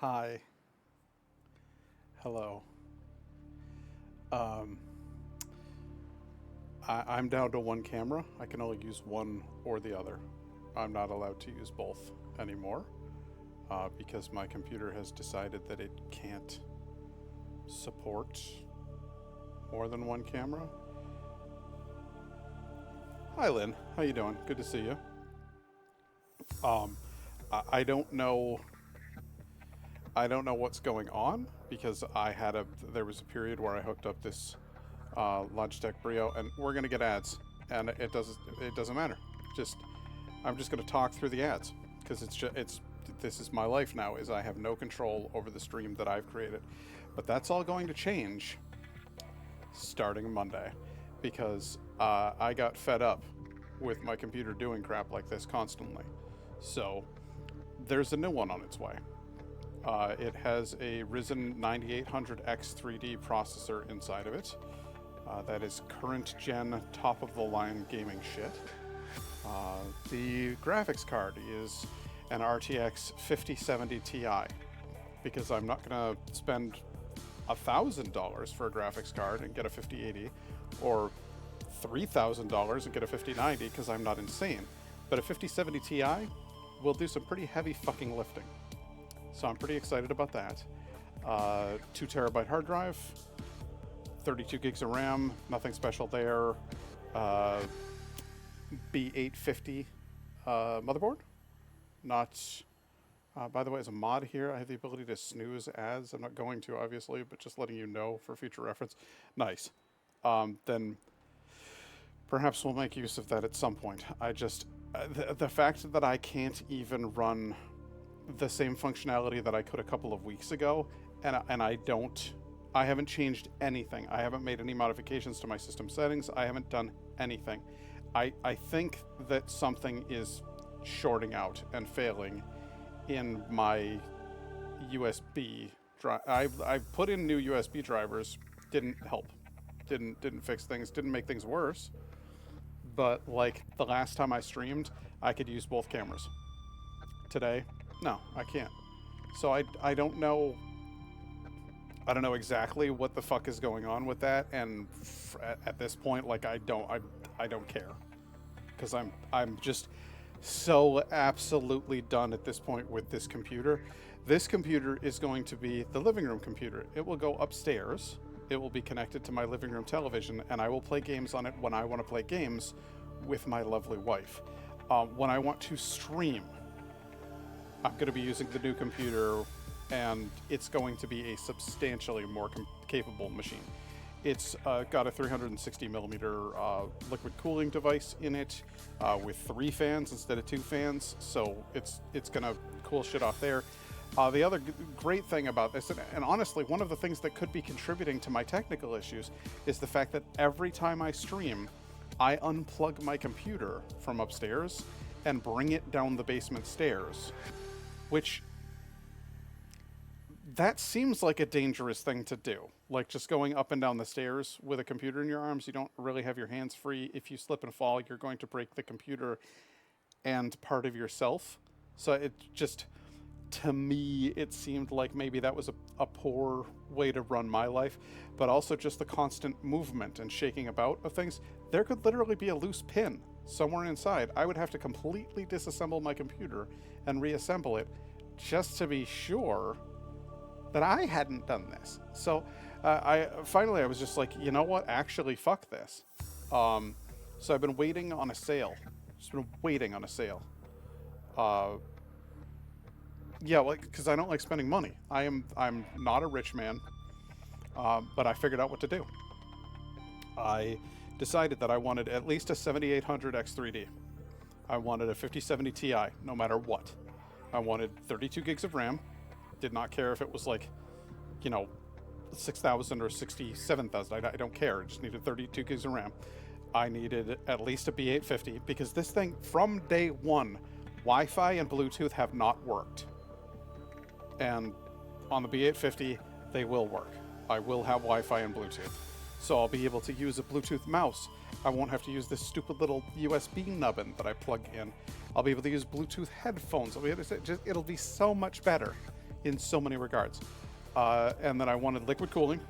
Hi. Hello. Um, I'm down to one camera. I can only use one or the other. I'm not allowed to use both anymore because my computer has decided that it can't support more than one camera. Hi, Lynn. How you doing? Good to see you. Um, I don't know. I don't know what's going on because there was a period where I hooked up this Logitech Brio, and we're gonna get ads, and it doesn't matter. Just I'm just gonna talk through the ads because it's this is my life now. Is I have no control over the stream that I've created, but that's all going to change starting Monday because I got fed up with my computer doing crap like this constantly. So there's a new one on its way. It has a Ryzen 9800X 3D processor inside of it. That is current gen, top of the line gaming shit. The graphics card is an RTX 5070 Ti because I'm not going to spend $1,000 for a graphics card and get a 5080 or $3,000 and get a 5090 because I'm not insane. But a 5070 Ti will do some pretty heavy fucking lifting. So I'm pretty excited about that. 2 terabyte hard drive, 32 gigs of RAM, nothing special there. B850 motherboard. Not, by the way, as a mod here, I have the ability to snooze ads. I'm not going to, obviously, but just letting you know for future reference. Nice. Then perhaps we'll make use of that at some point. The fact that I can't even run the same functionality that I could a couple of weeks ago, and I haven't changed anything. I haven't made any modifications to my system settings. I haven't done anything. I think that something is shorting out and failing in my USB drive. I've put in new USB drivers, didn't help, didn't fix things, didn't make things worse. But like the last time I streamed, I could use both cameras. Today, no, I can't. So I don't know. I don't know exactly what the fuck is going on with that, and at this point, like I don't care, because I'm just so absolutely done at this point with this computer. This computer is going to be the living room computer. It will go upstairs. It will be connected to my living room television, and I will play games on it when I want to play games with my lovely wife. When I want to stream, I'm going to be using the new computer, and it's going to be a substantially more capable machine. It's got a 360 millimeter liquid cooling device in it with 3 fans instead of 2 fans, so it's going to cool shit off there. The other great thing about this, and honestly, one of the things that could be contributing to my technical issues, is the fact that every time I stream, I unplug my computer from upstairs and bring it down the basement stairs, which that seems like a dangerous thing to do. Like just going up and down the stairs with a computer in your arms, you don't really have your hands free. If you slip and fall, you're going to break the computer and part of yourself. So it just, to me, it seemed like maybe that was a poor way to run my life, but also just the constant movement and shaking about of things. There could literally be a loose pin somewhere inside. I would have to completely disassemble my computer and reassemble it just to be sure that I hadn't done this. So I was just like, you know what? Actually, fuck this. So I've been waiting on a sale. Just been waiting on a sale. Yeah, like because I don't like spending money. I'm not a rich man, but I figured out what to do. I decided that I wanted at least a 7800X 3D. I wanted a 5070 Ti, no matter what. I wanted 32 gigs of RAM. Did not care if it was like, 6,000 or 67,000. I don't care. I just needed 32 gigs of RAM. I needed at least a B850 because this thing, from day one, Wi-Fi and Bluetooth have not worked. And on the B850, they will work. I will have Wi-Fi and Bluetooth. So I'll be able to use a Bluetooth mouse. I won't have to use this stupid little USB nubbin that I plug in. I'll be able to use Bluetooth headphones. It'll be so much better. in so many regards. And then I wanted liquid cooling,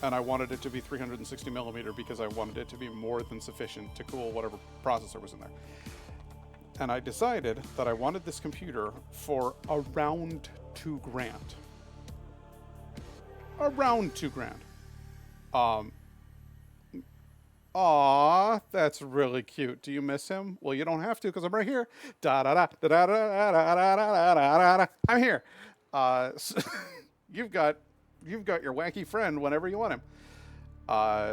and I wanted it to be 360 millimeter because I wanted it to be more than sufficient to cool whatever processor was in there. And I decided that I wanted this computer for around $2,000. Around $2,000. Aw, that's really cute. Do you miss him? Well, you don't have to because I'm right here. Da da da da da da da da da da da. I'm here. So you've got your wacky friend whenever you want him.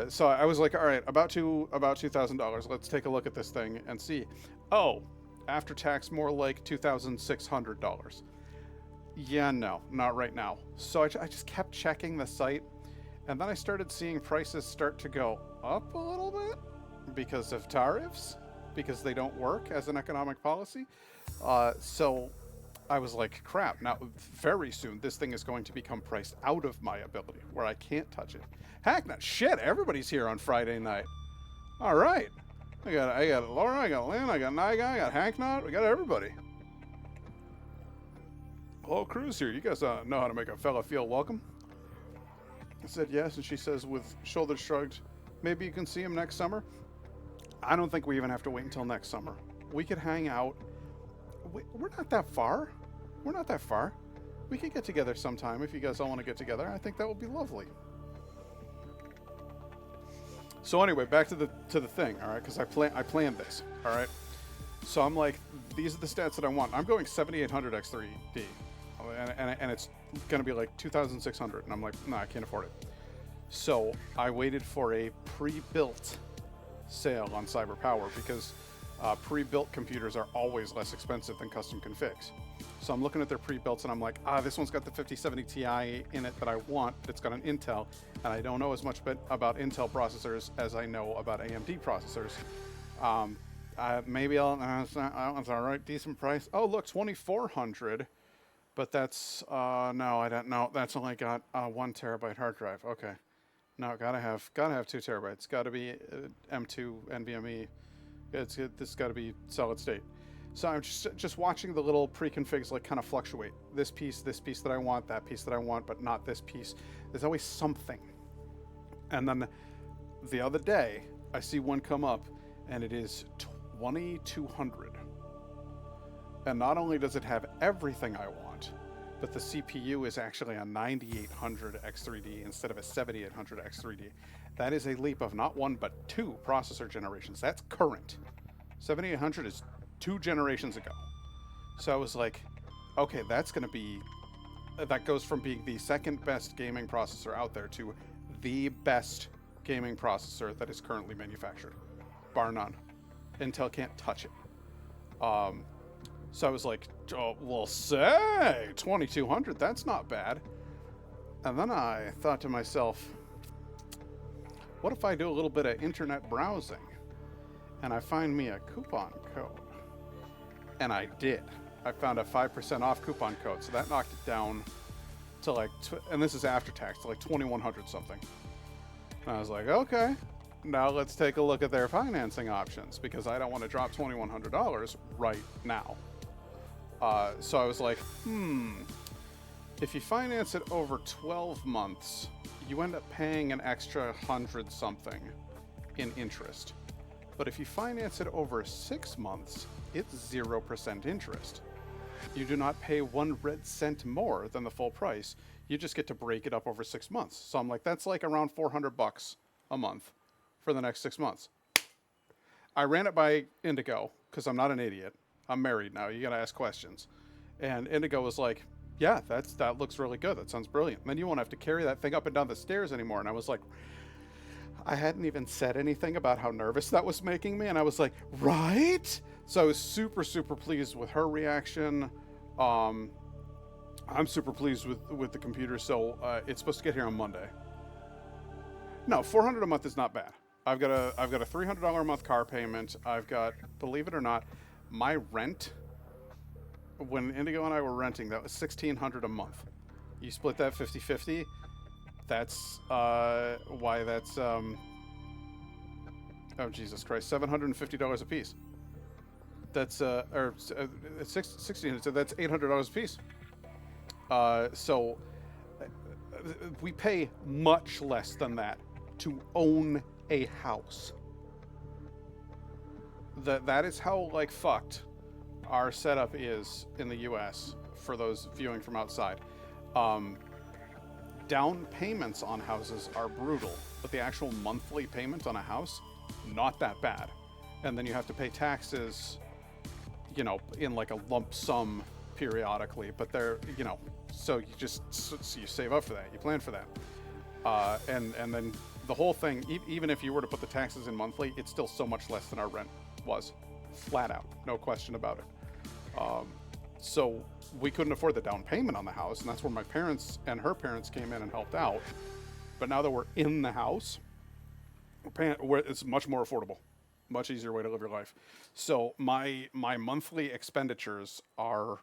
So I was like, all right, about $2,000. Let's take a look at this thing and see. Oh, after tax, more like $2,600. Yeah, no, not right now. So I just kept checking the site, and then I started seeing prices start to go up a little bit because of tariffs, because they don't work as an economic policy. So I was like, crap, now very soon this thing is going to become priced out of my ability, where I can't touch it. Hacknut, shit, everybody's here on Friday night. All right. I got Laura, I got Lynn, I got Niga, I got Hacknut, we got everybody. Hello, Cruz here. You guys know how to make a fella feel welcome? I said yes, and she says with shoulders shrugged, maybe you can see him next summer. I don't think we even have to wait until next summer. We could hang out. We're not that far. We're not that far. We could get together sometime if you guys all want to get together. I think that would be lovely. So anyway, back to the thing, all right? Because I planned this, all right? So I'm like, these are the stats that I want. I'm going 7800 X3D, and it's going to be like 2,600, and I'm like, no, I can't afford it. So I waited for a pre-built sale on CyberPower because pre-built computers are always less expensive than custom configs. So I'm looking at their pre-builts and I'm like, this one's got the 5070 Ti in it that I want. It's got an Intel, and I don't know as much about Intel processors as I know about AMD processors. Maybe it's all right, decent price. Oh, look, 2,400, but that's no, I don't know. That's only got 1 terabyte hard drive. Okay, no, gotta have 2 terabytes. Got to be M2 NVMe. This got to be solid state. So I'm just watching the little pre-configs like kind of fluctuate. This piece that I want, that piece that I want, but not this piece. There's always something. And then the other day, I see one come up, and it is 2,200. And not only does it have everything I want, but the CPU is actually a 9800 X3D instead of a 7800 X3D. That is a leap of not 1, but 2 processor generations. That's current. 7800 is 2 generations ago. So I was like, okay, that goes from being the second best gaming processor out there to the best gaming processor that is currently manufactured, bar none. Intel can't touch it. So I was like, oh, well, say 2,200, that's not bad. And then I thought to myself, what if I do a little bit of internet browsing and I find me a coupon code? And I did. I found a 5% off coupon code, so that knocked it down to like, and this is after tax, to like 2,100 something. And I was like, okay, now let's take a look at their financing options because I don't want to drop $2,100 right now. So I was like, if you finance it over 12 months, you end up paying an extra 100 something in interest. But if you finance it over 6 months, it's 0% interest. You do not pay 1 red cent more than the full price. You just get to break it up over 6 months. So I'm like, that's like around $400 a month for the next 6 months. I ran it by Indigo because I'm not an idiot. I'm married now. You got to ask questions. And Indigo was like, yeah, that looks really good. That sounds brilliant. And then you won't have to carry that thing up and down the stairs anymore. And I was like, I hadn't even said anything about how nervous that was making me. And I was like, right? So I was super, super pleased with her reaction. I'm super pleased with the computer. So it's supposed to get here on Monday. No, $400 a month is not bad. I've got a $300 a month car payment. I've got, believe it or not, my rent, when Indigo and I were renting, that was $1,600 a month. You split that 50-50, that's why that's oh Jesus Christ, $750 a piece. That's or 16, so that's $800 a piece. So we pay much less than that to own a house. That is how like fucked our setup is in the U.S. for those viewing from outside. Um, Down payments on houses are brutal, but the actual monthly payment on a house, not that bad. And then you have to pay taxes, you know, in like a lump sum periodically. But they're, you know, so you just so you save up for that, you plan for that, and then the whole thing, even if you were to put the taxes in monthly, it's still so much less than our rent was, flat out, no question about it. So we couldn't afford the down payment on the house, and that's where my parents and her parents came in and helped out. But now that we're in the house, it's much more affordable, much easier way to live your life. So my monthly expenditures are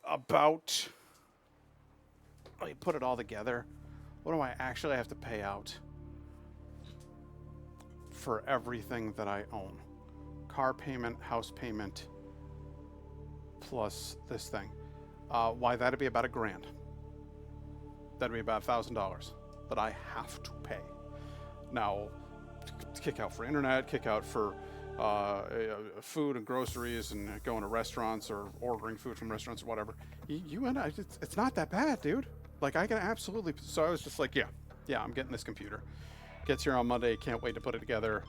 about, let me put it all together. What do I actually have to pay out for everything that I own? Car payment, house payment, plus this thing. Why, that'd be about $1,000. That'd be about $1,000 that I have to pay. Now, kick out for internet, kick out for food and groceries and going to restaurants or ordering food from restaurants or whatever. You and I, it's not that bad, dude. Like, I can absolutely. So I was just like, yeah, I'm getting this computer. Gets here on Monday, can't wait to put it together.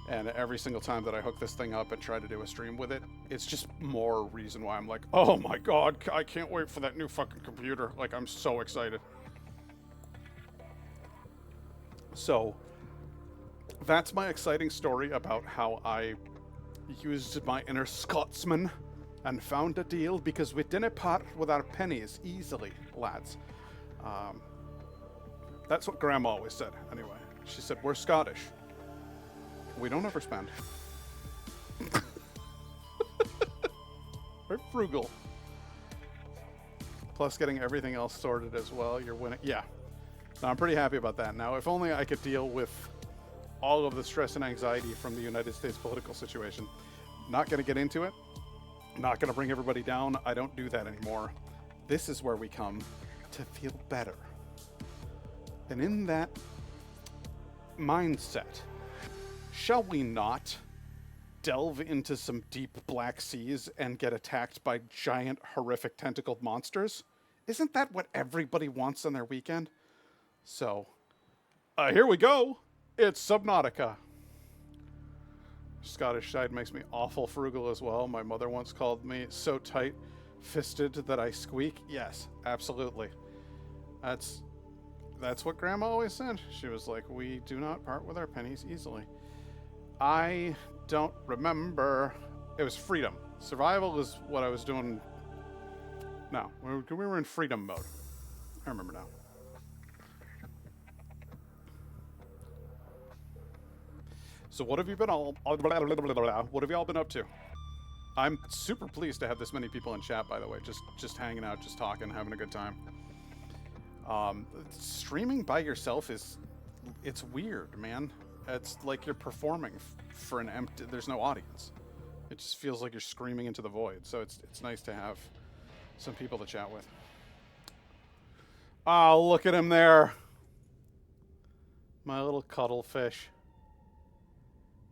And every single time that I hook this thing up and try to do a stream with it, it's just more reason why I'm like, oh my god, I can't wait for that new fucking computer. Like, I'm so excited. So, that's my exciting story about how I used my inner Scotsman and found a deal, because we didn't part with our pennies easily, lads. That's what Grandma always said, anyway. She said, we're Scottish. We don't overspend. We're frugal. Plus getting everything else sorted as well. You're winning. Yeah. No, I'm pretty happy about that. Now, if only I could deal with all of the stress and anxiety from the United States political situation. Not going to get into it. Not going to bring everybody down. I don't do that anymore. This is where we come to feel better. And in that mindset, shall we not delve into some deep black seas and get attacked by giant, horrific, tentacled monsters? Isn't that what everybody wants on their weekend? So, here we go. It's Subnautica. Scottish side makes me awful frugal as well. My mother once called me so tight-fisted that I squeak. Yes, absolutely. That's what Grandma always said. She was like, we do not part with our pennies easily. I don't remember. It was freedom. Survival is what I was doing. No, we were in freedom mode. I remember now. So what have you been what have y'all been up to? I'm super pleased to have this many people in chat, by the way. Just hanging out, just talking, having a good time. Streaming by yourself it's weird, man. It's like you're performing for an empty, there's no audience. It just feels like you're screaming into the void. So it's nice to have some people to chat with. Oh, look at him there. My little cuddlefish.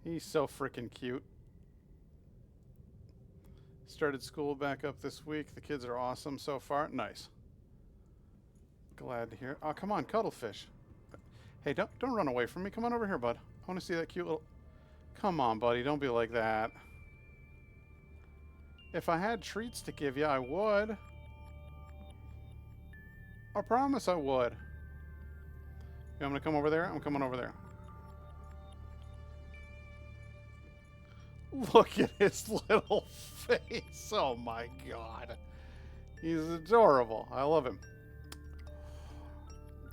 He's so freaking cute. Started school back up this week. The kids are awesome so far. Nice. Glad to hear. Oh, come on, cuddlefish. Hey, don't run away from me. Come on over here, bud. I want to see that cute little... Come on, buddy. Don't be like that. If I had treats to give you, I would. I promise I would. You want me to come over there? I'm coming over there. Look at his little face. Oh my god. He's adorable. I love him.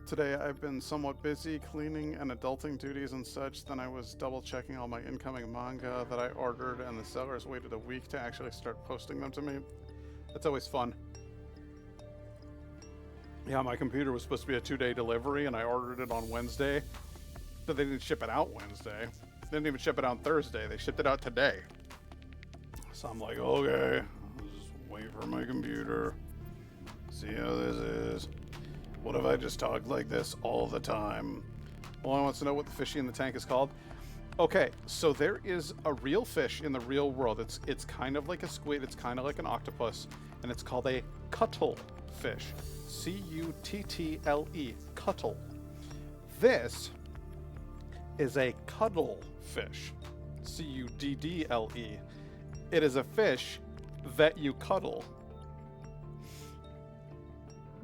Today I've been somewhat busy cleaning and adulting duties and such. Then I was double checking all my incoming manga that I ordered, and the sellers waited a week to actually start posting them to me. That's always fun. Yeah, my computer was supposed to be a 2-day delivery, and I ordered it on Wednesday, but they didn't ship it out Wednesday. They didn't even ship it out Thursday. They shipped it out today. So I'm like, okay, I'll just wait for my computer. See how this is. What if I just talk like this all the time? Well, I wants to know what the fishy in the tank is called. Okay, so there is a real fish in the real world. It's kind of like a squid. It's kind of like an octopus, and it's called a cuttlefish. C-U-T-T-L-E. Cuttle. This is a cuddlefish. C-U-D-D-L-E. It is a fish that you cuddle.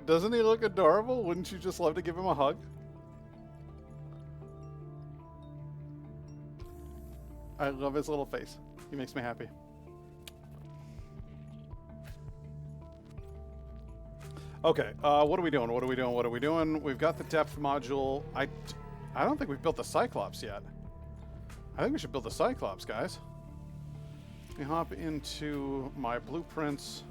Doesn't he look adorable? Wouldn't you just love to give him a hug? I love his little face. He makes me happy. Okay, what are we doing? What are we doing? What are we doing? We've got the depth module. I don't think we've built the Cyclops yet. I think we should build the Cyclops, guys. Let me hop into my blueprints,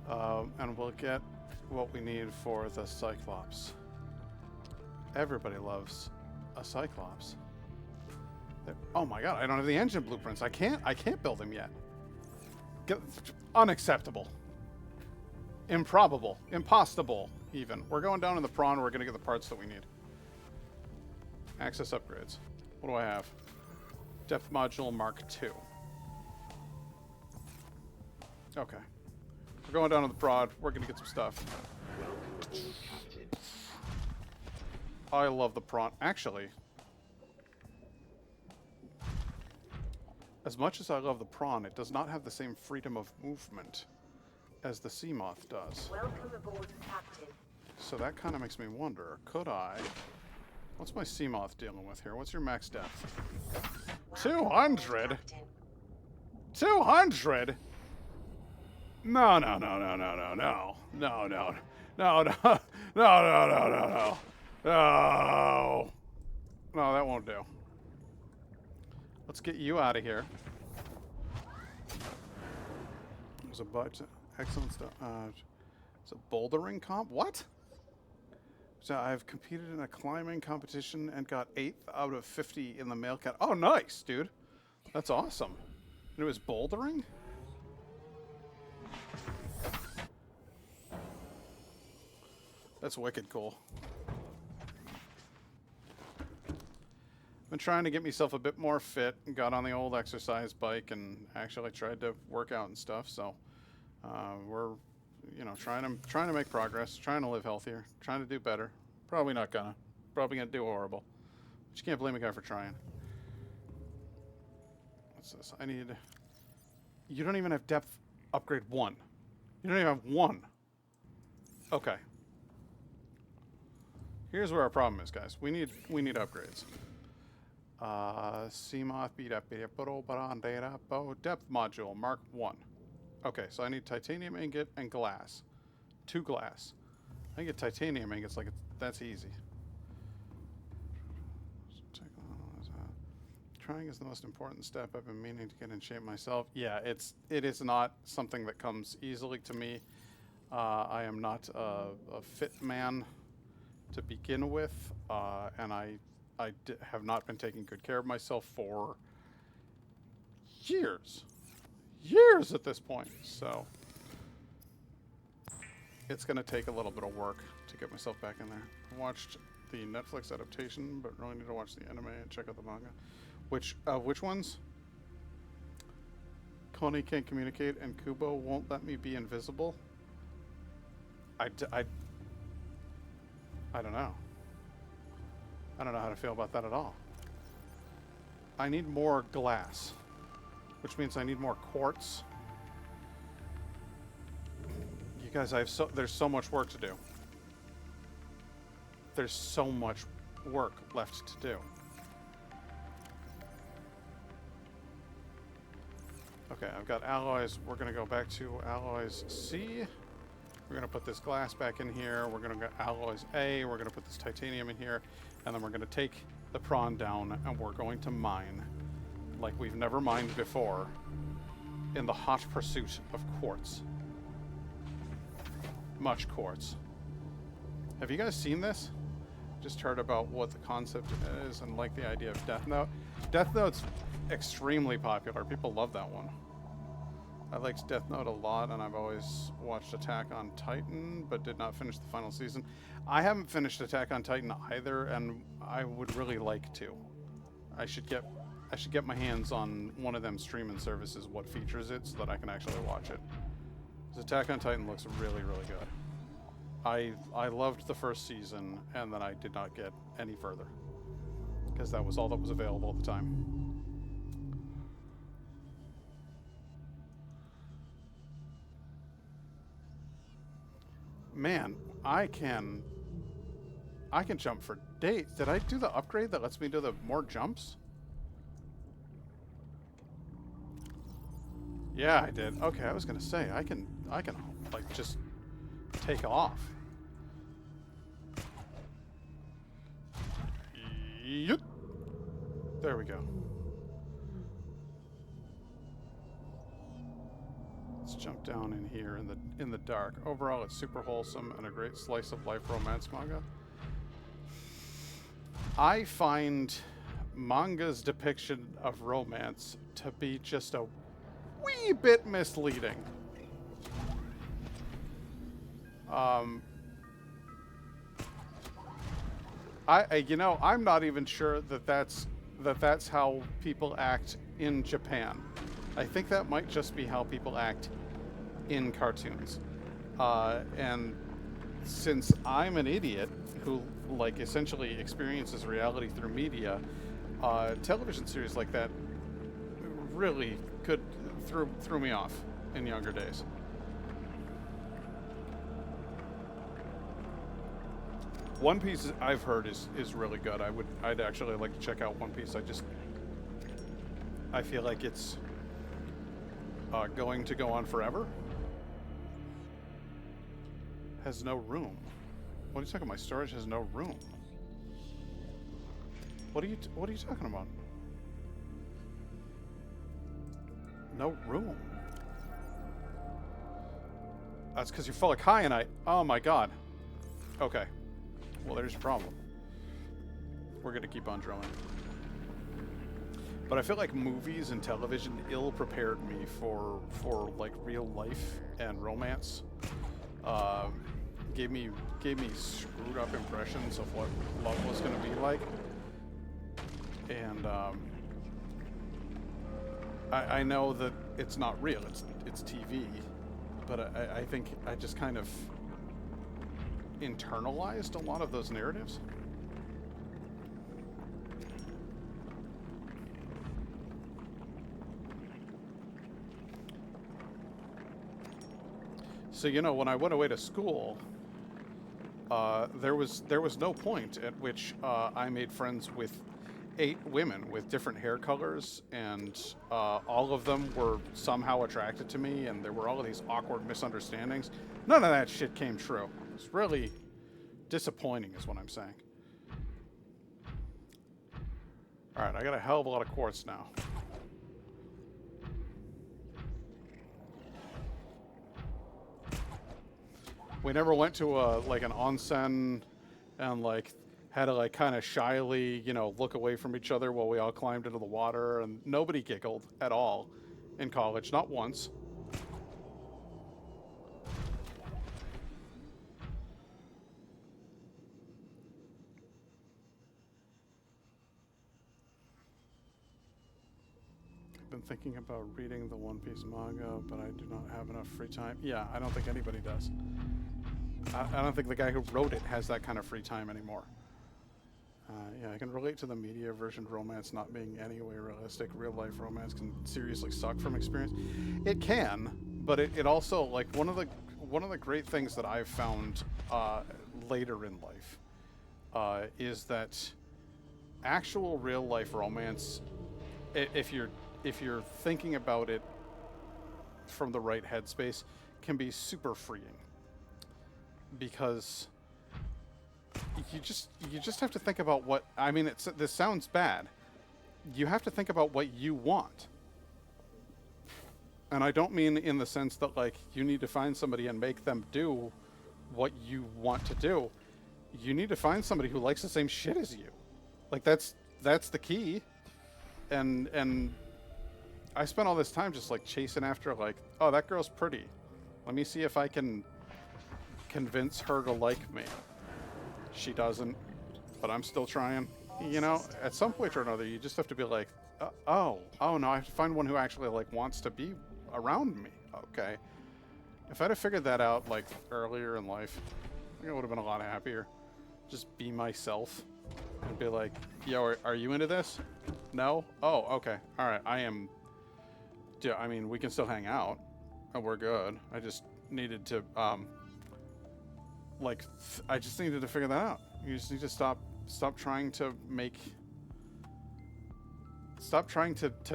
and we'll get what we need for the Cyclops. Everybody loves a Cyclops. Oh my god, I don't have the engine blueprints. I can't build them yet. Unacceptable. Improbable. Impossible, even. We're going down in the prawn. We're going to get the parts that we need. Access upgrades. What do I have? Depth module Mark II. Okay. We're going down to the prod. We're going to get some stuff. I love the prawn. Actually, as much as I love the prawn, it does not have the same freedom of movement as the sea moth does. Welcome aboard, Captain. So that kind of makes me wonder, could I... What's my sea moth dealing with here? What's your max depth? 200? 200? No, no, no, no, no, no, no. No, no. No, no. No, no, no, no, no. No. No, that won't do. Let's get you out of here. There's a bunch of excellent stuff. It's a bouldering comp? What? So I've competed in a climbing competition and got 8th out of 50 in the male cat. Oh, nice, dude. That's awesome. And it was bouldering? That's wicked cool. I've been trying to get myself a bit more fit and got on the old exercise bike and actually tried to work out and stuff. So we're, you know, trying to make progress, trying to live healthier, trying to do better. Probably not gonna. Probably gonna do horrible. But you can't blame a guy for trying. What's this? I need... You don't even have depth upgrade 1. You don't even have 1. Okay. Here's where our problem is, guys. We need upgrades. Seamoth depth module Mark 1. Okay, so I need titanium ingot and glass. 2 glass. I can get titanium ingots like that's easy. Trying is the most important step. I've been meaning to get in shape myself. Yeah, it is not something that comes easily to me. I am not a fit man to begin with, and I have not been taking good care of myself for years at this point. So it's going to take a little bit of work to get myself back in there. I watched the Netflix adaptation, but really need to watch the anime and check out the manga. Which ones? Coney can't communicate and Kubo won't let me be invisible. I don't know. I don't know how to feel about that at all. I need more glass, which means I need more quartz. You guys, there's so much work to do. There's so much work left to do. Okay, I've got alloys. We're going to go back to alloys C. We're going to put this glass back in here. We're going to go alloys A. We're going to put this titanium in here. And then we're going to take the prawn down and we're going to mine like we've never mined before in the hot pursuit of quartz. Much quartz. Have you guys seen this? Just heard about what the concept is and like the idea of Death Note. Death Note's extremely popular. People love that one. I liked Death Note a lot, and I've always watched Attack on Titan, but did not finish the final season. I haven't finished Attack on Titan either, and I would really like to. I should get my hands on one of them streaming services, what features it, so that I can actually watch it. Because Attack on Titan looks really, really good. I loved the first season, and then I did not get any further. Because that was all that was available at the time. Man, I can jump for days. Did I do the upgrade that lets me do the more jumps? Yeah, I did. Okay, I was gonna say I can like just take off. Yep. There we go. Let's jump down in here in the dark. Overall, it's super wholesome and a great slice of life romance manga. I find manga's depiction of romance to be just a wee bit misleading. You know, I'm not even sure that that's how people act in Japan. I think that might just be how people act in cartoons. And since I'm an idiot who, like, essentially experiences reality through media, television series like that really threw me off in younger days. One Piece I've heard is really good. I'd actually like to check out One Piece. I feel like it's going to go on forever. Has no room. What are you talking about? My storage has no room. What are you talking about? No room. That's because you're full of kyanite. Oh my god. Okay. Well, there's your problem. We're gonna keep on drilling. But I feel like movies and television ill-prepared me for like real life and romance. Gave me screwed up impressions of what love was gonna be like. And I know that it's not real. It's TV. But I think I just kind of internalized a lot of those narratives. So, you know, when I went away to school, there was no point at which I made friends with 8 women with different hair colors, and all of them were somehow attracted to me, and there were all of these awkward misunderstandings. None of that shit came true. It's really disappointing is what I'm saying. Alright, I got a hell of a lot of quartz now. We never went to like an onsen and like had to like kind of shyly, you know, look away from each other while we all climbed into the water, and nobody giggled at all in college, not once. I've been thinking about reading the One Piece manga, but I do not have enough free time. Yeah, I don't think anybody does. I don't think the guy who wrote it has that kind of free time anymore. Yeah, I can relate to the media version romance not being any way realistic. Real life romance can seriously suck from experience. It can, but it also, like, one of the great things that I've found later in life is that actual real life romance, if you're thinking about it from the right headspace, can be super freeing. Because you just have to think about what, I mean, this sounds bad. You have to think about what you want. And I don't mean in the sense that, like, you need to find somebody and make them do what you want to do. You need to find somebody who likes the same shit as you. Like, that's the key. And I spent all this time just like chasing after like, oh, that girl's pretty. Let me see if I can convince her to like me. She doesn't, but I'm still trying. You know, at some point or another, you just have to be like, oh no, I have to find one who actually like wants to be around me. Okay. If I'd have figured that out like earlier in life, I think I would have been a lot happier. Just be myself and be like, yo, are you into this? No? Oh, okay. All right. I am. Yeah, I mean, we can still hang out and we're good. I just needed to, I just needed to figure that out. You just need to stop trying to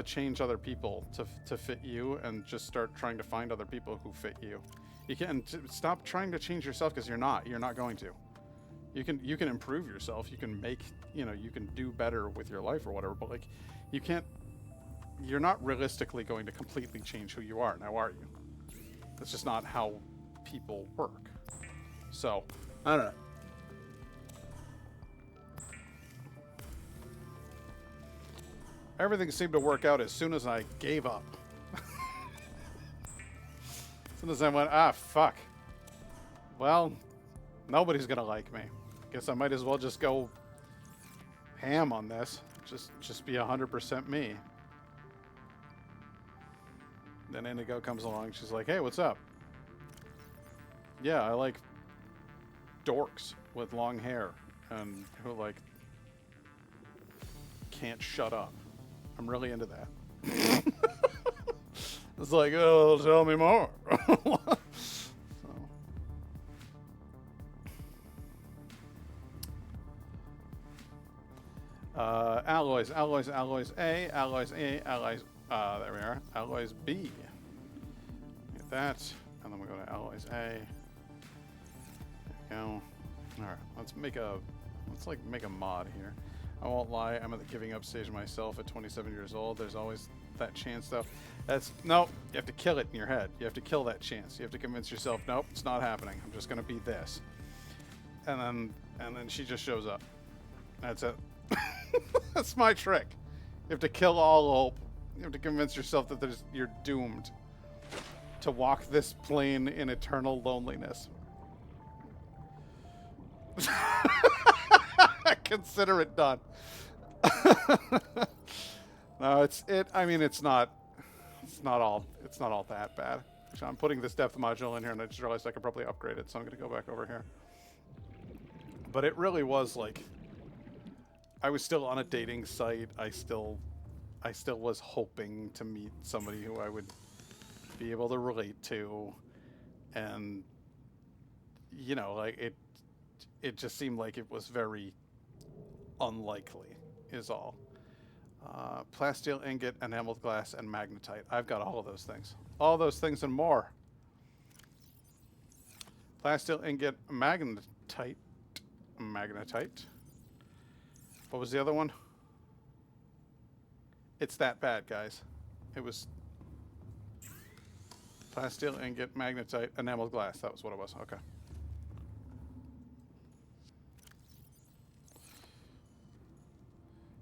change other people to fit you, and just start trying to find other people who fit you. You can stop trying to change yourself, because you're not going to. You can improve yourself. You can make, you can do better with your life or whatever, but like you're not realistically going to completely change who you are now, are you? That's just not how people work. So, I don't know. Everything seemed to work out as soon as I gave up. As soon as I went, fuck. Well, nobody's gonna like me. Guess I might as well just go ham on this. Just be 100% me. Then Indigo comes along. She's like, hey, what's up? Yeah, I like dorks with long hair and who like can't shut up. I'm really into that. It's like, oh, tell me more. Alloys A, alloys A, there we are. Alloys B. Get that. And then we go to alloys A. There we go. Alright, let's make a mod here. I won't lie, I'm at the giving up stage myself at 27 years old. There's always that chance though. No, you have to kill it in your head. You have to kill that chance. You have to convince yourself, nope, it's not happening. I'm just gonna be this. And then she just shows up. That's it. That's my trick. You have to kill all hope. You have to convince yourself that you're doomed to walk this plane in eternal loneliness. Consider it done. No, I mean, it's not all that bad. So I'm putting this depth module in here, and I just realized I could probably upgrade it, so I'm going to go back over here. But it really was like, I was still on a dating site. I still was hoping to meet somebody who I would be able to relate to, and like it just seemed like it was very unlikely, is all. Plasteel ingot, enameled glass, and magnetite. I've got all of those things. All those things and more. Plasteel ingot, magnetite. What was the other one? It's that bad, guys. It was plasteel ingot, magnetite, enameled glass. That was what it was. Okay.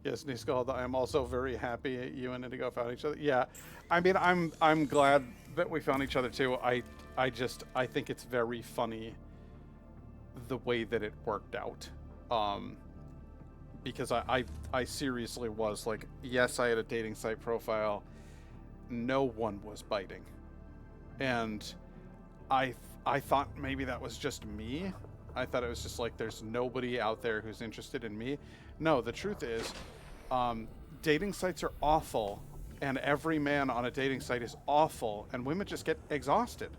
Yes, nyskald, I am also very happy you and Indigo found each other. Yeah, I mean, I'm glad that we found each other too. I think it's very funny the way that it worked out. Because I seriously was like, yes, I had a dating site profile. No one was biting. And I thought maybe that was just me. I thought it was just like, there's nobody out there who's interested in me. No, the truth is, dating sites are awful, and every man on a dating site is awful, and women just get exhausted.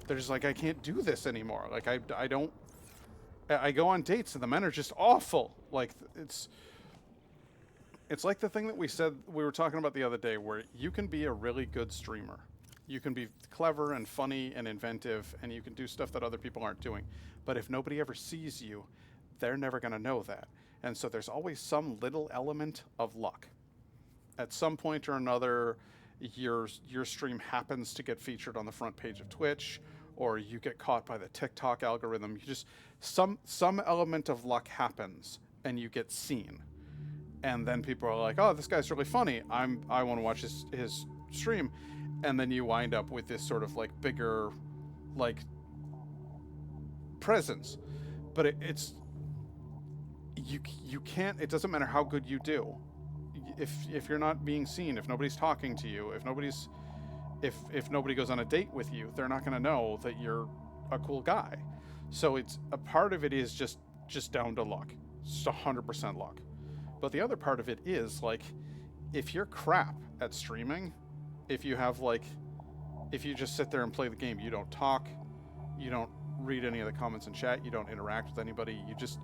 They're just like, I can't do this anymore. Like, I go on dates, and the men are just awful. Like, it's like the thing that we were talking about the other day, where you can be a really good streamer. You can be clever and funny and inventive, and you can do stuff that other people aren't doing. But if nobody ever sees you, they're never going to know that. And so there's always some little element of luck. At some point or another, your stream happens to get featured on the front page of Twitch, or you get caught by the TikTok algorithm. You just some element of luck happens, and you get seen. And then people are like, "Oh, this guy's really funny. I want to watch his stream, and then you wind up with this sort of like bigger, like, presence. But it's you can't. It doesn't matter how good you do, if you're not being seen, if nobody's talking to you, if nobody goes on a date with you, they're not going to know that you're a cool guy. So it's a part of it is just down to luck. It's 100% luck. But the other part of it is, like, if you're crap at streaming, if you just sit there and play the game, you don't talk, you don't read any of the comments in chat, you don't interact with anybody, you're just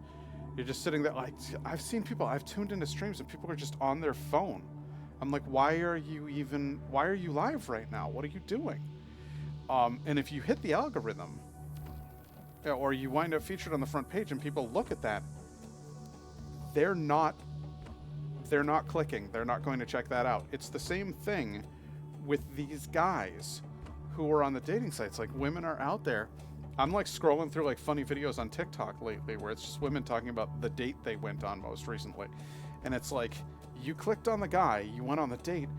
sitting there. Like, I've seen people, I've tuned into streams and people are just on their phone. I'm like, why are you live right now? What are you doing? And if you hit the algorithm, or you wind up featured on the front page and people look at that, they're not clicking. They're not going to check that out. It's the same thing with these guys who are on the dating sites. Like, women are out there. I'm like scrolling through like funny videos on TikTok lately where it's just women talking about the date they went on most recently. And it's like, you clicked on the guy, you went on the date,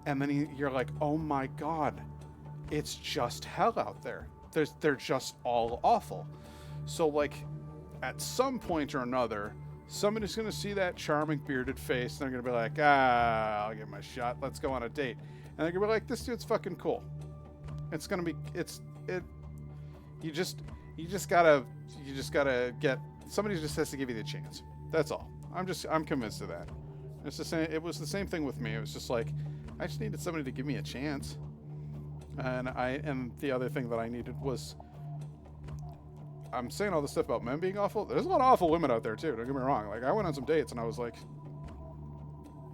and then you're like, oh my God, it's just hell out there. They're just all awful. So, like, at some point or another, somebody's going to see that charming bearded face, and they're going to be like, I'll give him a shot. Let's go on a date. And they're going to be like, this dude's fucking cool. It's going to be, you just gotta get, somebody just has to give you the chance. That's all. I'm convinced of that. It's the same. It was the same thing with me. It was just like, I just needed somebody to give me a chance. And the other thing that I needed was, I'm saying all this stuff about men being awful. There's a lot of awful women out there too. Don't get me wrong. Like, I went on some dates and I was like,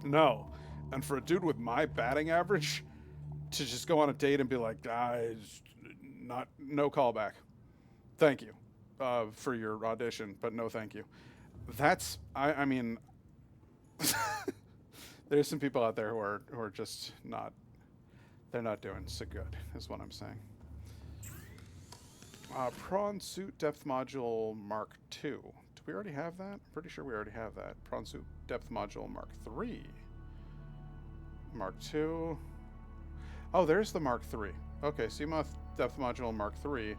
no. And for a dude with my batting average to just go on a date and be like, no callback. Thank you for your audition, but no thank you. That's, I mean, there's some people out there who are just not, they're not doing so good, is what I'm saying. Prawn Suit Depth Module Mark II. Do we already have that? I'm pretty sure we already have that. Prawn Suit Depth Module Mark III. Mark II. Oh, there's the Mark III. Okay, Seamoth Depth Module Mark III.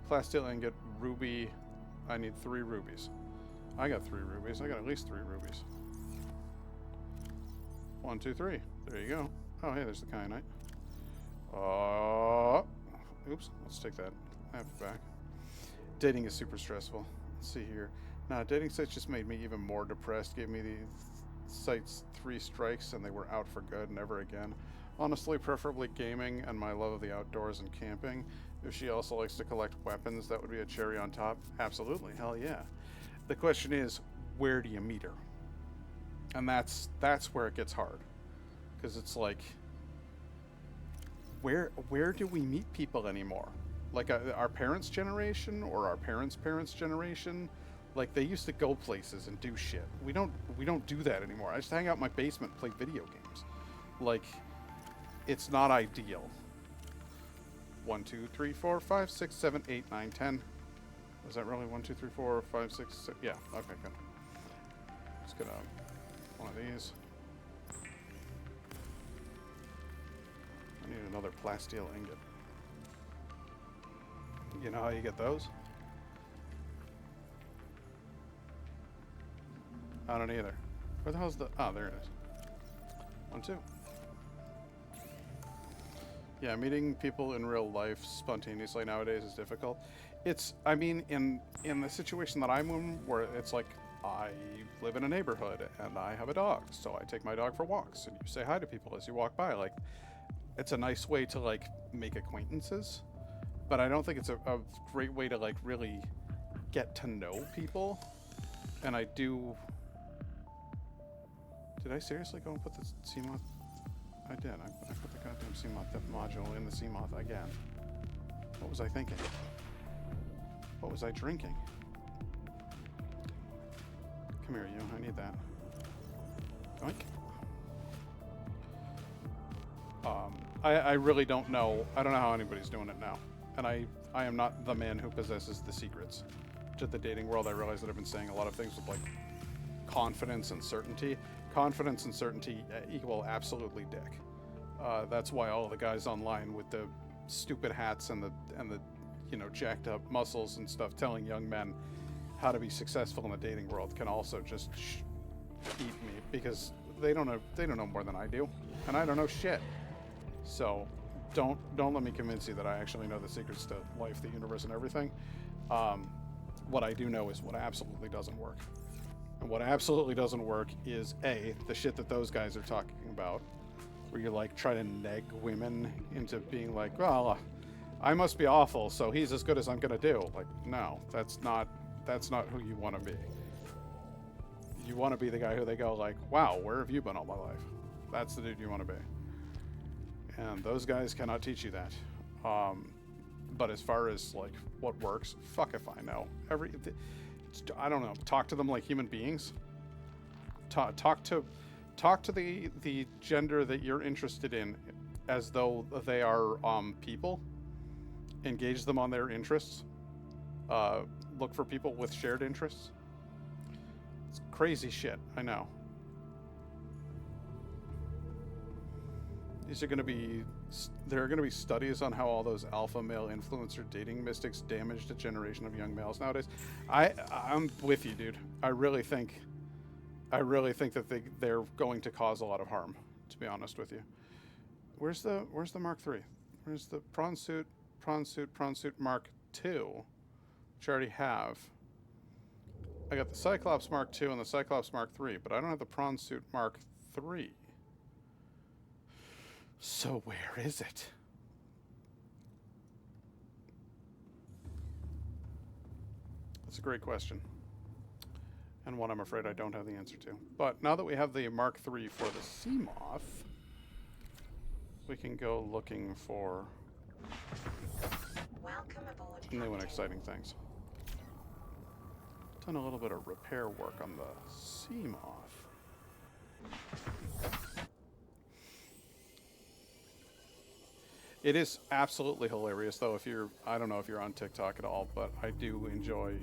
Plasteel Ingot, Ruby. I need 3 rubies. I got 3 rubies. I got at least 3 rubies. 1, 2, 3. There you go. Oh, hey, there's the kyanite. Oops. Let's take that. I have it back. Dating is super stressful. Let's see here. Nah, dating sites just made me even more depressed. Gave me the sites 3 strikes and they were out for good. Never again. Honestly, preferably gaming and my love of the outdoors and camping. If she also likes to collect weapons, that would be a cherry on top. Absolutely. Hell yeah. The question is, where do you meet her? And that's where it gets hard. Because it's like, where do we meet people anymore? Like our parents' generation or our parents' generation? Like, they used to go places and do shit. We don't do that anymore. I just hang out in my basement and play video games. Like, it's not ideal. 1, 2, 3, 4, 5, 6, 7, 8, 9, 10. Was that really 1, 2, 3, 4, 5, 6, 7? Yeah, okay, good. Let's get one of these. I need another plasteel ingot. You know how you get those? I don't either. Where the hell's the... Oh, there it is. 1, 2. Yeah, meeting people in real life spontaneously nowadays is difficult. It's, I mean, in the situation that I'm in, where it's like, I live in a neighborhood and I have a dog, so I take my dog for walks and you say hi to people as you walk by. Like, it's a nice way to, like, make acquaintances, but I don't think it's a great way to, like, really get to know people. And I do... Did I seriously go and put the Seamoth? I did. I put the goddamn Seamoth Depth Module in the Seamoth again. What was I thinking? What was I drinking? Come here, you. I need that. Oink. I really don't know. I don't know how anybody's doing it now. And I am not the man who possesses the secrets to the dating world. I realize that I've been saying a lot of things with, like, confidence and certainty. Confidence and certainty equal absolutely dick. That's why all the guys online with the stupid hats and the jacked up muscles and stuff telling young men how to be successful in the dating world can also just eat me, because they don't know more than I do, and I don't know shit. So don't let me convince you that I actually know the secrets to life, the universe, and everything. What I do know is what absolutely doesn't work. And what absolutely doesn't work is the shit that those guys are talking about, where you like try to neg women into being like, well, I must be awful, so he's as good as I'm gonna do. Like, no, that's not who you want to be. You want to be the guy who they go like, wow, where have you been all my life? That's the dude you want to be. And those guys cannot teach you that. But as far as like what works, fuck if I know. I don't know. Talk to them like human beings. Talk to the gender that you're interested in as though they are people. Engage them on their interests. Look for people with shared interests. It's crazy shit, I know. There are going to be studies on how all those alpha male influencer dating mystics damaged a generation of young males nowadays. I'm with you, dude. I really think that they're going to cause a lot of harm, to be honest with you. Where's the Mark III? Where's the prawn suit Mark II, which I already have. I got the Cyclops Mark II and the Cyclops Mark III, but I don't have the prawn suit Mark III. So where is it? That's a great question, and one I'm afraid I don't have the answer to. But now that we have the Mark III for the Seamoth, we can go looking for new and exciting things. Done a little bit of repair work on the Seamoth. It is absolutely hilarious, though. I don't know if you're on TikTok at all, but I do enjoy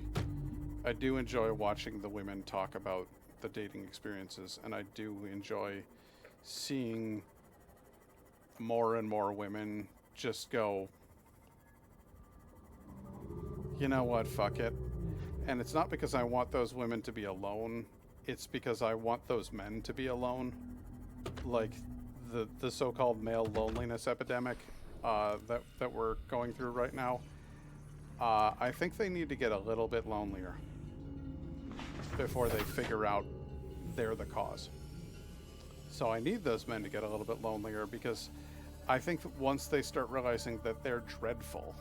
watching the women talk about the dating experiences, and I do enjoy seeing more and more women just go, you know what, fuck it. And it's not because I want those women to be alone, it's because I want those men to be alone. Like the so-called male loneliness epidemic that we're going through right now. I think they need to get a little bit lonelier before they figure out they're the cause. So I need those men to get a little bit lonelier, because I think that once they start realizing that they're dreadful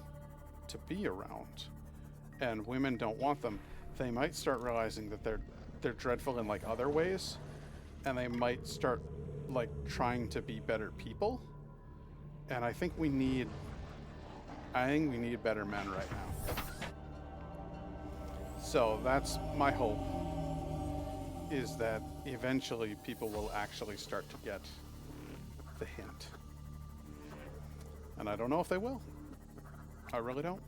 to be around and women don't want them, they might start realizing that they're dreadful in like other ways, and they might start like trying to be better people. And I think we need better men right now. So that's my hope, is that eventually people will actually start to get the hint. And I don't know if they will. I really don't.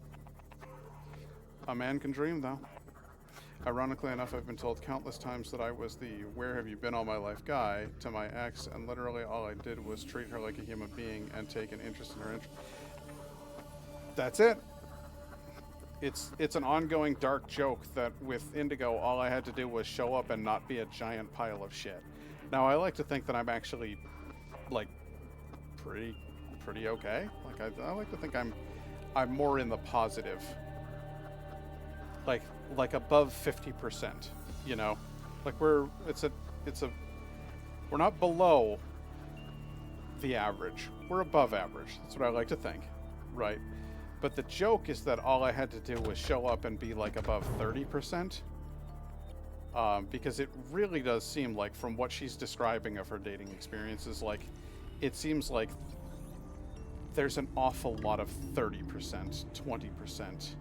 A man can dream, though. Ironically enough, I've been told countless times that I was the "where have you been all my life" guy to my ex, and literally all I did was treat her like a human being and take an interest in her interest. That's it. It's an ongoing dark joke that with Indigo, all I had to do was show up and not be a giant pile of shit. Now, I like to think that I'm actually, like, pretty okay. Like, I like to think I'm more in the positive. Like above 50%, you know? Like we're not below the average. We're above average. That's what I like to think, right? But the joke is that all I had to do was show up and be like above 30%. Because it really does seem like, from what she's describing of her dating experiences, like it seems like there's an awful lot of 30%, 20%,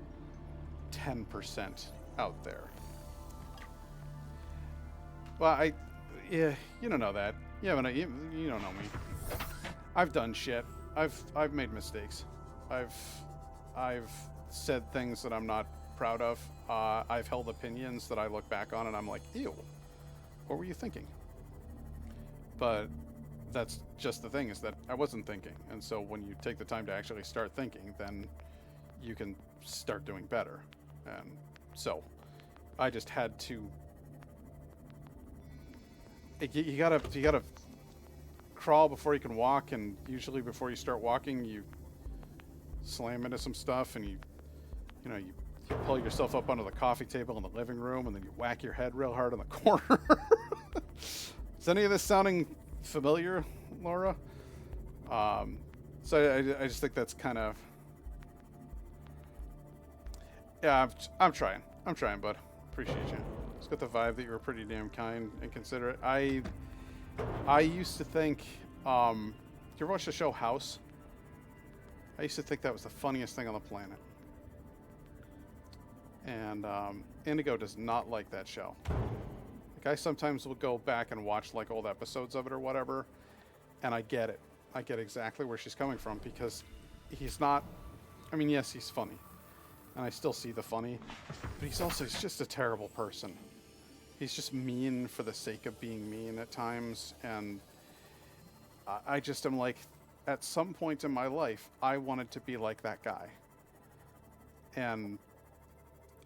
10% out there. Well, yeah, you don't know that. Yeah, but you don't know me. I've done shit. I've made mistakes. I've said things that I'm not proud of. I've held opinions that I look back on and I'm like, ew, what were you thinking? But that's just the thing, is that I wasn't thinking. And so when you take the time to actually start thinking, then you can start doing better. And so I just had to. You gotta crawl before you can walk, and usually before you start walking, you slam into some stuff, and you pull yourself up onto the coffee table in the living room, and then you whack your head real hard on the corner. Is any of this sounding familiar, Laura? So I just think that's kind of, yeah. I'm trying, bud. Appreciate you. Just got the vibe that you were pretty damn kind and considerate. I used to think, you ever watch the show House? I used to think that was the funniest thing on the planet. And Indigo does not like that show. Like, I sometimes will go back and watch like old episodes of it or whatever, and I get it. I get exactly where she's coming from, because he's not. I mean, yes, he's funny, and I still see the funny, but he's just a terrible person. He's just mean for the sake of being mean at times, and I just am like, at some point in my life, I wanted to be like that guy, and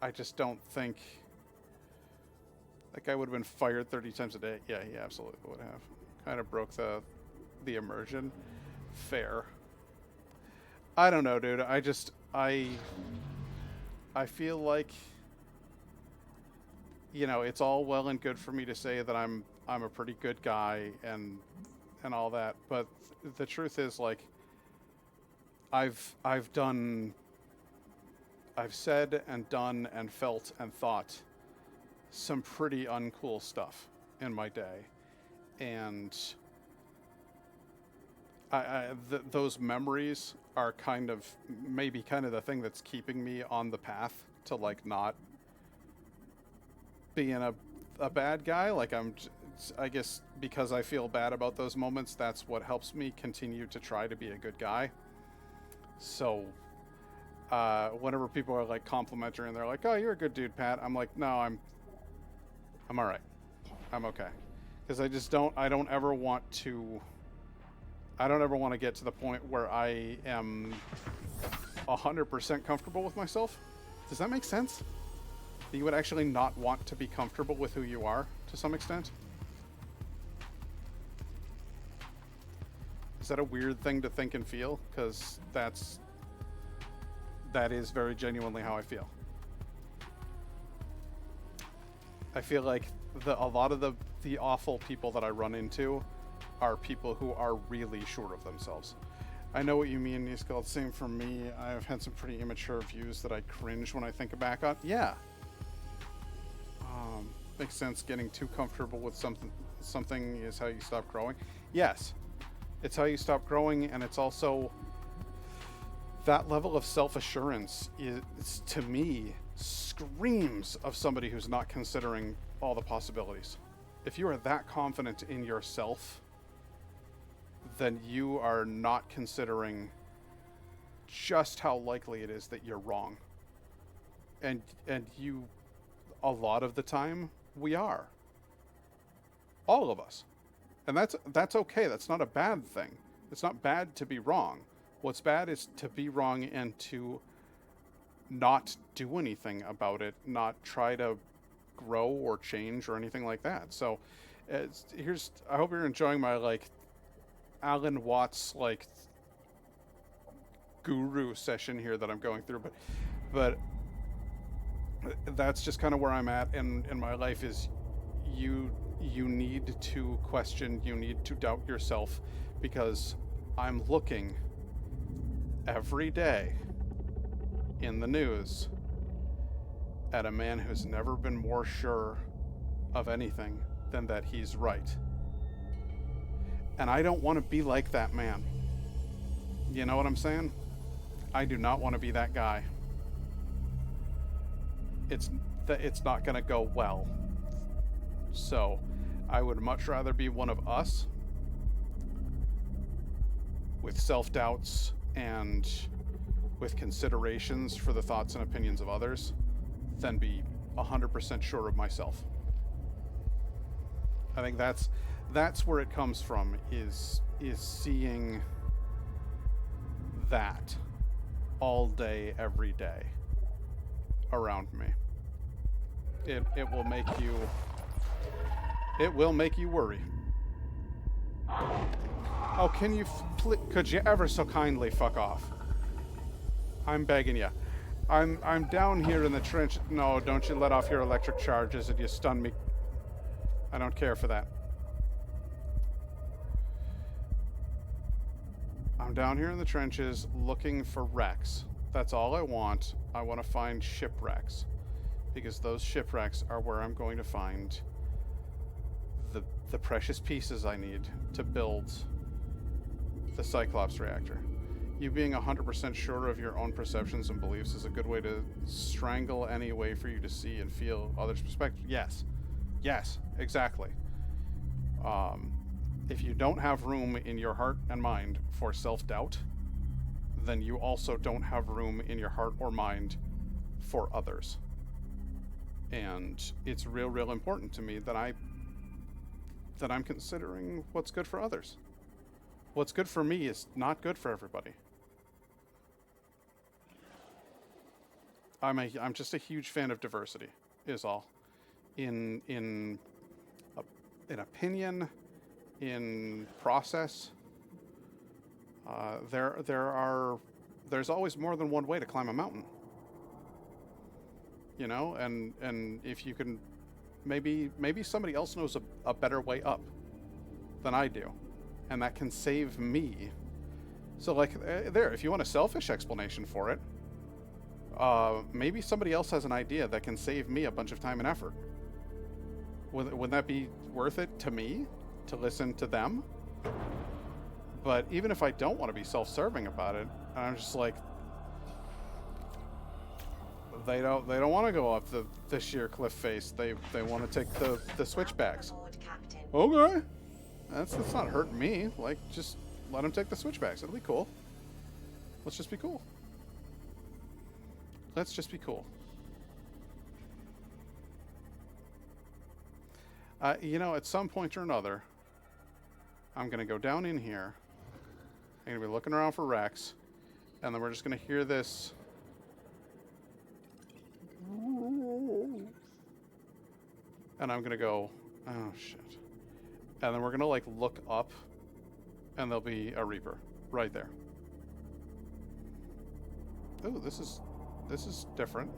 I just don't think. That guy would have been fired 30 times a day. Yeah, he absolutely would have. Kind of broke the immersion. Fair. I don't know, dude. I feel like, it's all well and good for me to say that I'm a pretty good guy and all that, but the truth is, like, I've said and done and felt and thought some pretty uncool stuff in my day, and those memories are maybe the thing that's keeping me on the path to, like, not being a bad guy. Like, I guess because I feel bad about those moments, that's what helps me continue to try to be a good guy. So whenever people are like complimentary and they're like, "Oh, you're a good dude, Pat," I'm like, "No, I'm all right. I'm okay." Because I don't ever want to get to the point where I am 100% comfortable with myself. Does that make sense? That you would actually not want to be comfortable with who you are to some extent? Is that a weird thing to think and feel? Because that is very genuinely how I feel. I feel like a lot of the awful people that I run into are people who are really sure of themselves. I know what you mean, nyskald. Same for me. I've had some pretty immature views that I cringe when I think back on. Yeah. Makes sense. Getting too comfortable with something is how you stop growing. Yes. It's how you stop growing, and it's also that level of self-assurance is, to me, screams of somebody who's not considering all the possibilities. If you are that confident in yourself, then you are not considering just how likely it is that you're wrong. And you, a lot of the time, we are. All of us. And that's okay. That's not a bad thing. It's not bad to be wrong. What's bad is to be wrong and to not do anything about it, not try to grow or change or anything like that. So I hope you're enjoying my, like, Alan Watts, like, guru session here that I'm going through, but that's just kind of where I'm at in my life. Is you need to question, you need to doubt yourself, because I'm looking every day in the news at a man who's never been more sure of anything than that he's right. And I don't want to be like that man. You know what I'm saying? I do not want to be that guy. It's not going to go well. So I would much rather be one of us with self-doubts and with considerations for the thoughts and opinions of others than be 100% sure of myself. I think That's where it comes from, is seeing that all day, every day around me. It will make you, it will make you worry. Oh, can you, could you ever so kindly fuck off? I'm begging you. I'm down here in the trench. No, don't you let off your electric charges and you stun me. I don't care for that. I'm down here in the trenches looking for wrecks. That's all I want. I want to find shipwrecks. Because those shipwrecks are where I'm going to find the precious pieces I need to build the Cyclops reactor. You being 100% sure of your own perceptions and beliefs is a good way to strangle any way for you to see and feel others' perspective. Yes. Yes, exactly. If you don't have room in your heart and mind for self-doubt, then you also don't have room in your heart or mind for others. And it's real important to me that I'm considering what's good for others. What's good for me is not good for everybody. I'm just a huge fan of diversity, is all. In opinion, in process. There's always more than one way to climb a mountain. You know, and if you can, maybe somebody else knows a better way up than I do, and that can save me. So like, if you want a selfish explanation for it, maybe somebody else has an idea that can save me a bunch of time and effort. Wouldn't that be worth it to me to listen to them? But even if I don't want to be self-serving about it, I'm just like, they don't want to go up the sheer cliff face. They want to take the switchbacks. Okay, that's not hurting me. Like, just let them take the switchbacks. It'll be cool. Let's just be cool. Let's just be cool. You know, at some point or another, I'm going to go down in here. I'm going to be looking around for wrecks. And then we're just going to hear this. And I'm going to go, oh, shit. And then we're going to, like, look up. And there'll be a Reaper right there. Oh, this is different.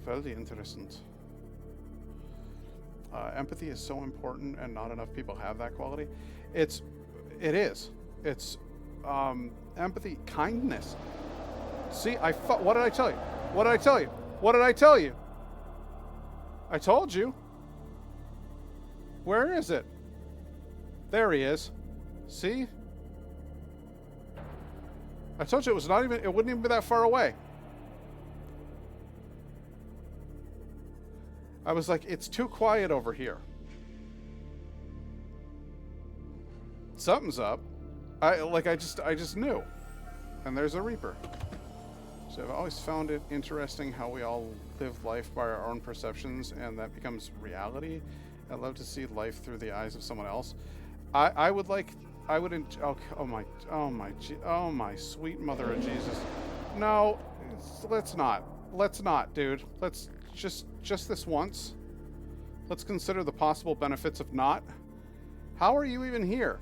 Very interesting. Empathy is so important, and not enough people have that quality. It is. It's empathy, kindness. See, what did I tell you? What did I tell you? What did I tell you? I told you. Where is it? There he is. See? I told you it wouldn't even be that far away. I was like, it's too quiet over here. Something's up. I just knew. And there's a Reaper. So I've always found it interesting how we all live life by our own perceptions, and that becomes reality. I'd love to see life through the eyes of someone else. Oh my sweet mother of Jesus. No, let's not, dude. Let's just this once. Let's consider the possible benefits of not. How are you even here?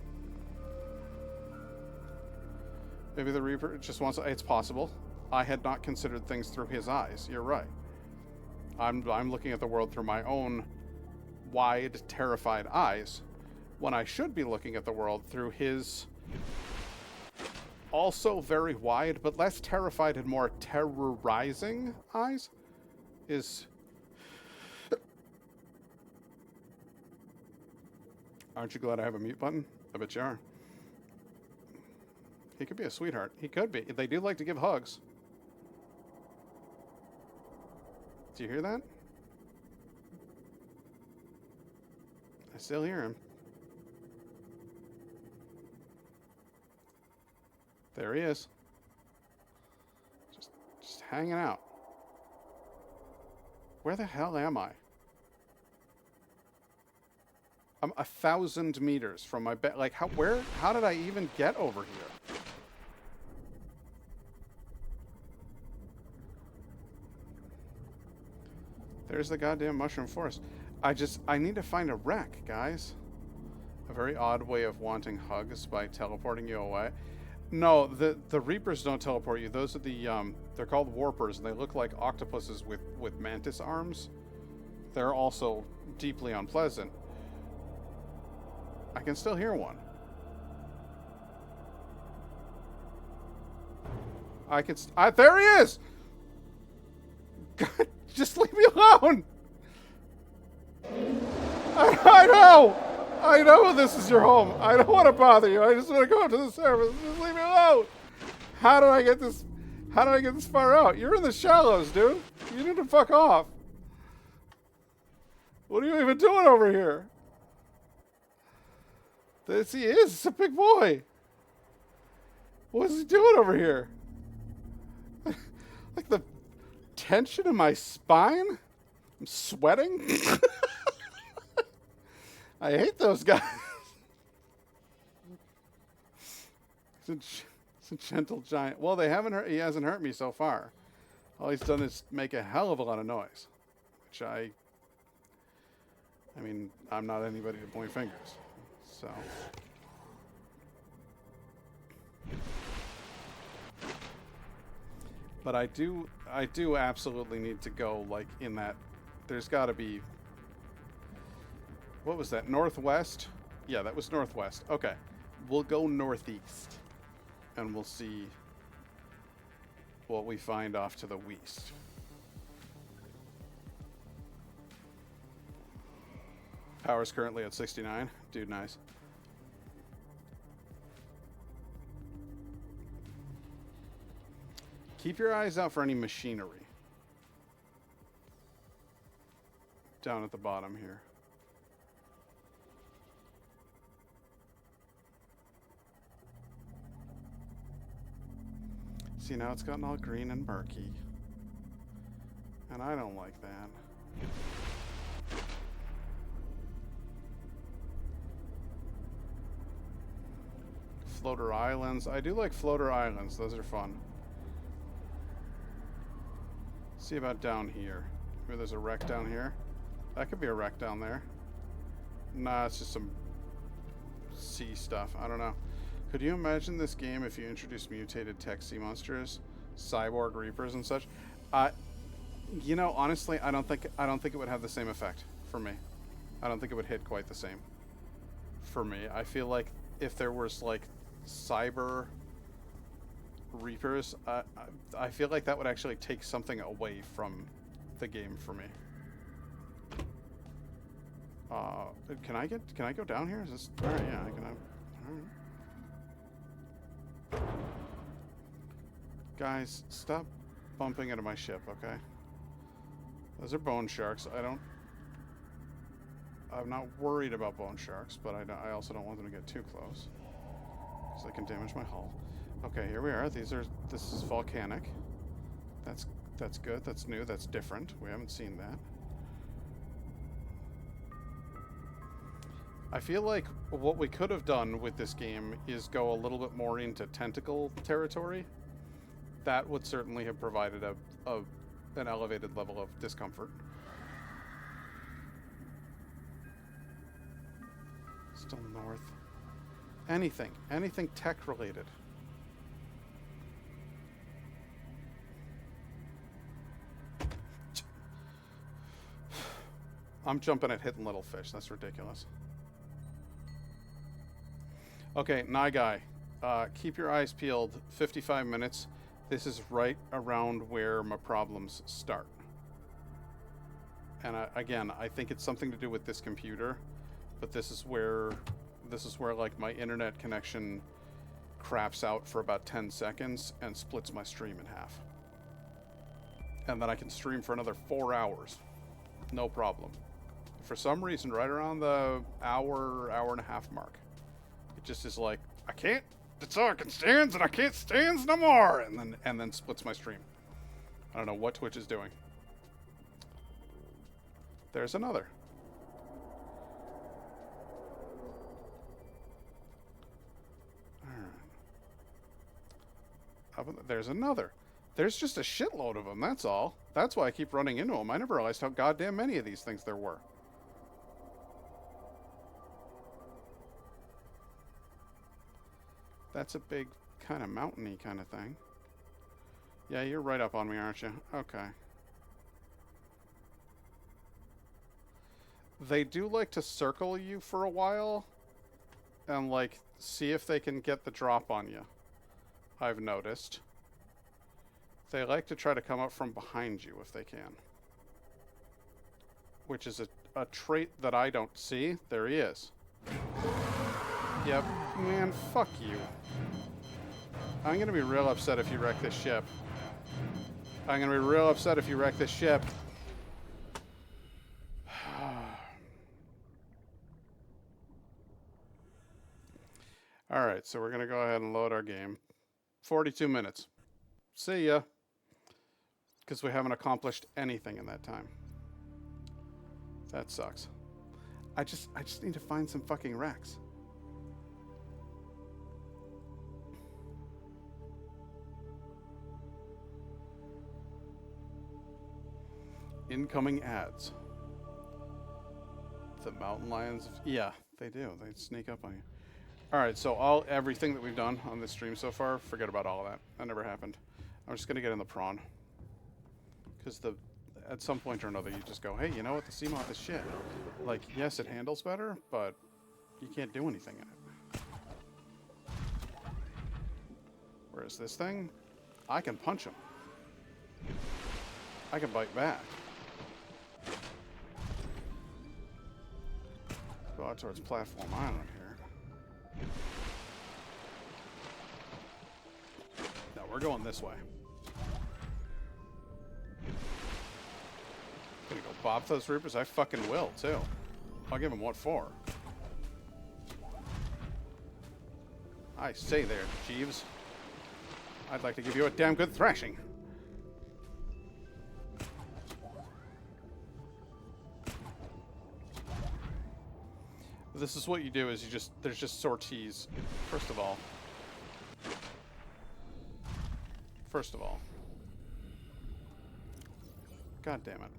Maybe the Reaper just wants. It's possible. I had not considered things through his eyes. You're right. I'm looking at the world through my own wide, terrified eyes, when I should be looking at the world through his also very wide, but less terrified and more terrorizing eyes. Aren't you glad I have a mute button? I bet you are. He could be a sweetheart. He could be. They do like to give hugs. Do you hear that? I still hear him. There he is. Just hanging out. Where the hell am I? I'm 1,000 meters from my bed. Like, how did I even get over here? There's the goddamn mushroom forest. I need to find a wreck, guys. A very odd way of wanting hugs by teleporting you away. No, the Reapers don't teleport you. Those are the, they're called Warpers, and they look like octopuses with mantis arms. They're also deeply unpleasant. I can still hear one. There he is! God, just leave me alone! I know this is your home. I don't want to bother you. I just want to go up to the surface. Just leave me alone. How did I get this far out? You're in the shallows, dude. You need to fuck off. What are you even doing over here? This he is. It's a big boy. What is he doing over here? Like the tension in my spine? I'm sweating? I hate those guys. It's a gentle giant. Well, he hasn't hurt me so far. All he's done is make a hell of a lot of noise. Which I mean, I'm not anybody to point fingers. So. But I do absolutely need to go, like, in that. There's got to be. What was that? Northwest? Yeah, that was northwest. Okay. We'll go northeast. And we'll see what we find off to the west. Power's currently at 69. Dude, nice. Keep your eyes out for any machinery. Down at the bottom here. See, now it's gotten all green and murky. And I don't like that. Floater islands. I do like floater islands. Those are fun. See about down here. Maybe there's a wreck down here. That could be a wreck down there. Nah, it's just some sea stuff. I don't know. Could you imagine this game if you introduced mutated tech sea monsters, cyborg reapers and such? You know, honestly, I don't think it would have the same effect for me. I don't think it would hit quite the same for me. I feel like if there was like cyber reapers, I feel like that would actually take something away from the game for me. Can I go down here? Is this all right? Yeah, I can. All right. Guys, stop bumping into my ship, okay? Those are bone sharks. I'm not worried about bone sharks, but I also don't want them to get too close, because they can damage my hull. Okay, here we are. This is volcanic. That's good. That's new. That's different. We haven't seen that. I feel like what we could have done with this game is go a little bit more into tentacle territory. That would certainly have provided an elevated level of discomfort. Still north. Anything tech related. I'm jumping at hitting little fish. That's ridiculous. Okay, Nye Guy. Keep your eyes peeled. 55 minutes. This is right around where my problems start. And again, I think it's something to do with this computer, but this is where like my internet connection craps out for about 10 seconds and splits my stream in half. And then I can stream for another 4 hours. No problem. For some reason, right around the hour and a half mark, it just is like, I can't. That's all I can stand, and I can't stand no more, and then splits my stream. I don't know what Twitch is doing. There's another. There's another. There's just a shitload of them, that's all. That's why I keep running into them. I never realized how goddamn many of these things there were. That's a big kind of mountainy kind of thing. Yeah, you're right up on me, aren't you? Okay. They do like to circle you for a while and, like, see if they can get the drop on you. I've noticed. They like to try to come up from behind you if they can. Which is a trait that I don't see. There he is. Yep. Man, fuck you. I'm gonna be real upset if you wreck this ship. I'm gonna be real upset if you wreck this ship. Alright, so we're gonna go ahead and load our game. 42 minutes. See ya. Because we haven't accomplished anything in that time. That sucks. I just need to find some fucking wrecks. Incoming ads. The mountain lions. Yeah, they do. They sneak up on you. Alright, so everything that we've done on this stream so far, forget about all of that. That never happened. I'm just gonna get in the prawn. Because at some point or another, you just go, hey, you know what? The Seamount is shit. Like, yes, it handles better, but you can't do anything in it. Whereas this thing, I can punch him. I can bite back. Go out towards Platform Island here. No, we're going this way. Gonna go bop those Reapers? I fucking will, too. I'll give them what for. I say there, Jeeves. I'd like to give you a damn good thrashing. This is what you do is there's just sorties. First of all. God damn it.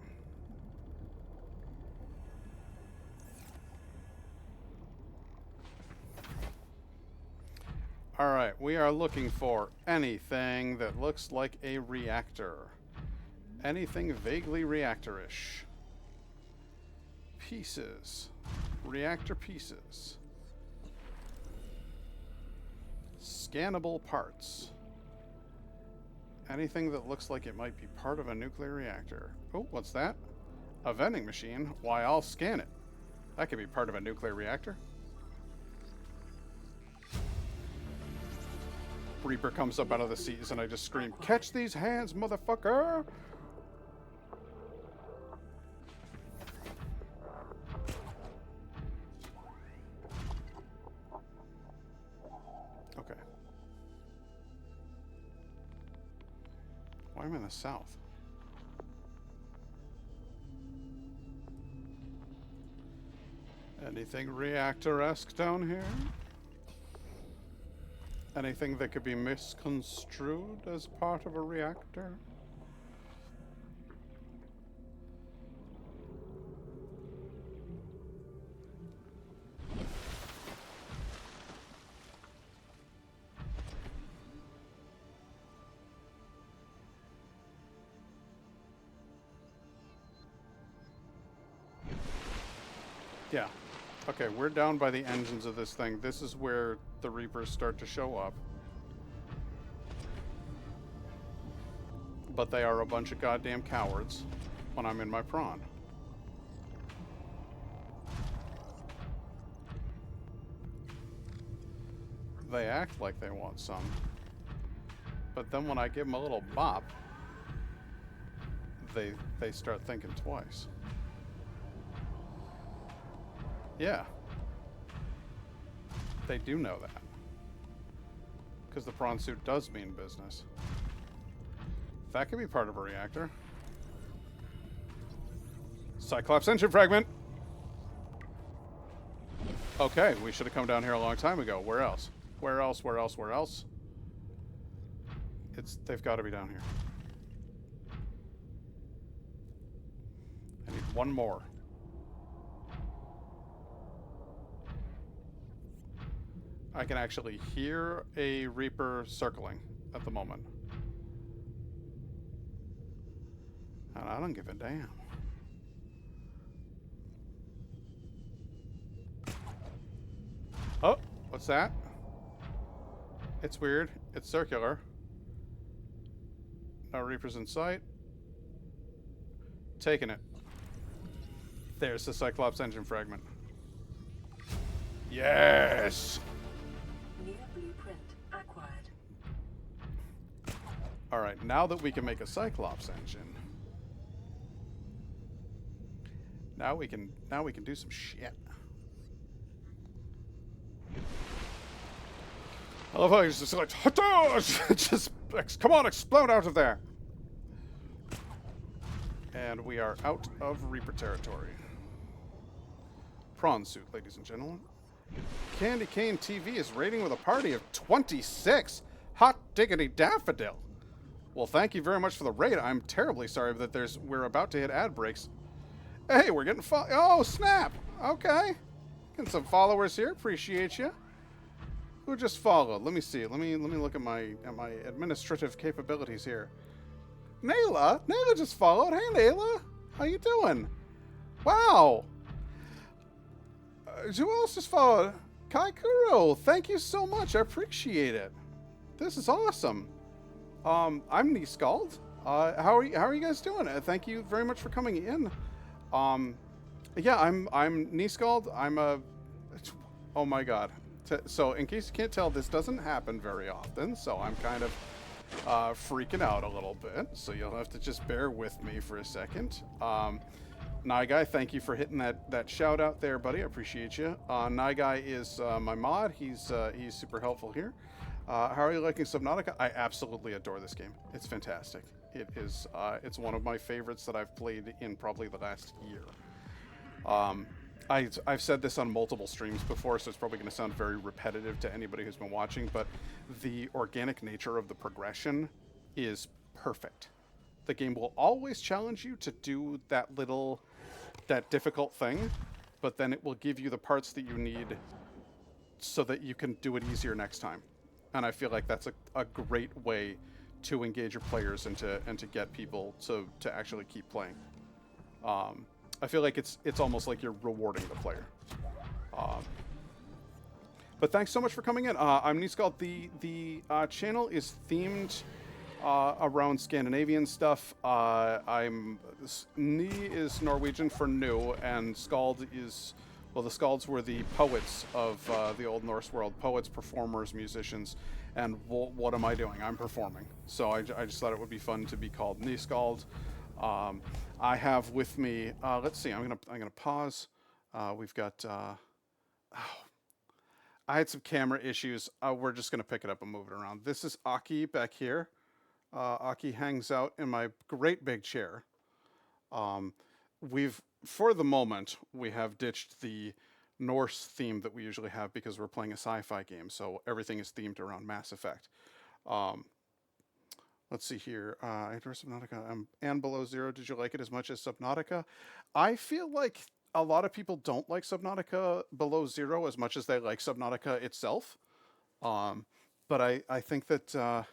Alright, we are looking for anything that looks like a reactor. Anything vaguely reactor-ish. Pieces. Reactor pieces. Scannable parts. Anything that looks like it might be part of a nuclear reactor. Oh, what's that? A vending machine? Why, I'll scan it. That could be part of a nuclear reactor. Reaper comes up out of the seas and I just scream, catch these hands, motherfucker! Okay. Why am I in the south? Anything reactor-esque down here? Anything that could be misconstrued as part of a reactor? Yeah. Okay, we're down by the engines of this thing. This is where the Reapers start to show up. But they are a bunch of goddamn cowards when I'm in my prawn. They act like they want some. But then when I give them a little bop, they start thinking twice. Yeah. They do know that. Because the prawn suit does mean business. That could be part of a reactor. Cyclops engine fragment! Okay, we should have come down here a long time ago. Where else? Where else? Where else? Where else? They've got to be down here. I need one more. I can actually hear a Reaper circling at the moment. And I don't give a damn. Oh, what's that? It's weird. It's circular. No Reapers in sight. Taking it. There's the Cyclops engine fragment. Yes! New blueprint acquired. Alright, now that we can make a Cyclops engine, now we can do some shit. I love how he's just like, just come on, explode out of there. And we are out of Reaper territory. Prawn suit, ladies and gentlemen. Candy Cane TV is rating with a party of 26. Hot diggity daffodil. Well, thank you very much for the raid. I'm terribly sorry that we're about to hit ad breaks. Hey, we're getting oh, snap. Okay. Getting some followers here. Appreciate you. Who just followed? Let me see. Let me look at my administrative capabilities here. Nayla just followed. Hey, Nayla. How you doing? Wow. Who else just followed? Kaikuro. Thank you so much. I appreciate it. This is awesome. I'm nyskald. How are you guys doing? Thank you very much for coming in. Yeah, I'm nyskald. I'm a. Oh my god. So in case you can't tell, this doesn't happen very often. So I'm kind of freaking out a little bit. So you'll have to just bear with me for a second. Nyguy, thank you for hitting that shout out there, buddy. I appreciate you. Nyguy is my mod. He's super helpful here. How are you liking Subnautica? I absolutely adore this game. It's fantastic. It is. It's one of my favorites that I've played in probably the last year. I've said this on multiple streams before, so it's probably going to sound very repetitive to anybody who's been watching, but the organic nature of the progression is perfect. The game will always challenge you to do that difficult thing, but then it will give you the parts that you need so that you can do it easier next time. And I feel like that's a great way to engage your players and to get people to actually keep playing. I feel like it's almost like you're rewarding the player. But thanks so much for coming in. I'm nyskald. The channel is themed around Scandinavian stuff. Ny is Norwegian for new, and skald is, well, the skalds were the poets of the Old Norse world. Poets, performers, musicians. And what am I doing? I'm performing. So I just thought it would be fun to be called nyskald. I have with me, let's see, I'm gonna pause. We've got, I had some camera issues. We're just gonna pick it up and move it around. This is Aki back here. Aki hangs out in my great big chair. For the moment, we have ditched the Norse theme that we usually have because we're playing a sci-fi game. So everything is themed around Mass Effect. Let's see here. I adore Subnautica. And Below Zero, did you like it as much as Subnautica? I feel like a lot of people don't like Subnautica Below Zero as much as they like Subnautica itself. But I think that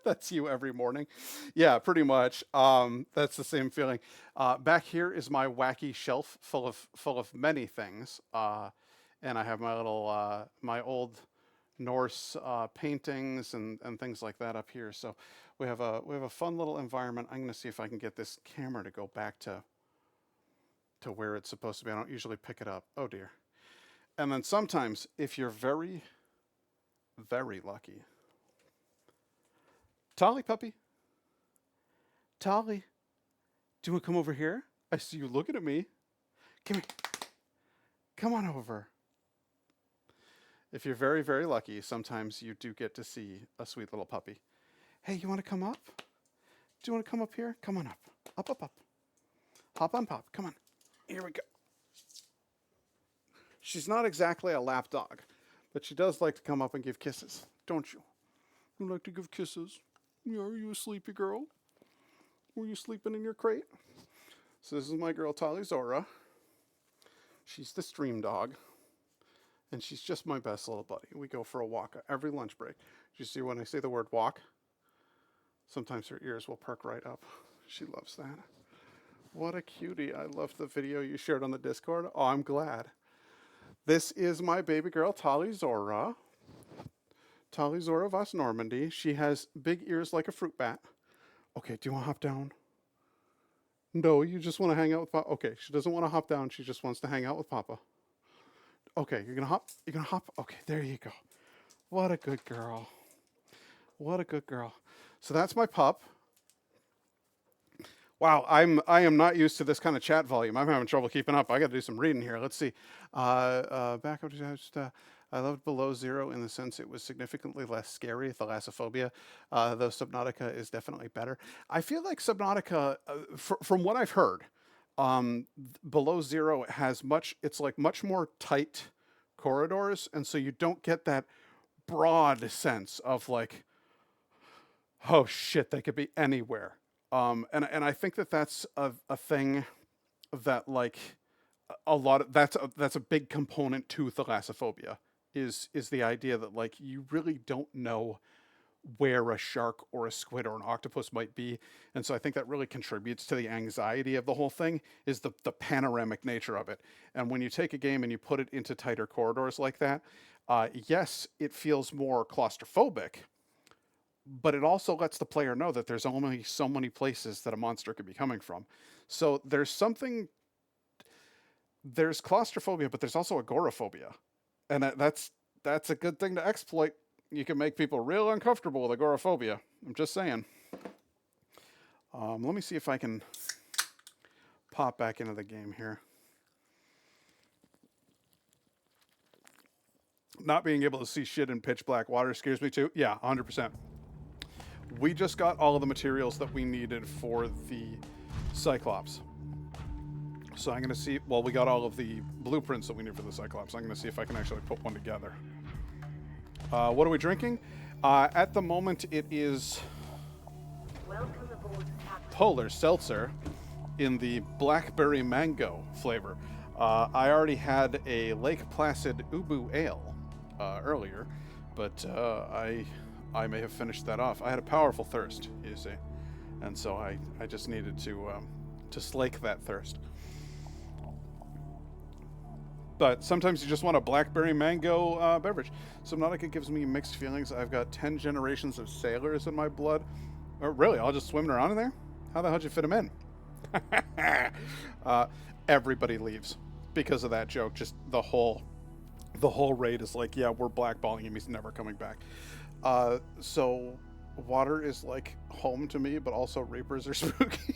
that's you every morning. Yeah, pretty much. That's the same feeling. Back here is my wacky shelf full of many things. And I have my little my old Norse paintings and things like that up here. So we have a fun little environment. I'm going to see if I can get this camera to go back to where it's supposed to be. I don't usually pick it up. Oh dear. And then sometimes, if you're very, very lucky. Tolly puppy. Tolly. Do you want to come over here? I see you looking at me. Come here. Come on over. If you're very, very lucky, sometimes you do get to see a sweet little puppy. Hey, you want to come up? Do you want to come up here? Come on up. Up, up, up. Hop on pop. Come on. Here we go. She's not exactly a lap dog, but she does like to come up and give kisses, don't you? You like to give kisses? Are you a sleepy girl? Were you sleeping in your crate? So this is my girl Tali Zora. She's the stream dog. And she's just my best little buddy. We go for a walk every lunch break. You see when I say the word walk, sometimes her ears will perk right up. She loves that. What a cutie. I love the video you shared on the Discord. Oh, I'm glad. This is my baby girl, Tali Zora. Tali Zora Vas Normandy. She has big ears like a fruit bat. Okay, do you want to hop down? No, you just want to hang out with Papa. Okay, she doesn't want to hop down. She just wants to hang out with Papa. Okay, you're going to hop? You're going to hop? Okay, there you go. What a good girl. What a good girl. So that's my pup. Wow, I am not used to this kind of chat volume. I'm having trouble keeping up. I got to do some reading here. Let's see. Back up to just, I loved Below Zero in the sense it was significantly less scary, thalassophobia, though Subnautica is definitely better. I feel like Subnautica, from what I've heard, Below Zero has it's like much more tight corridors, and so you don't get that broad sense of like, oh shit, they could be anywhere. And I think that that's a thing that like a lot of that's a big component to thalassophobia is the idea that like you really don't know where a shark or a squid or an octopus might be, and so I think that really contributes to the anxiety of the whole thing is the panoramic nature of it. And when you take a game and you put it into tighter corridors like that, yes, it feels more claustrophobic, but it also lets the player know that there's only so many places that a monster could be coming from. So there's claustrophobia, but there's also agoraphobia. And that's a good thing to exploit. You can make people real uncomfortable with agoraphobia. I'm just saying. Let me see if I can pop back into the game here. Not being able to see shit in pitch black water scares me too. Yeah, 100%. We just got all of the materials that we needed for the Cyclops. So I'm going to see, well, we got all of the blueprints that we need for the Cyclops. I'm going to see if I can actually put one together. What are we drinking? At the moment, it is Polar Seltzer in the blackberry mango flavor. I already had a Lake Placid Ubu Ale earlier, but I may have finished that off. I had a powerful thirst, you see, and so I just needed to slake that thirst. But sometimes you just want a blackberry mango beverage. Subnautica gives me mixed feelings. I've got 10 generations of sailors in my blood. Or really, I'll just swim around in there? How the hell'd you fit them in? Everybody leaves because of that joke. Just the whole raid is like, yeah, we're blackballing him. He's never coming back. So water is like home to me, but also reapers are spooky.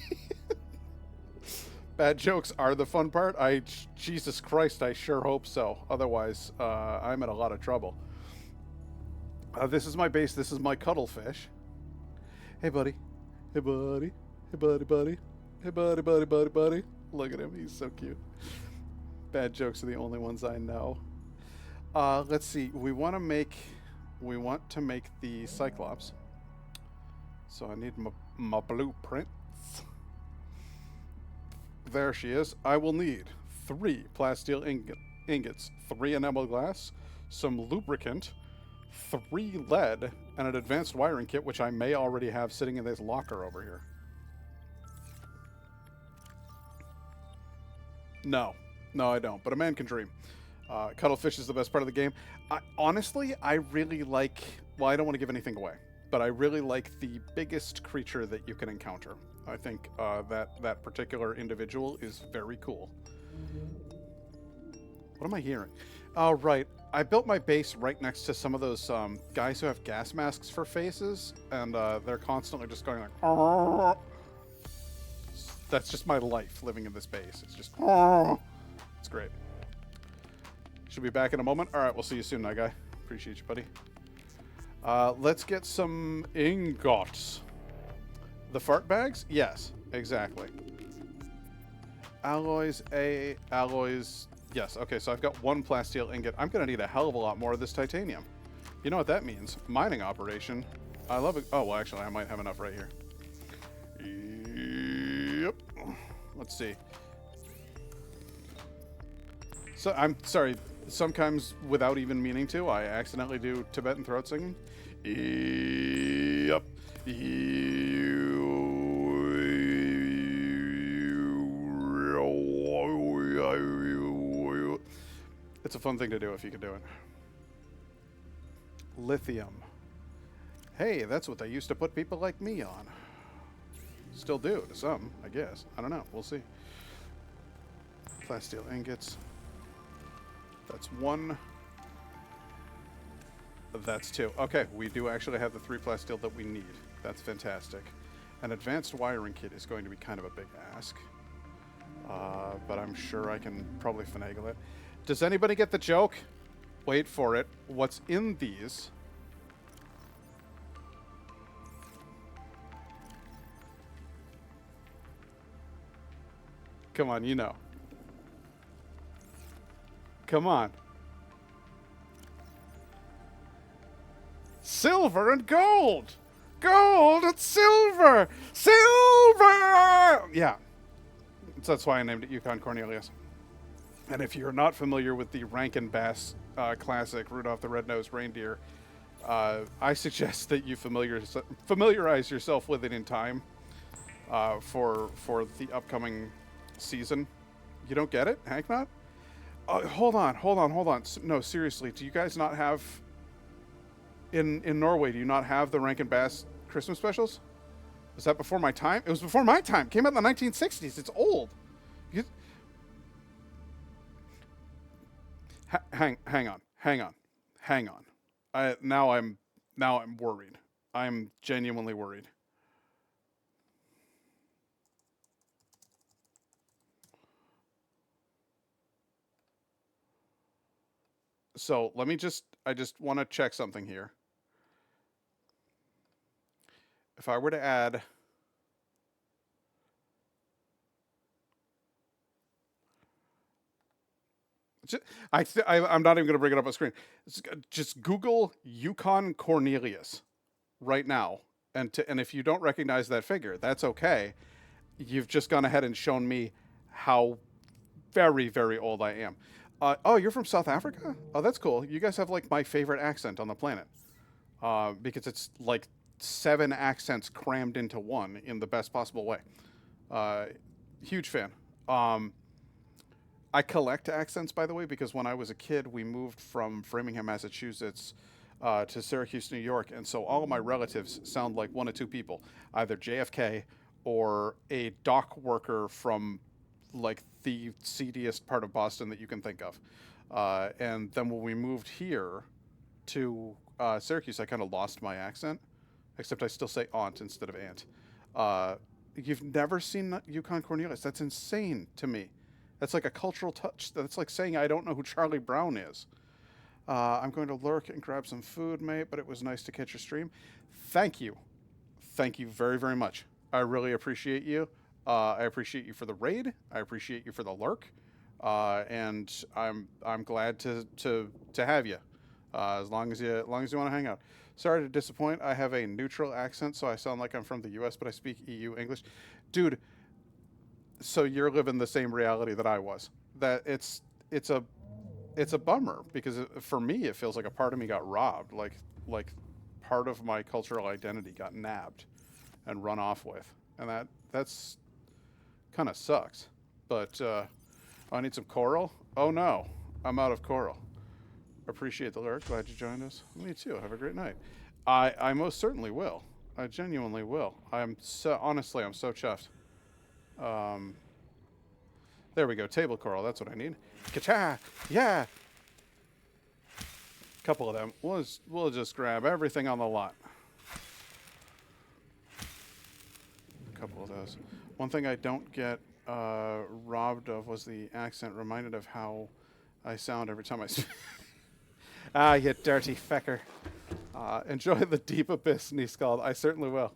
Bad jokes are the fun part. Jesus Christ, I sure hope so. Otherwise, I'm in a lot of trouble. This is my base. This is my cuttlefish. Hey, buddy. Hey, buddy. Hey, buddy, buddy. Hey, buddy, buddy, buddy, buddy. Look at him. He's so cute. Bad jokes are the only ones I know. Let's see. We want to make the Cyclops. So I need my blueprints. There she is. I will need 3 plasteel ingots, 3 enamel glass, some lubricant, 3 lead, and an advanced wiring kit, which I may already have sitting in this locker over here. No, I don't, but a man can dream. Cuttlefish is the best part of the game. Honestly, I really like, well, I don't want to give anything away, but I really like the biggest creature that you can encounter. I think that particular individual is very cool. What am I hearing? Oh, right. I built my base right next to some of those guys who have gas masks for faces, and they're constantly just going like, "Arr!" That's just my life living in this base. It's just, "Arr!" It's great. Should be back in a moment. All right, we'll see you soon, night guy. Appreciate you, buddy. Let's get some ingots. The fart bags? Yes, exactly. Alloys, alloys. Yes, okay, so I've got 1 plasteel ingot. I'm going to need a hell of a lot more of this titanium. You know what that means? Mining operation I love it. Oh, well, actually, I might have enough right here. Yep. Let's see. So, I'm sorry. Sometimes, without even meaning to, I accidentally do Tibetan throat singing. Yep. It's a fun thing to do if you can do it. Lithium. Hey, that's what they used to put people like me on. Still do, to some, I guess. I don't know. We'll see. Plasteel ingots. That's 1. That's 2. Okay, we do actually have the 3 plasteel that we need. That's fantastic. An advanced wiring kit is going to be kind of a big ask. But I'm sure I can probably finagle it. Does anybody get the joke? Wait for it. What's in these? Come on, you know. Come on. Silver and gold! Gold and silver! Silver! Yeah. So that's why I named it Yukon Cornelius. And if you're not familiar with the Rankin Bass classic, Rudolph the Red-Nosed Reindeer, I suggest that you familiarize yourself with it in time for the upcoming season. You don't get it? Hank not? Hold on. No, seriously, do you guys not have... In Norway, do you not have the Rankin Bass Christmas specials? Was that before my time? It was before my time. It came out in the 1960s. It's old. Hang on. Now I'm worried. I'm genuinely worried. So I just want to check something here. If I were to add... I'm not even going to bring it up on screen. Just Google Yukon Cornelius right now. And if you don't recognize that figure, that's okay. You've just gone ahead and shown me how very, very old I am. Oh, you're from South Africa? Oh, that's cool. You guys have like my favorite accent on the planet. Because it's like 7 accents crammed into one in the best possible way. Huge fan. I collect accents, by the way, because when I was a kid, we moved from Framingham, Massachusetts to Syracuse, New York. And so all of my relatives sound like 1 of 2 people, either JFK or a dock worker from like the seediest part of Boston that you can think of. And then when we moved here to Syracuse, I kind of lost my accent, except I still say aunt instead of aunt. You've never seen Yukon Cornelius? That's insane to me. That's like a cultural touch. That's like saying I don't know who Charlie Brown is. I'm going to lurk and grab some food, mate, but it was nice to catch your stream. Thank you. Thank you very, very much. I really appreciate you. I appreciate you for the raid. I appreciate you for the lurk. And I'm glad to have you. As long as you want to hang out. Sorry to disappoint. I have a neutral accent, so I sound like I'm from the U.S., but I speak EU English. Dude, so you're living the same reality that I was. That it's a bummer because for me it feels like a part of me got robbed. Like part of my cultural identity got nabbed and run off with, and that's kind of sucks. But I need some coral. Oh no, I'm out of coral. Appreciate the lurk. Glad you joined us. Me too. Have a great night. I most certainly will. I genuinely will. I'm so chuffed. There we go. Table coral. That's what I need. Ka-cha! Yeah! Couple of them. We'll just grab everything on the lot. A couple of those. One thing I don't get robbed of was the accent. Reminded of how I sound every time I speak. Ah, you dirty fecker. Enjoy the deep abyss, nyskald. I certainly will.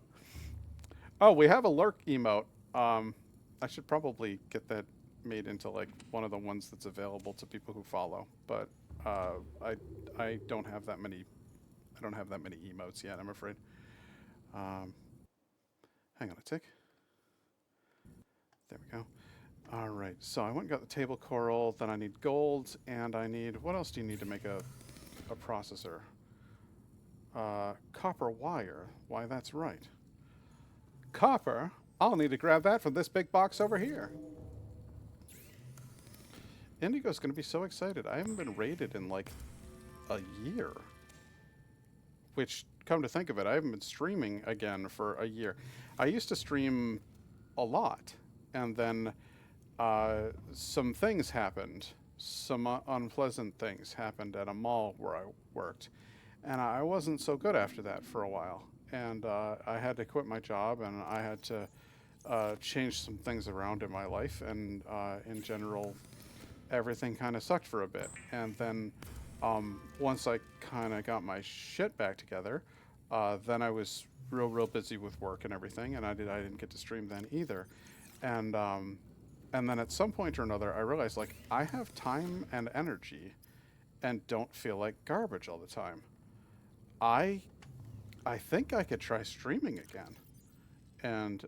Oh, we have a lurk emote. I should probably get that made into like one of the ones that's available to people who follow, but I don't have that many. I don't have that many emotes yet, I'm afraid. Um, hang on a tick. There we go. All right, so I went and got the table coral, then I need gold, and I need, what else do you need to make a processor? Copper wire. Why, that's right. Copper? I'll need to grab that from this big box over here. Indigo's going to be so excited. I haven't been raided in like a year. Which, come to think of it, I haven't been streaming again for a year. I used to stream a lot, and then some things happened. Some unpleasant things happened at a mall where I worked. And I wasn't so good after that for a while. And I had to quit my job, and I had to change some things around in my life. And in general, everything kind of sucked for a bit. And then once I kind of got my shit back together, then I was real busy with work and everything. And I didn't get to stream then either. And then at some point or another, I realized, like, I have time and energy and don't feel like garbage all the time. I think I could try streaming again. And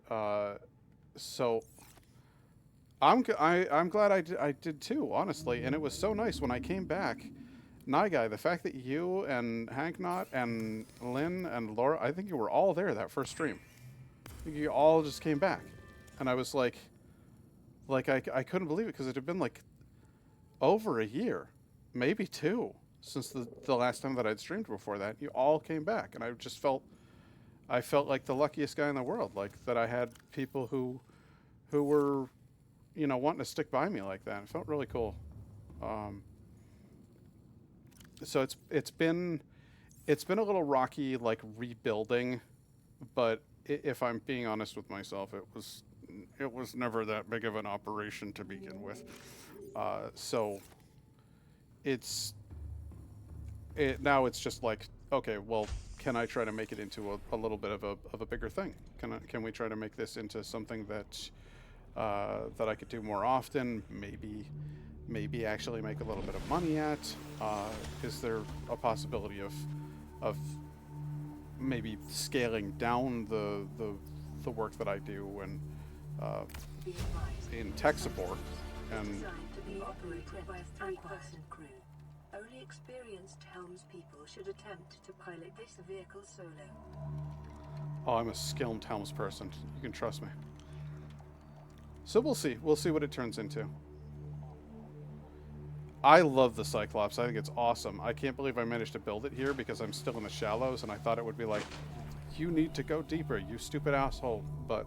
so I'm glad I did too, honestly. And it was so nice when I came back. Guy, the fact that you and Hanknot and Lynn and Laura, I think you were all there that first stream. I think you all just came back. And I was like I couldn't believe it because it had been like over a year, maybe 2, since the last time that I'd streamed before that. You all came back, and I just felt like the luckiest guy in the world, like that I had people who were, you know, wanting to stick by me like that. It felt really cool. So it's been a little rocky, like rebuilding, but if I'm being honest with myself, it was never that big of an operation to begin with. So now it's just like, okay, well, can I try to make it into a little bit of a bigger thing? Can we try to make this into something that I could do more often? Maybe actually make a little bit of money at? Is there a possibility of maybe scaling down the work that I do and in tech support? And designed to be operated by a 3-person crew. Only experienced helmspeople should attempt to pilot this vehicle solo. oh, I'm a skilled helmsperson. You can trust me. So we'll see. We'll see what it turns into. I love the Cyclops. I think it's awesome. I can't believe I managed to build it here because I'm still in the shallows, and I thought it would be like, you need to go deeper, you stupid asshole. But,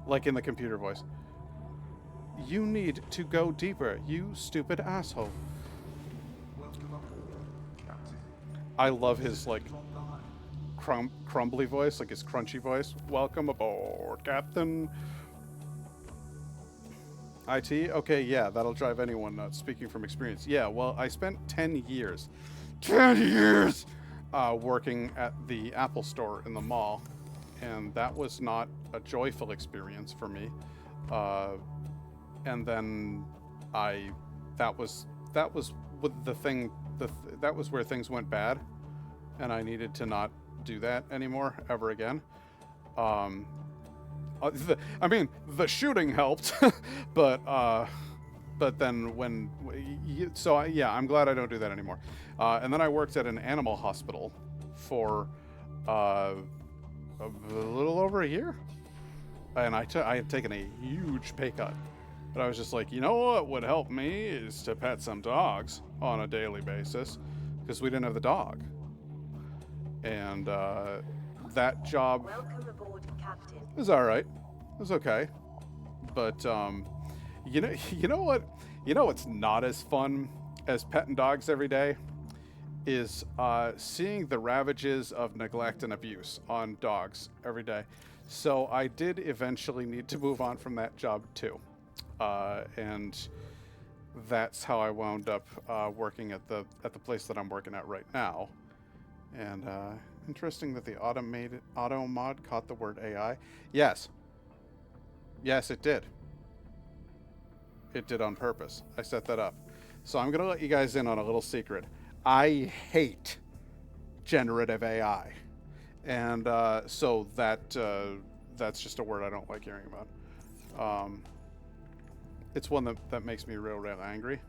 like in the computer voice, you need to go deeper, you stupid asshole. I love his, like, crumbly voice, like his crunchy voice. Welcome aboard, Captain. IT? Okay, yeah, that'll drive anyone nuts, speaking from experience. Yeah, well, I spent 10 years working at the Apple store in the mall, and that was not a joyful experience for me. And then that was with the thing, that was where things went bad, and I needed to not do that anymore, ever again. I mean, the shooting helped, but then yeah, I'm glad I don't do that anymore. And then I worked at an animal hospital for a little over a year, and I had taken a huge pay cut. But I was just like, you know what would help me is to pet some dogs on a daily basis, because we didn't have the dog. And that job Welcome aboard, Captain. was all right. It was okay. But you know what's not as fun as petting dogs every day is seeing the ravages of neglect and abuse on dogs every day. So I did eventually need to move on from that job too. And that's how I wound up working at the place that I'm working at right now. And interesting that the auto mod caught the word AI. Yes, it did. It did on purpose. I set that up. So I'm gonna let you guys in on a little secret. I hate generative AI. And so that's just a word I don't like hearing about. It's one that makes me real angry.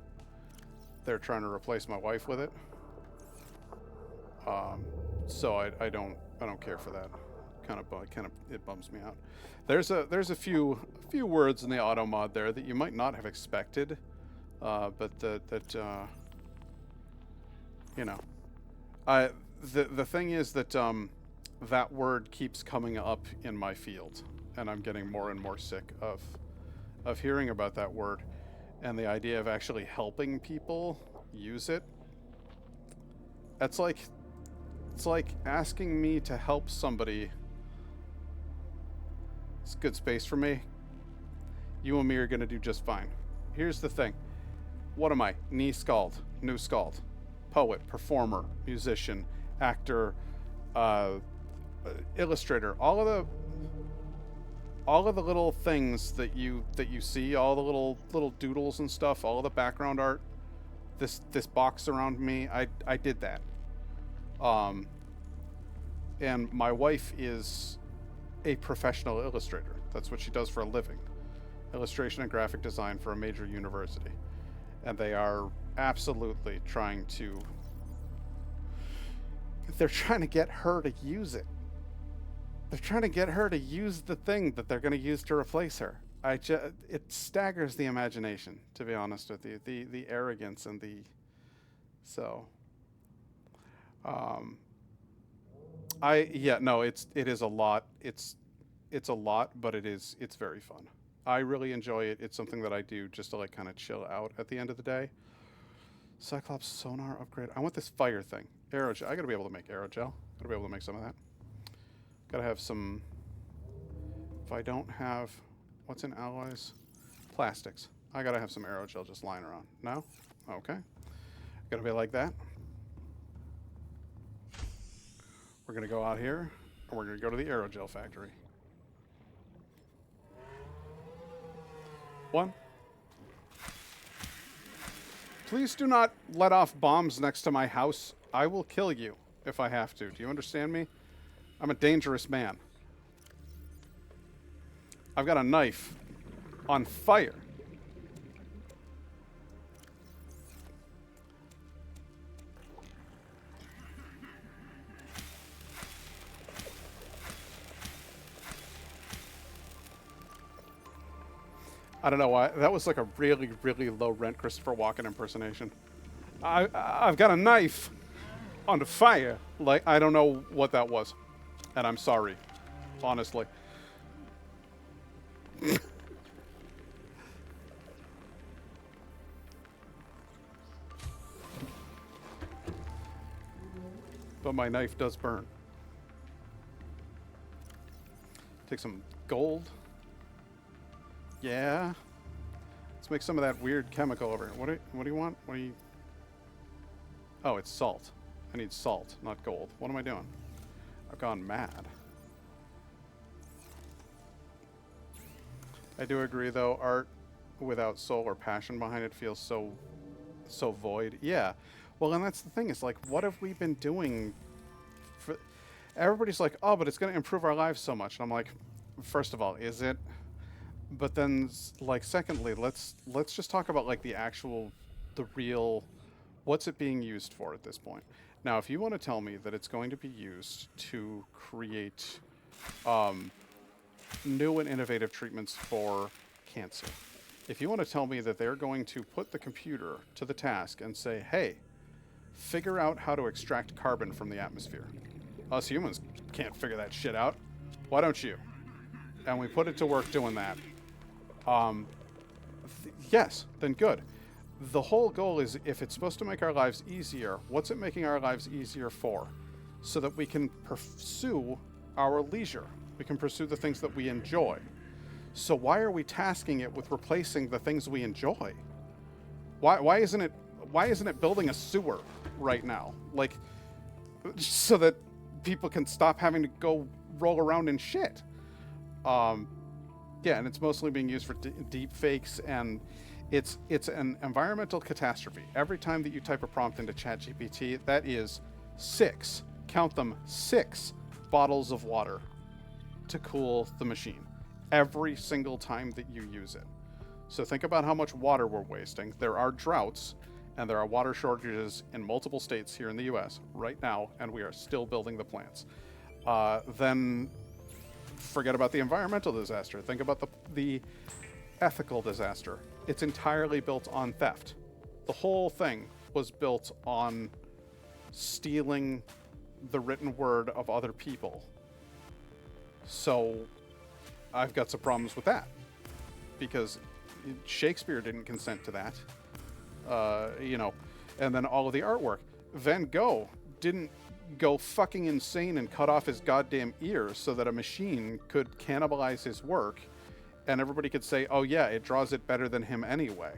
They're trying to replace my wife with it. So I don't care for that. Kind of it bums me out. There's a few words in the auto mod there that you might not have expected, but that you know, the thing is that that word keeps coming up in my field, and I'm getting more and more sick of hearing about that word, and the idea of actually helping people use it. It's like asking me to help somebody. It's good space for me. You and me are gonna do just fine. Here's the thing. What am I? Nyskald, nyskald, poet, performer, musician, actor, illustrator. All of the little things that you see, all the little doodles and stuff, all of the background art. This box around me, I did that. And my wife is a professional illustrator. That's what she does for a living. Illustration and graphic design for a major university. And they are absolutely trying to... They're trying to get her to use it. They're trying to get her to use the thing that they're going to use to replace her. It staggers the imagination, to be honest with you. The arrogance and the... So... it is a lot. It's a lot, but it's very fun. I really enjoy it. It's something that I do just to like kind of chill out at the end of the day. Cyclops sonar upgrade. I want this fire thing. Aerogel. I gotta be able to make aerogel. Gotta be able to make some of that. Gotta have some. If I don't have, what's in alloys? Plastics. I gotta have some aerogel just lying around. No? Okay. Gotta be like that. We're going to go out here, and we're going to go to the aerogel factory. 1. Please do not let off bombs next to my house. I will kill you if I have to. Do you understand me? I'm a dangerous man. I've got a knife on fire. I don't know why. That was like a really, really low rent Christopher Walken impersonation. I've got a knife on the fire. Like, I don't know what that was. And I'm sorry. Honestly. But my knife does burn. Take some gold. Yeah. Let's make some of that weird chemical over here. What do you want? What do you... Oh, it's salt. I need salt, not gold. What am I doing? I've gone mad. I do agree, though. Art without soul or passion behind it feels so void. Yeah. Well, and that's the thing. It's like, what have we been doing? Everybody's like, oh, but it's going to improve our lives so much. And I'm like, first of all, is it? But then, like, secondly, let's just talk about, like, the real, what's it being used for at this point? Now, if you want to tell me that it's going to be used to create new and innovative treatments for cancer, if you want to tell me that they're going to put the computer to the task and say, hey, figure out how to extract carbon from the atmosphere. Us humans can't figure that shit out. Why don't you? And we put it to work doing that. Yes, then good. The whole goal is, if it's supposed to make our lives easier, what's it making our lives easier for? So that we can pursue our leisure. We can pursue the things that we enjoy. So why are we tasking it with replacing the things we enjoy? Why isn't it building a sewer right now? Like, so that people can stop having to go roll around in shit. Yeah, and it's mostly being used for deep fakes, and it's an environmental catastrophe. Every time that you type a prompt into ChatGPT, that is 6, count them, 6 bottles of water to cool the machine every single time that you use it. So think about how much water we're wasting. There are droughts and there are water shortages in multiple states here in the US right now, and we are still building the plants. Then forget about the environmental disaster. Think about the ethical disaster. It's entirely built on theft. The whole thing was built on stealing the written word of other people. So I've got some problems with that because Shakespeare didn't consent to that. And then all of the artwork. Van Gogh didn't go fucking insane and cut off his goddamn ears so that a machine could cannibalize his work and everybody could say, oh yeah, it draws it better than him anyway.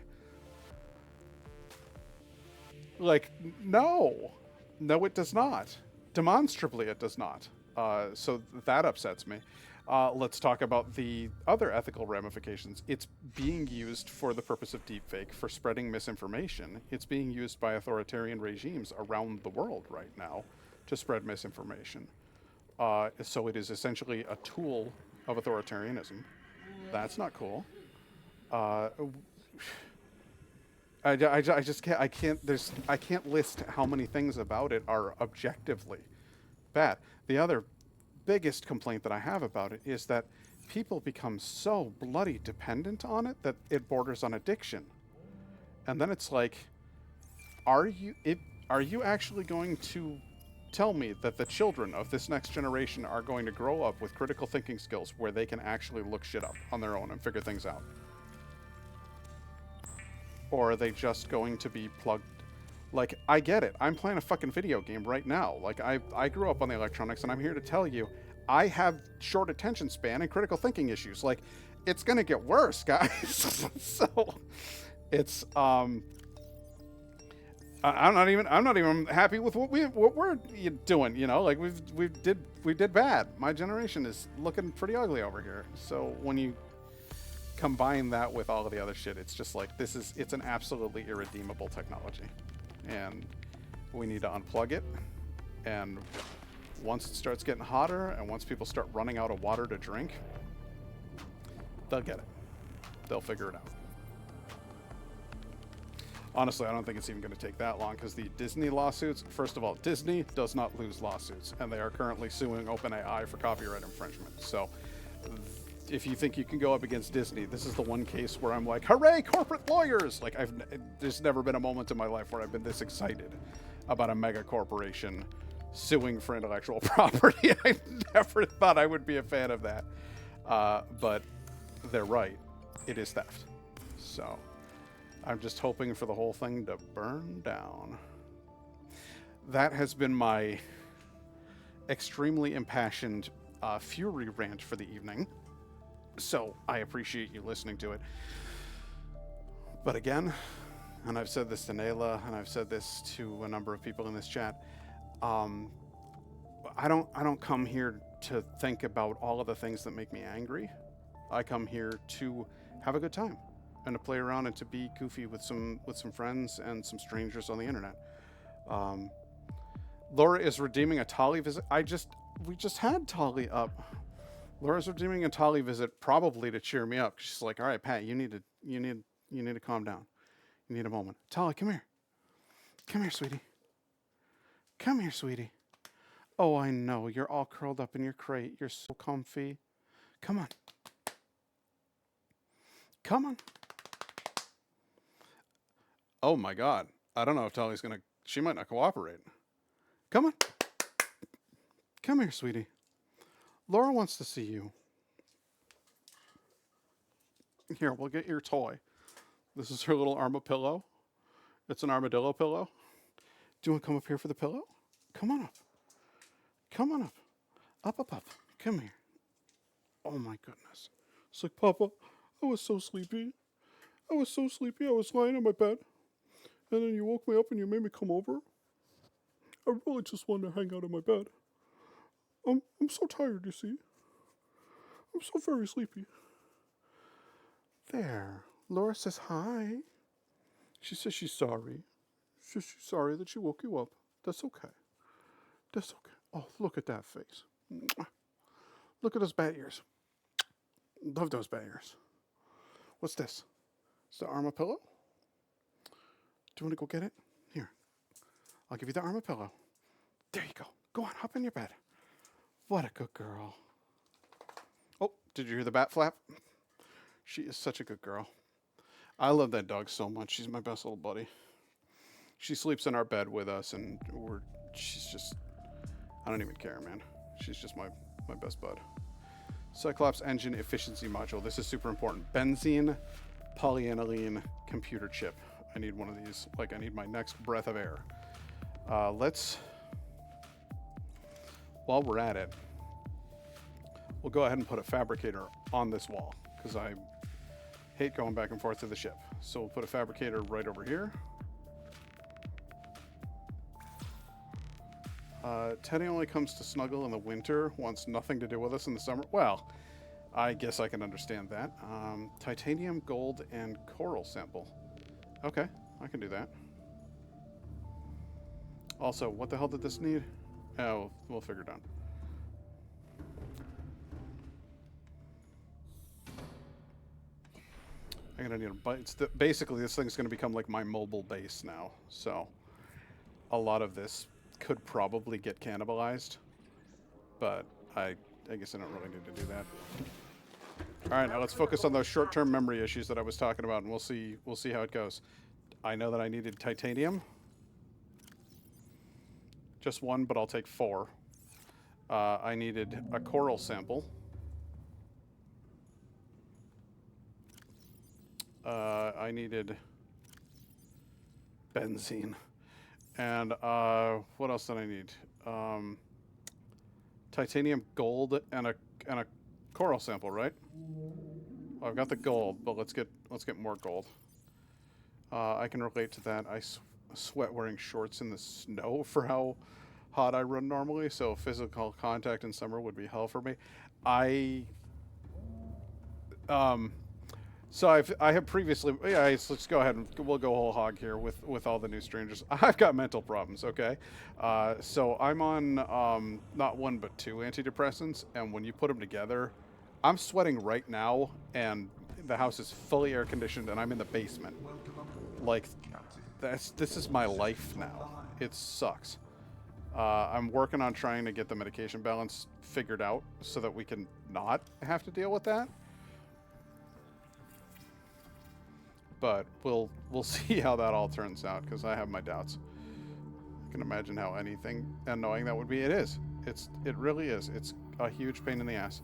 Like, no, it does not. Demonstrably, it does not. So that upsets me. Let's talk about the other ethical ramifications. It's being used for the purpose of deepfake, for spreading misinformation. It's being used by authoritarian regimes around the world right now to spread misinformation. So it is essentially a tool of authoritarianism. That's not cool. I just can't. I can't list how many things about it are objectively bad. The other biggest complaint that I have about it is that people become so bloody dependent on it that it borders on addiction. And then it's like, are you actually going to tell me that the children of this next generation are going to grow up with critical thinking skills where they can actually look shit up on their own and figure things out? Or are they just going to be plugged? Like, I get it. I'm playing a fucking video game right now. Like, I grew up on the electronics, and I'm here to tell you, I have short attention span and critical thinking issues. Like, it's gonna get worse, guys. So, it's I'm not even happy with what we're doing. You know, like we did bad. My generation is looking pretty ugly over here. So when you combine that with all of the other shit, it's just like it's an absolutely irredeemable technology. And we need to unplug it. And once it starts getting hotter and once people start running out of water to drink, they'll get it. They'll figure it out. Honestly, I don't think it's even going to take that long because the Disney lawsuits, first of all, Disney does not lose lawsuits, and they are currently suing OpenAI for copyright infringement. So if you think you can go up against Disney, this is the one case where I'm like, hooray, corporate lawyers! Like, there's never been a moment in my life where I've been this excited about a mega corporation suing for intellectual property. I never thought I would be a fan of that. But they're right. It is theft. So I'm just hoping for the whole thing to burn down. That has been my extremely impassioned fury rant for the evening. So I appreciate you listening to it. But again, and I've said this to Nayla, and I've said this to a number of people in this chat, I don't come here to think about all of the things that make me angry. I come here to have a good time and to play around and to be goofy with some friends and some strangers on the internet. Laura is redeeming a Tali visit. We just had Tali up. Laura's redeeming a Tali visit probably to cheer me up. She's like, all right, Pat, you need to calm down. You need a moment. Tali, come here. Come here, sweetie. Come here, sweetie. Oh, I know. You're all curled up in your crate. You're so comfy. Come on. Come on. Oh my God. I don't know if Tali's she might not cooperate. Come on. Come here, sweetie. Laura wants to see you. Here, we'll get your toy. This is her little armadillo. It's an armadillo pillow. Do you want to come up here for the pillow? Come on up. Come on up. Up, up, up. Come here. Oh my goodness. It's like, Papa, I was so sleepy. I was lying on my bed. And then you woke me up and you made me come over. I really just wanted to hang out in my bed. I'm so tired, you see. I'm so very sleepy. There. Laura says hi. She says she's sorry. She's sorry that she woke you up. That's okay. That's okay. Oh, look at that face. Look at those bat ears. Love those bat ears. What's this? Is the arm a pillow? Do you want to go get it? Here. I'll give you the arm a pillow. There you go. Go on, hop in your bed. What a good girl. Oh, did you hear the bat flap? She is such a good girl. I love that dog so much. She's my best little buddy. She sleeps in our bed with us, and she's just, I don't even care, man. She's just my best bud. Cyclops engine efficiency module. This is super important. Benzene polyaniline computer chip. I need one of these. Like, I need my next breath of air. Let's, while we're at it, we'll go ahead and put a fabricator on this wall, because I hate going back and forth to the ship. So we'll put a fabricator right over here. Teddy only comes to snuggle in the winter, wants nothing to do with us in the summer. Well, I guess I can understand that. Titanium, gold, and coral sample. Okay, I can do that. Also, what the hell did this need? Oh, we'll figure it out. I'm gonna need a bite. Basically, this thing's gonna become like my mobile base now. So, a lot of this could probably get cannibalized, but I guess I don't really need to do that. All right, now let's focus on those short-term memory issues that I was talking about, and we'll see how it goes. I know that I needed titanium, just one, but I'll take 4. I needed a coral sample. I needed benzene. And what else did I need? Titanium, gold, and a coral sample, right? Well, I've got the gold, but let's get more gold. I can relate to that. I sweat wearing shorts in the snow for how hot I run normally, so physical contact in summer would be hell for me. So I have previously, yeah, let's go ahead and we'll go whole hog here with all the new strangers. I've got mental problems, okay? So I'm on not 1 but 2 antidepressants, and when you put them together, I'm sweating right now, and the house is fully air conditioned, and I'm in the basement. Like, this is my life now. It sucks. I'm working on trying to get the medication balance figured out so that we can not have to deal with that. But we'll see how that all turns out, because I have my doubts. I can imagine how anything annoying that would be. It is. It really is. It's a huge pain in the ass.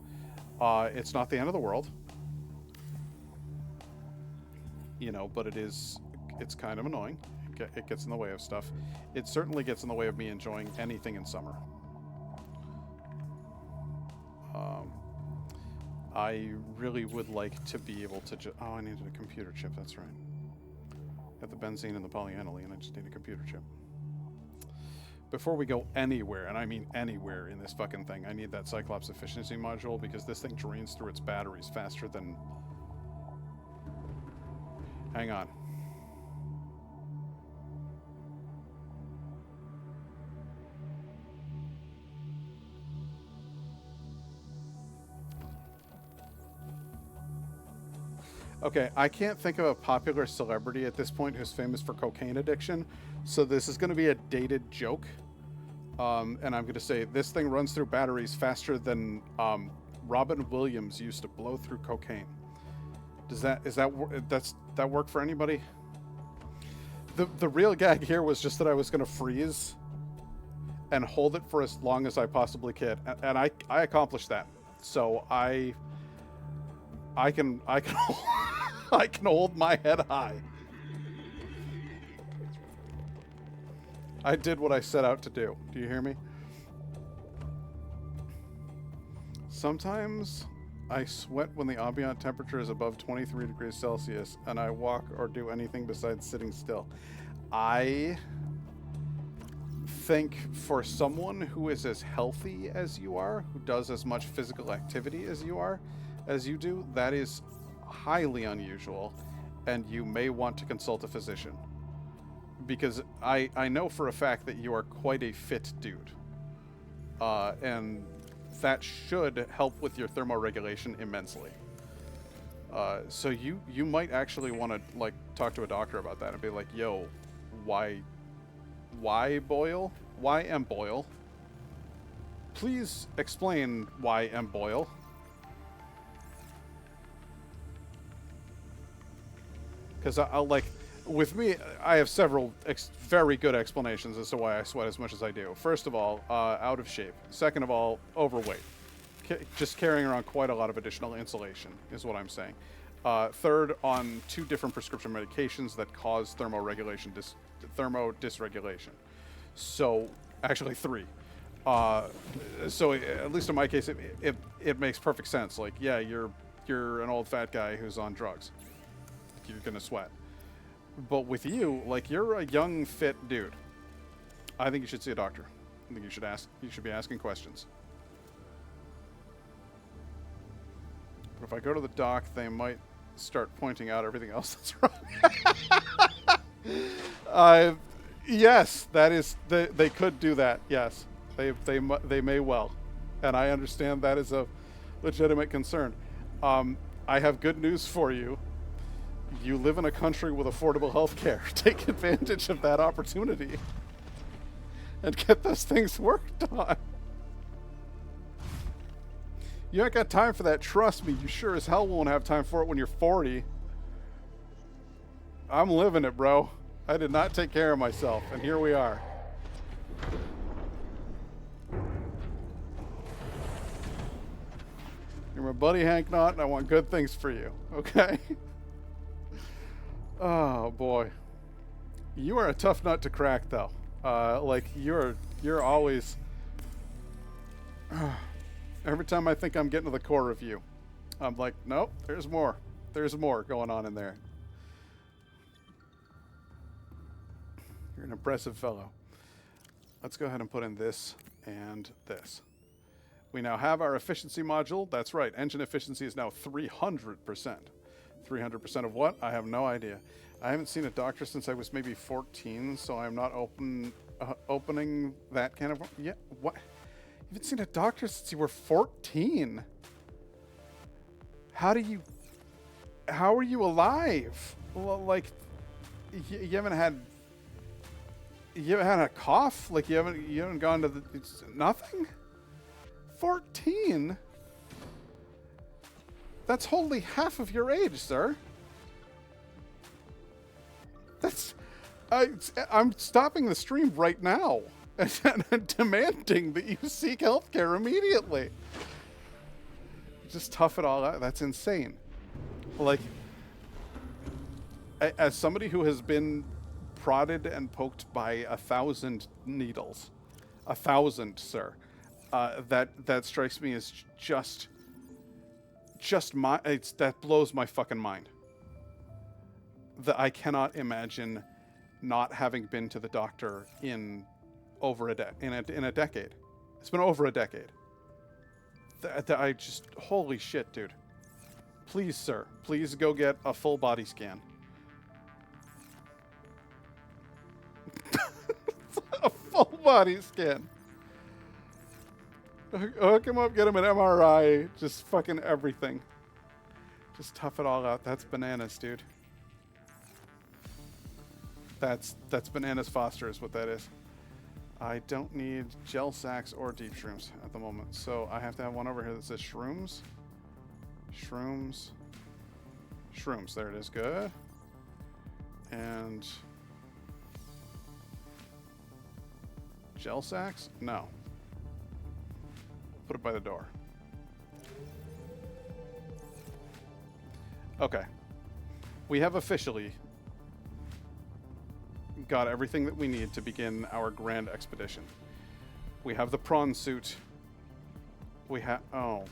It's not the end of the world, you know, but it's kind of annoying. It gets in the way of stuff. It certainly gets in the way of me enjoying anything in summer. I really would like to be able to oh, I needed a computer chip, that's right. Got the benzene and the polyaniline, I just need a computer chip. Before we go anywhere, and I mean anywhere in this fucking thing, I need that Cyclops efficiency module, because this thing drains through its batteries faster than... Hang on. Okay, I can't think of a popular celebrity at this point who's famous for cocaine addiction, so this is going to be a dated joke. And I'm going to say this thing runs through batteries faster than Robin Williams used to blow through cocaine. Does that work for anybody? The real gag here was just that I was going to freeze and hold it for as long as I possibly could, and I accomplished that. So I can I can hold my head high. I did what I set out to do. Do you hear me? Sometimes I sweat when the ambient temperature is above 23 degrees Celsius and I walk or do anything besides sitting still. I think for someone who is as healthy as you are, who does as much physical activity as you do, that is highly unusual, and you may want to consult a physician, because I know for a fact that you are quite a fit dude, and that should help with your thermoregulation immensely. So you might actually want to like talk to a doctor about that and be like, yo, why boil? Why am boil? Please explain why am boil. Because I'll like, with me, I have several very good explanations as to why I sweat as much as I do. First of all, out of shape. Second of all, overweight. Just carrying around quite a lot of additional insulation is what I'm saying. Third, on 2 different prescription medications that cause thermoregulation, thermodysregulation. So, actually 3. So at least in my case, it makes perfect sense. Like, yeah, you're an old fat guy who's on drugs. You're gonna sweat. But with you, like, you're a young, fit dude. I think you should see a doctor. I think you should be asking questions. But if I go to the doc, they might start pointing out everything else that's wrong. Yes, that is, they could do that. Yes, they may well, and I understand that is a legitimate concern. I have good news for you. You live in a country with affordable health care. Take advantage of that opportunity and get those things worked on. You ain't got time for that, trust me. You sure as hell won't have time for it when you're 40. I'm living it, bro. I did not take care of myself, and here we are. You're my buddy Hank Knott, and I want good things for you, okay? Oh, boy. You are a tough nut to crack, though. Like, you're always... Every time I think I'm getting to the core of you, I'm like, nope, there's more. There's more going on in there. You're an impressive fellow. Let's go ahead and put in this and this. We now have our efficiency module. That's right. Engine efficiency is now 300%. 300% of what? I have no idea. I haven't seen a doctor since I was maybe 14, so I'm not opening that kind of... Yeah, what? You haven't seen a doctor since you were 14? How are you alive? Well, like, you haven't had a cough? Like, you haven't gone to the... It's nothing? 14? That's wholly half of your age, sir. I'm stopping the stream right now and demanding that you seek healthcare immediately. Just tough it all out. That's insane. Like, as somebody who has been prodded and poked by 1,000 needles, 1,000, sir, that strikes me as just that blows my fucking mind. That I cannot imagine not having been to the doctor in over a decade. It's been over a decade. I just, holy shit, dude. Please, sir, please go get a full body scan. A full body scan. Hook him up, get him an MRI, just fucking everything. Just tough it all out. That's bananas, dude. That's bananas Foster is what that is. I don't need gel sacks or deep shrooms at the moment, so I have to have one over here that says shrooms. Shrooms. Shrooms, there it is, good. And gel sacks? No. Put it by the door. Okay. We have officially got everything that we need to begin our grand expedition. We have the prawn suit. We have... Oh.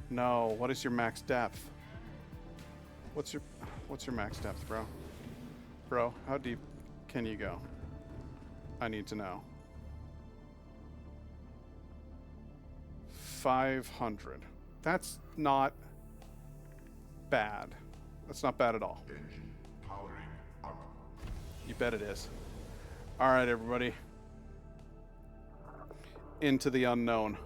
No. What is your max depth? What's your max depth, bro? Bro, how deep can you go? I need to know. 500. That's not bad. That's not bad at all. Engine powering up. You bet it is. All right, everybody. Into the unknown.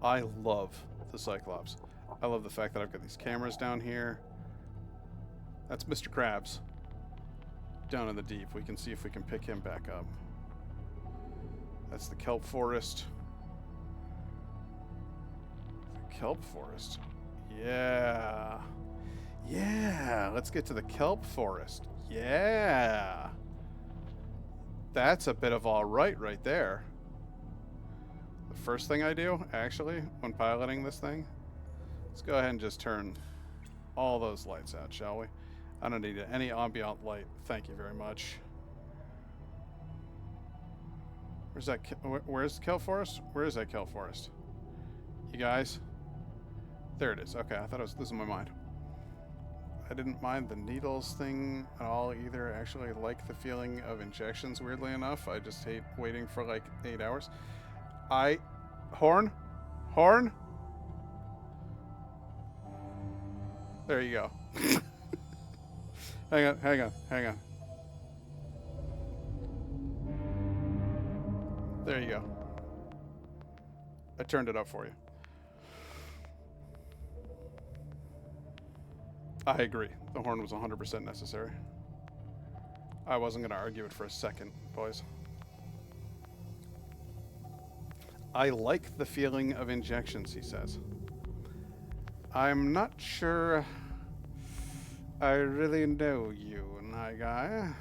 I love the Cyclops. I love the fact that I've got these cameras down here. That's Mr. Krabs. Down in the deep. We can see if we can pick him back up. That's the kelp forest. The kelp forest. Yeah. Yeah. Let's get to the kelp forest. Yeah. That's a bit of all right there. The first thing I do, actually, when piloting this thing, let's go ahead and just turn all those lights out, shall we? I don't need any ambient light. Thank you very much. Where's that? Where's the kelp forest? Where is that kelp forest? You guys? There it is. Okay, I thought it was losing my mind. I didn't mind the needles thing at all either. I actually like the feeling of injections, weirdly enough. I just hate waiting for like 8 hours. Horn? Horn? There you go. Hang on. There you go. I turned it up for you. I agree. The horn was 100% necessary. I wasn't going to argue it for a second, boys. I like the feeling of injections, he says. I'm not sure I really know you, my guy.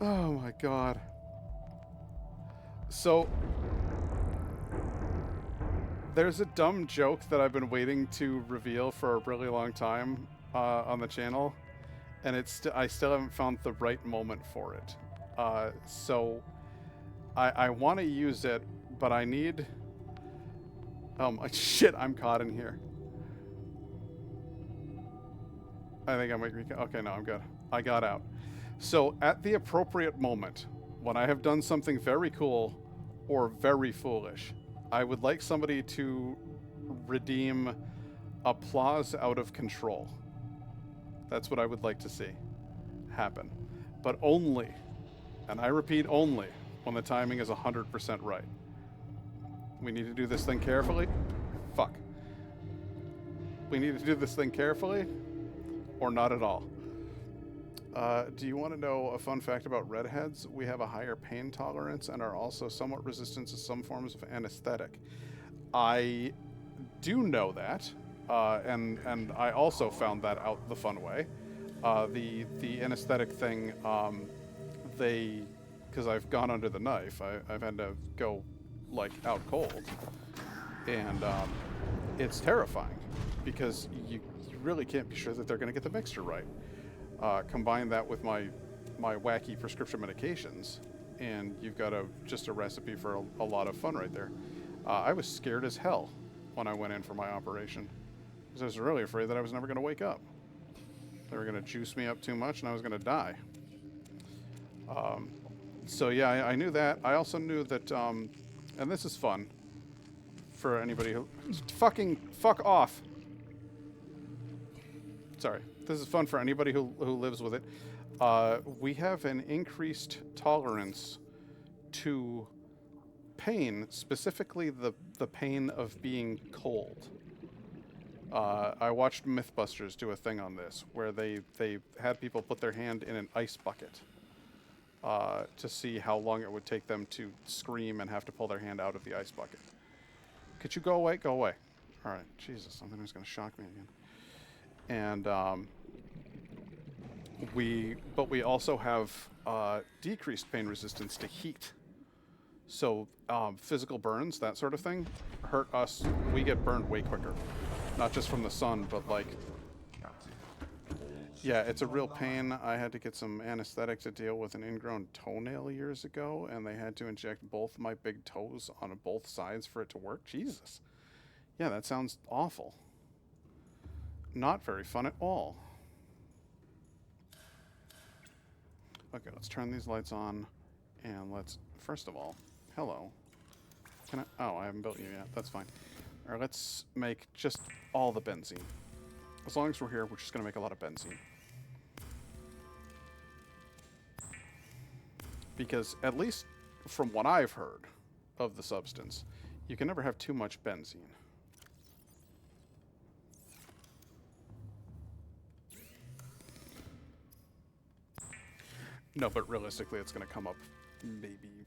Oh my god. So, there's a dumb joke that I've been waiting to reveal for a really long time on the channel, and I still haven't found the right moment for it. So, I want to use it, but I need... Oh my shit, I'm caught in here. I think I might... Okay, no, I'm good. I got out. So, at the appropriate moment, when I have done something very cool or very foolish, I would like somebody to redeem applause out of control. That's what I would like to see happen. But only, and I repeat only, when the timing is 100% right. We need to do this thing carefully. Fuck. We need to do this thing carefully or not at all. Do you want to know a fun fact about redheads? We have a higher pain tolerance and are also somewhat resistant to some forms of anesthetic. I do know that, and I also found that out the fun way. The anesthetic thing, because I've gone under the knife, I've had to go like out cold, and it's terrifying because you really can't be sure that they're going to get the mixture right. Combine that with my wacky prescription medications, and you've got just a recipe for a lot of fun right there. I was scared as hell when I went in for my operation, because I was really afraid that I was never going to wake up. They were going to juice me up too much, and I was going to die. So yeah, I knew that. I also knew that, and this is fun for anybody who... Fuck off! Sorry. This is fun for anybody who lives with it. We have an increased tolerance to pain, specifically the pain of being cold. I watched Mythbusters do a thing on this, where they had people put their hand in an ice bucket to see how long it would take them to scream and have to pull their hand out of the ice bucket. Could you go away? Go away. All right. Jesus, something was going to shock me again. And we also have decreased pain resistance to heat. So physical burns, that sort of thing, hurt us. We get burned way quicker, not just from the sun, but like, yeah, it's a real pain. I had to get some anesthetic to deal with an ingrown toenail years ago, and they had to inject both my big toes on both sides for it to work. Jesus. Yeah, that sounds awful. Not very fun at all. Okay, let's turn these lights on, and let's, first of all, hello. Can I, oh, I haven't built you yet, that's fine. All right, let's make just all the benzene. As long as we're here, we're just gonna make a lot of benzene. Because at least from what I've heard of the substance, you can never have too much benzene. No, but realistically, it's going to come up maybe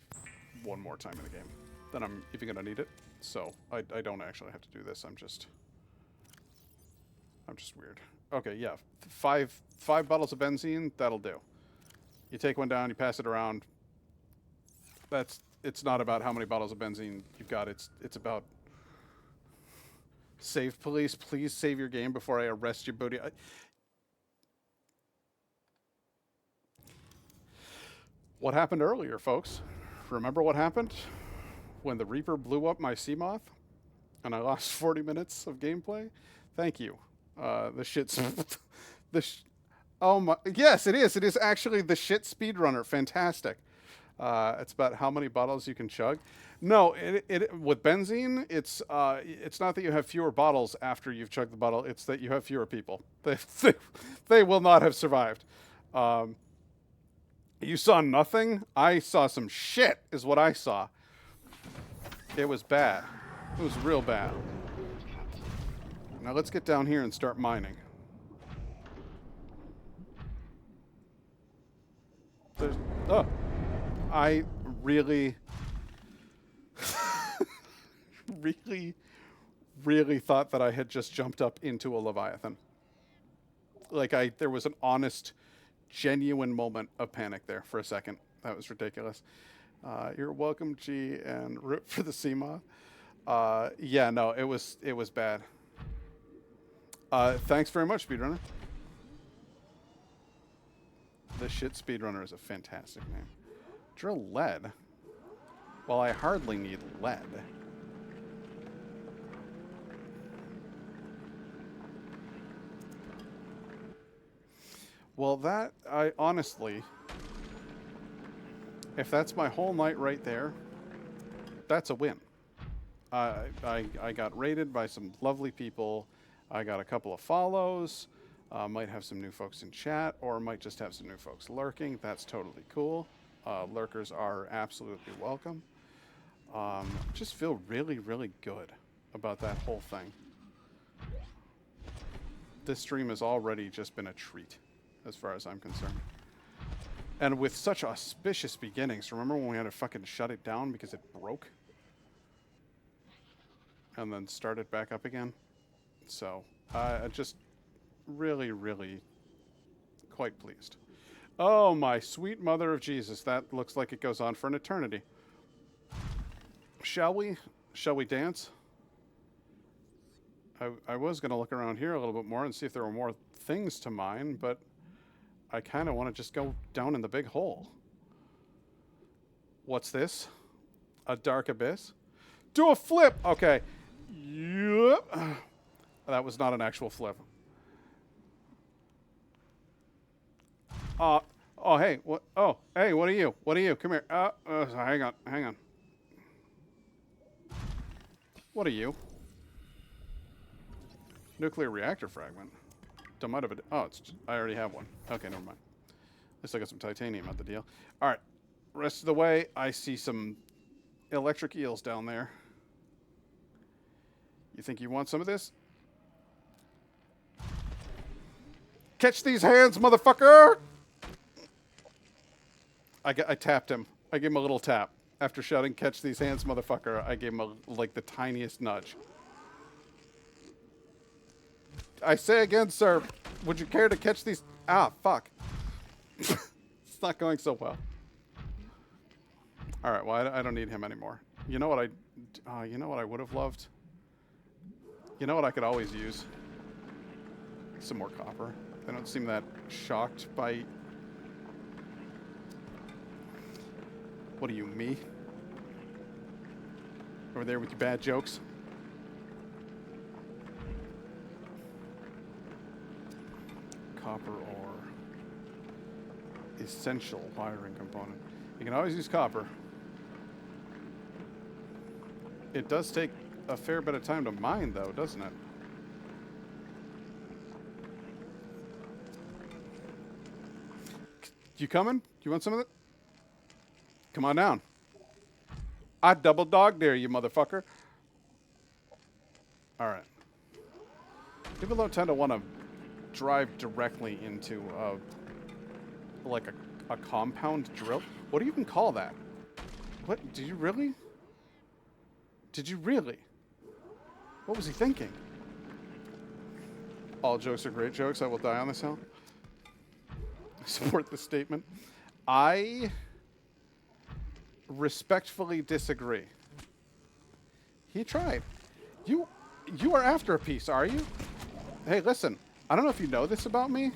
one more time in the game. Then I'm even going to need it. So I don't actually have to do this. I'm just weird. Okay, yeah. Five bottles of benzene, that'll do. You take one down, you pass it around. It's not about how many bottles of benzene you've got. It's about save police. Please save your game before I arrest your booty. What happened earlier, folks? Remember what happened when the Reaper blew up my Seamoth and I lost 40 minutes of gameplay? Thank you. The shit's oh my, yes, it is. It is actually the shit speedrunner. Fantastic. It's about how many bottles you can chug. No, with benzene, it's not that you have fewer bottles after you've chugged the bottle. It's that you have fewer people. They will not have survived. You saw nothing? I saw some shit, is what I saw. It was bad. It was real bad. Now let's get down here and start mining. Oh. I really, really thought that I had just jumped up into a Leviathan. Like there was an honest, genuine moment of panic there for a second. That was ridiculous. You're welcome, G, and root for the Seamoth. Yeah, no, it was bad. Thanks very much, Speedrunner. The shit Speedrunner is a fantastic name. Drill lead? Well, I hardly need lead. Well, I honestly, if that's my whole night right there, that's a win. I got raided by some lovely people. I got a couple of follows. Might have some new folks in chat, or might just have some new folks lurking. That's totally cool. Lurkers are absolutely welcome. Just feel really, really good about that whole thing. This stream has already just been a treat, as far as I'm concerned. And with such auspicious beginnings, remember when we had to fucking shut it down because it broke? And then start it back up again? So, just really, really quite pleased. Oh, my sweet mother of Jesus. That looks like it goes on for an eternity. Shall we? Shall we dance? I was going to look around here a little bit more and see if there were more things to mine, but I kind of want to just go down in the big hole. What's this? A dark abyss? Do a flip! Okay. Yep. That was not an actual flip. Oh, hey, what? Oh, hey, what are you? What are you? Come here. Hang on. What are you? Nuclear reactor fragment. Might have I already have one. Okay, never mind. At least I got some titanium out the deal. All right, rest of the way, I see some electric eels down there. You think you want some of this? Catch these hands, motherfucker! I tapped him. I gave him a little tap. After shouting, catch these hands, motherfucker, I gave him like the tiniest nudge. I say again, sir, would you care to catch these? Ah, fuck. It's not going so well. All right, well, I don't need him anymore. You know what I would have loved? You know what I could always use? Some more copper. They don't seem that shocked by... What are you, me? Over there with your bad jokes? Copper ore. Essential wiring component. You can always use copper. It does take a fair bit of time to mine, though, doesn't it? You coming? You want some of it? Come on down. I double dog dare you, motherfucker. All right. People don't tend to want to drive directly into like a compound drill. What do you even call that? What? Did you really? Did you really? What was he thinking? All jokes are great jokes. I will die on this hill. I support this statement. I respectfully disagree. He tried. You are after a piece, are you? Hey, listen. I don't know if you know this about me,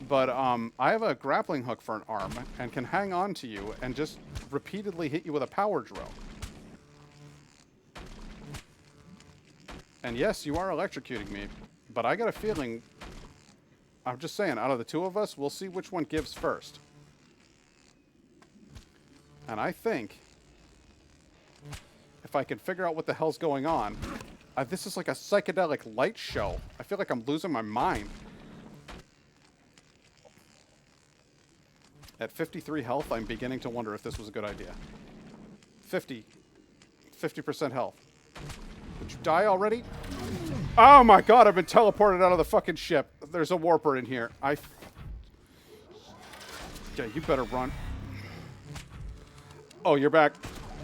but I have a grappling hook for an arm and can hang on to you and just repeatedly hit you with a power drill. And yes, you are electrocuting me, but I got a feeling, I'm just saying, out of the two of us, we'll see which one gives first. And I think if I can figure out what the hell's going on, this is like a psychedelic light show. I feel like I'm losing my mind. At 53 health, I'm beginning to wonder if this was a good idea. 50% health. Did you die already? Oh my god, I've been teleported out of the fucking ship. There's a warper in here. Yeah, you better run. Oh, you're back.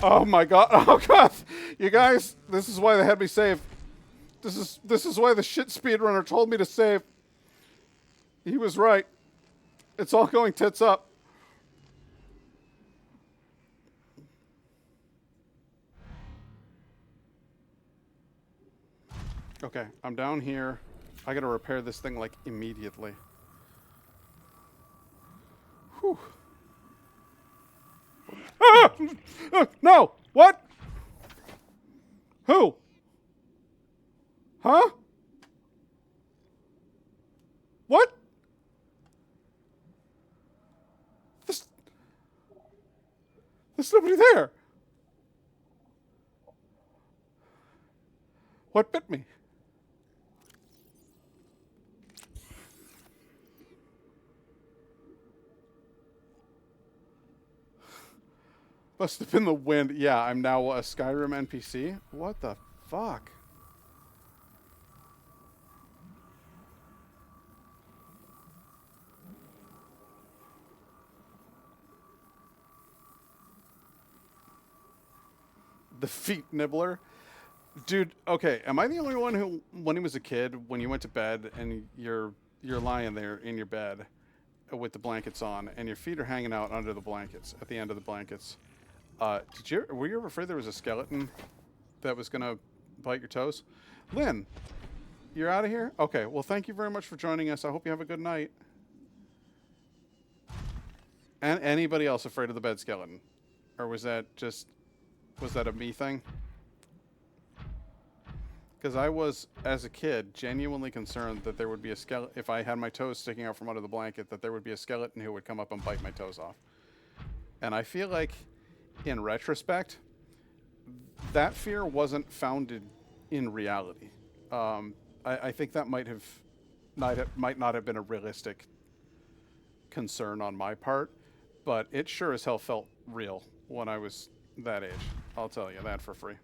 Oh my god. Oh god. You guys, this is why they had me save. This is why the shit speedrunner told me to save. He was right. It's all going tits up. Okay, I'm down here. I gotta repair this thing, like, immediately. Whew. Ah! No! What? Who? Huh? What? There's nobody there. What bit me? Must have been the wind. Yeah, I'm now a Skyrim NPC. What the fuck? The feet nibbler. Dude, okay, am I the only one who, when he was a kid, when you went to bed and you're lying there in your bed with the blankets on and your feet are hanging out under the blankets, at the end of the blankets, were you ever afraid there was a skeleton that was gonna bite your toes? Lynn, you're out of here? Okay, well, thank you very much for joining us. I hope you have a good night. And anybody else afraid of the bed skeleton? Or was that a me thing? Because I was, as a kid, genuinely concerned that there would be a skeleton, if I had my toes sticking out from under the blanket, that there would be a skeleton who would come up and bite my toes off. And I feel like, in retrospect, that fear wasn't founded in reality. I think that might not have been a realistic concern on my part, but it sure as hell felt real when I was that age. I'll tell you that for free.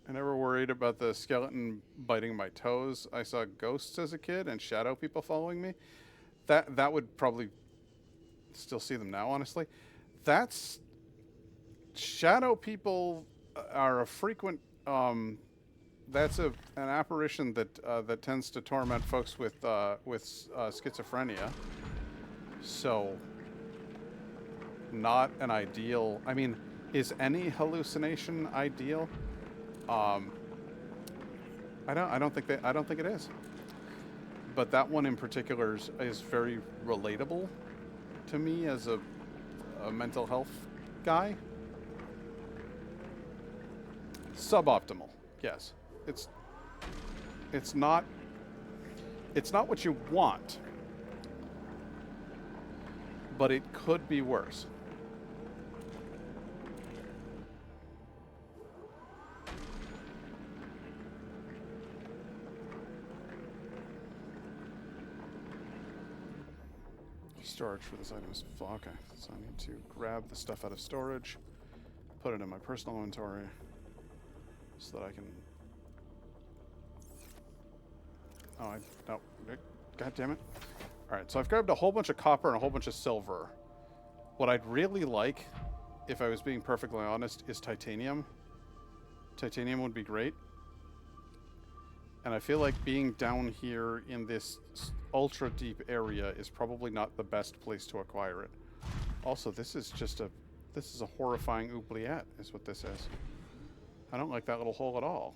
I never worried about the skeleton biting my toes. I saw ghosts as a kid and shadow people following me. That would probably still see them now, honestly. Shadow people are a frequent. That's an apparition that tends to torment folks with schizophrenia. So, not an ideal. I mean, is any hallucination ideal? I don't think it is. But that one in particular is very relatable to me as a mental health guy. Suboptimal, yes. It's not what you want, but it could be worse. Storage for this item is full. Okay, so I need to grab the stuff out of storage, put it in my personal inventory, so that I can... Oh, no. God damn it. Alright, so I've grabbed a whole bunch of copper and a whole bunch of silver. What I'd really like, if I was being perfectly honest, is titanium. Titanium would be great. And I feel like being down here in this ultra deep area is probably not the best place to acquire it. Also, this is a horrifying oubliette, is what this is. I don't like that little hole at all.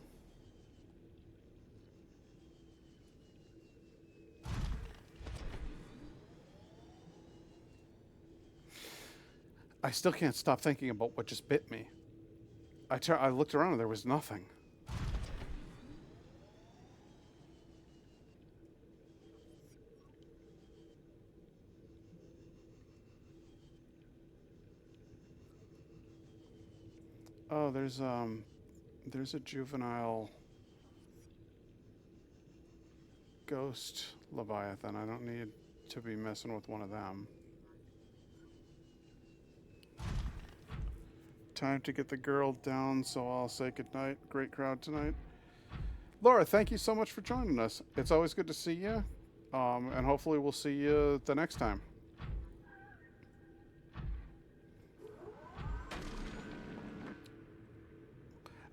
I still can't stop thinking about what just bit me. I looked around and there was nothing. Oh, there's a juvenile ghost Leviathan. I don't need to be messing with one of them. Time to get the girl down, so I'll say goodnight. Great crowd tonight. Laura, thank you so much for joining us. It's always good to see you, and hopefully we'll see you the next time.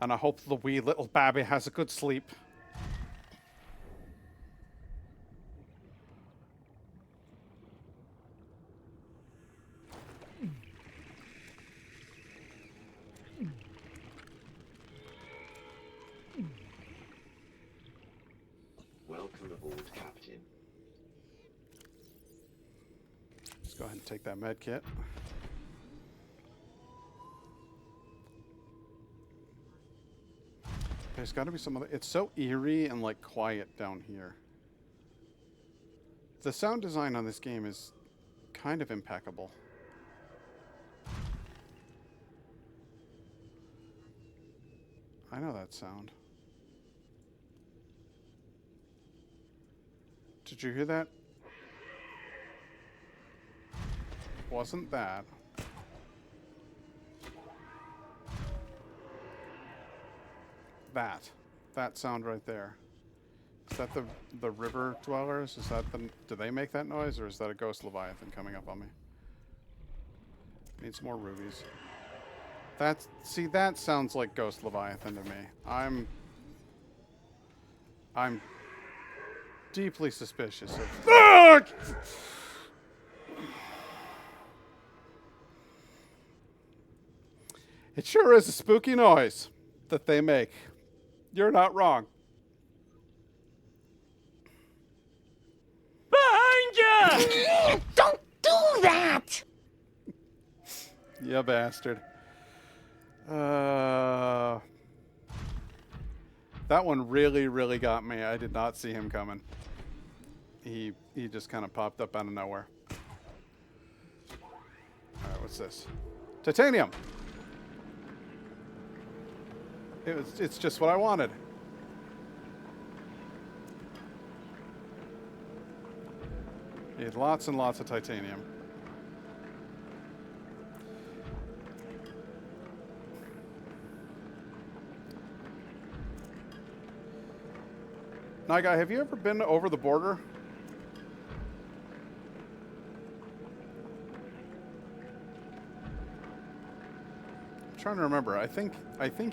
And I hope the wee little babby has a good sleep. Welcome aboard, Captain. Let's go ahead and take that med kit. There's got to be some other... It's so eerie and, like, quiet down here. The sound design on this game is kind of impeccable. I know that sound. Did you hear that? Wasn't that. That sound right there. Is that the river dwellers? Is that the... Do they make that noise, or is that a ghost Leviathan coming up on me? Needs more rubies. See, that sounds like ghost Leviathan to me. I'm deeply suspicious of... It sure is a spooky noise that they make. You're not wrong. Behind you! Don't do that! You bastard. That one really got me. I did not see him coming. He just kind of popped up out of nowhere. Alright, what's this? Titanium! It's just what I wanted. Need lots and lots of titanium. Now, guy, have you ever been over the border? I'm trying to remember. I think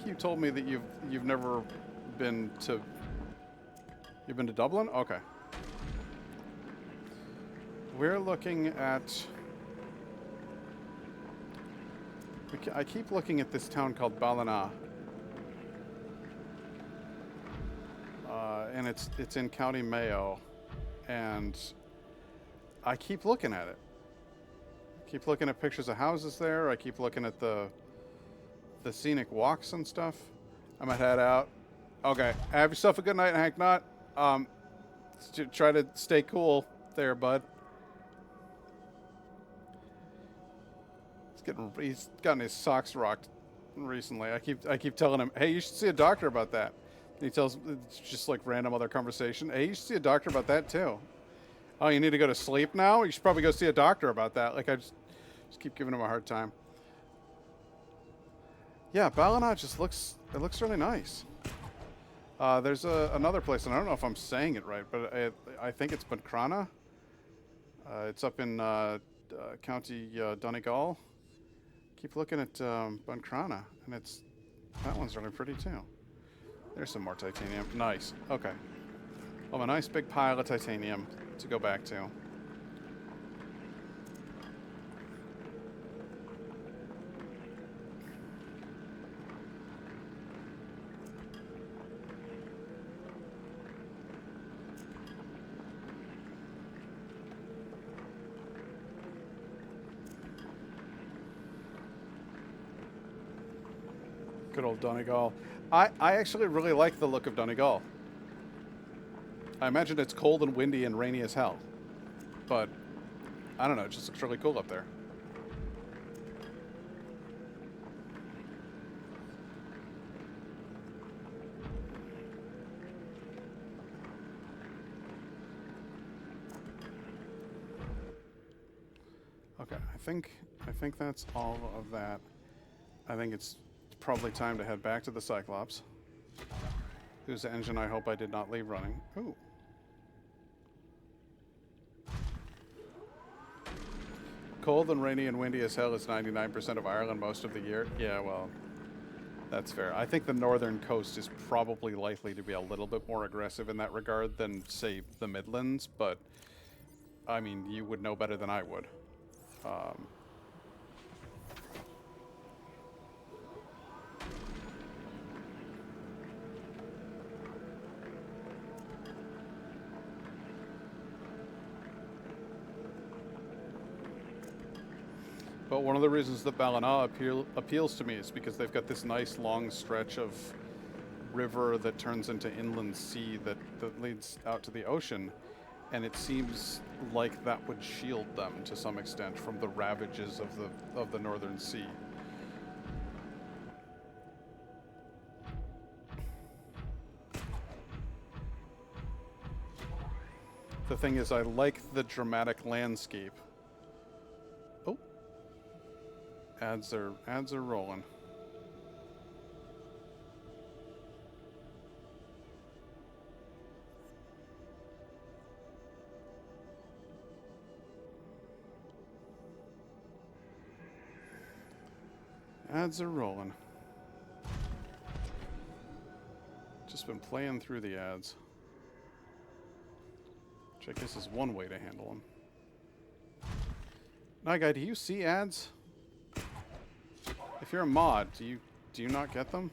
you told me that you've never been to... You've been to Dublin? Okay. We're looking at... I keep looking at this town called Ballina. And it's in County Mayo. And I keep looking at it. I keep looking at pictures of houses there. I keep looking at the scenic walks and stuff. I'm gonna head out. Okay, have yourself a good night, Hank Knott. Try to stay cool there, bud. He's gotten his socks rocked recently. I keep telling him, hey, you should see a doctor about that. And he tells, it's just like random other conversation. Hey, you should see a doctor about that too. Oh, you need to go to sleep now? You should probably go see a doctor about that. Like, I just keep giving him a hard time. Yeah, Balinat just looks, it looks really nice. There's another place, and I don't know if I'm saying it right, but I think it's Buncrana. It's up in County Donegal. Keep looking at Buncrana, and that one's really pretty too. There's some more titanium. Nice. Okay. Well, a nice big pile of titanium to go back to. Good old Donegal. I actually really like the look of Donegal. I imagine it's cold and windy and rainy as hell. But, I don't know, it just looks really cool up there. Okay, I think that's all of that. I think it's probably time to head back to the Cyclops, whose engine I hope I did not leave running. Ooh. Cold and rainy and windy as hell is 99% of Ireland most of the year. Yeah, well, that's fair. I think the northern coast is probably likely to be a little bit more aggressive in that regard than, say, the Midlands, but, I mean, you would know better than I would. But one of the reasons that Ballina appeals to me is because they've got this nice long stretch of river that turns into inland sea that leads out to the ocean, and it seems like that would shield them to some extent from the ravages of the northern sea. The thing is, I like the dramatic landscape. Oh. Ads are rolling. Ads are rolling. Just been playing through the ads. Which I guess is one way to handle them. Now, guy, do you see ads? If you're a mod, do you not get them?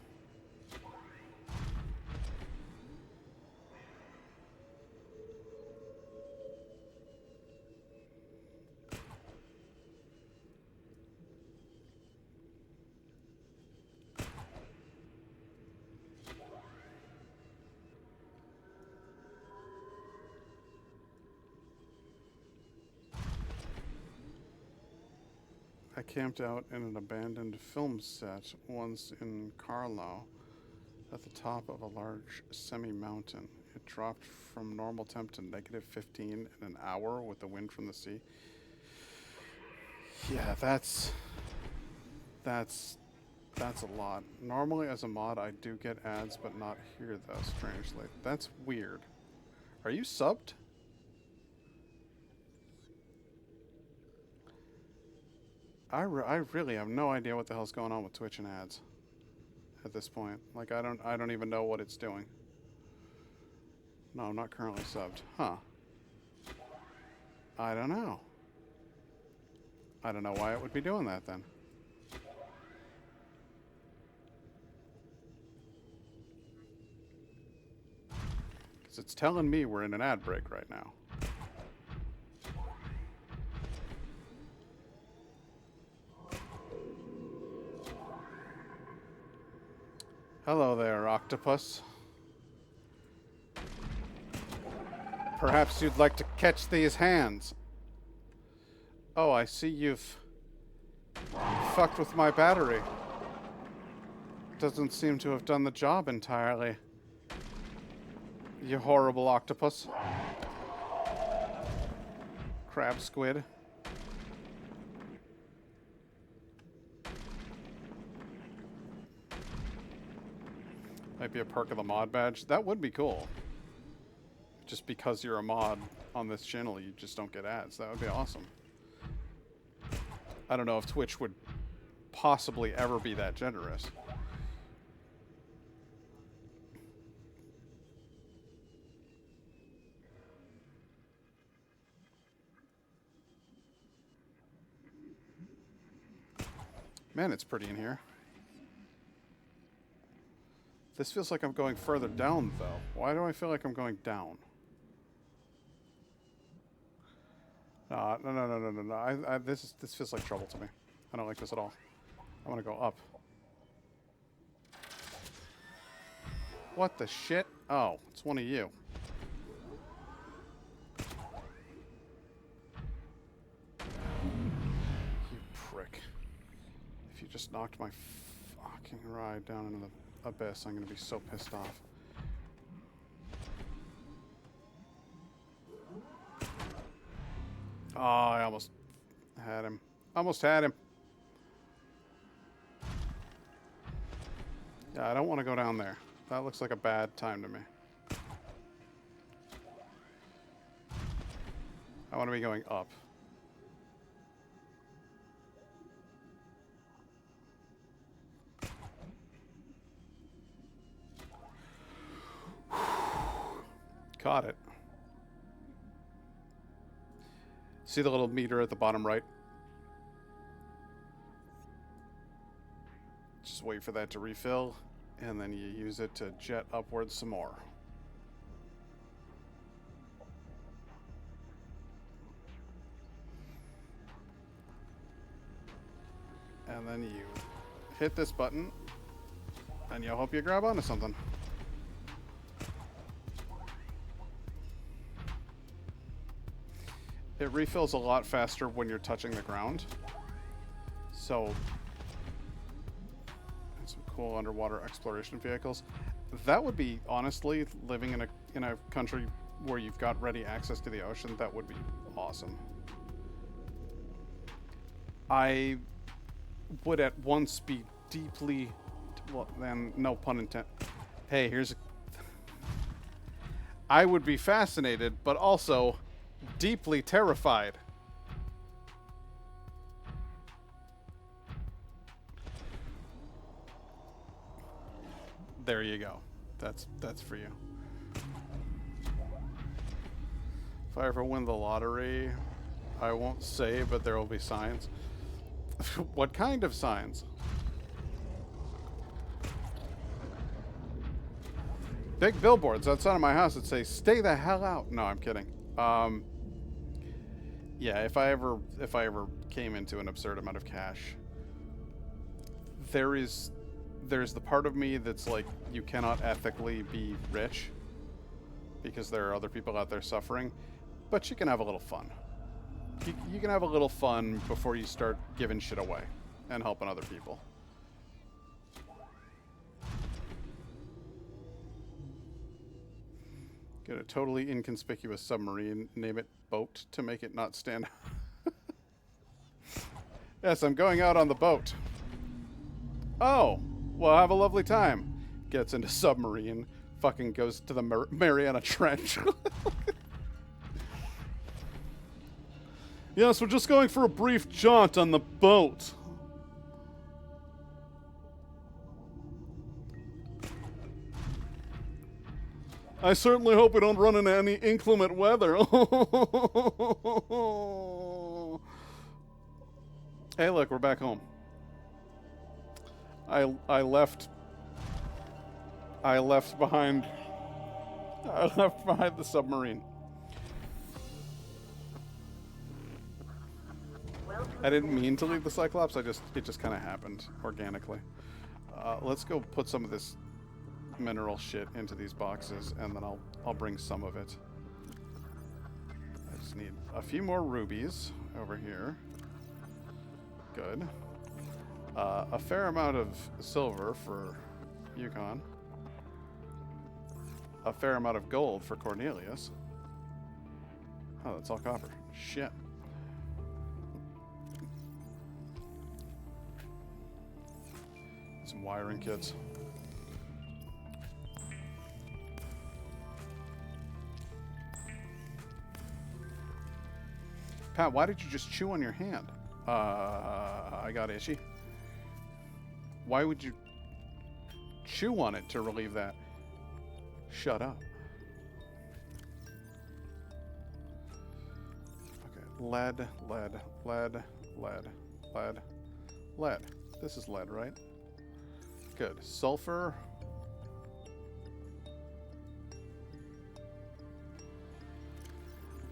I camped out in an abandoned film set once in Carlow at the top of a large semi-mountain. It dropped from normal temp to -15 in an hour with the wind from the sea. Yeah, that's a lot. Normally as a mod I do get ads, but not here though, strangely. That's weird. Are you subbed? I really have no idea what the hell's going on with Twitch and ads at this point. Like, I don't even know what it's doing. No, I'm not currently subbed. Huh. I don't know. I don't know why it would be doing that then. Because it's telling me we're in an ad break right now. Hello there, octopus. Perhaps you'd like to catch these hands. Oh, I see you've fucked with my battery. Doesn't seem to have done the job entirely. You horrible octopus. crab squid. Might be a perk of the mod badge. That would be cool. Just because you're a mod on this channel, you just don't get ads. That would be awesome. I don't know if Twitch would possibly ever be that generous. Man, it's pretty in here. This feels like I'm going further down, though. Why do I feel like I'm going down? No. This feels like trouble to me. I don't like this at all. I want to go up. What the shit? Oh, it's one of you. You prick. If you just knocked my fucking ride down into the abyss, I'm gonna be so pissed off. Oh, I almost had him. Almost had him. Yeah, I don't want to go down there. That looks like a bad time to me. I want to be going up. Caught it. See the little meter at the bottom right? Just wait for that to refill, and then you use it to jet upwards some more. And then you hit this button, and you hope you grab onto something. It refills a lot faster when you're touching the ground. So, and some cool underwater exploration vehicles. That would be, honestly, living in a country where you've got ready access to the ocean, that would be awesome. I would at once be deeply, well, then no pun intended. Hey, here's a, I would be fascinated, but also deeply terrified. There you go. That's for you. If I ever win the lottery, I won't say, but there will be signs. What kind of signs? Big billboards outside of my house that say "Stay the hell out." No, I'm kidding. Yeah, if I ever came into an absurd amount of cash, there's the part of me that's like, you cannot ethically be rich because there are other people out there suffering, but you can have a little fun. You can have a little fun before you start giving shit away and helping other people. Get a totally inconspicuous submarine, name it boat to make it not stand out. Yes, I'm going out on the boat. Oh, well, have a lovely time. Gets into submarine, fucking goes to the Mariana Trench. Yes, we're just going for a brief jaunt on the boat. I certainly hope we don't run into any inclement weather. Hey, look, we're back home. I left behind the submarine. I didn't mean to leave the Cyclops. It just kind of happened organically. Let's go put some of this mineral shit into these boxes, and then I'll bring some of it. I just need a few more rubies over here. Good. A fair amount of silver for Yukon. A fair amount of gold for Cornelius. Oh, that's all copper. Shit. Some wiring kits. Pat, why did you just chew on your hand? I got itchy. Why would you chew on it to relieve that? Shut up. Okay, lead. This is lead, right? Good. Sulfur.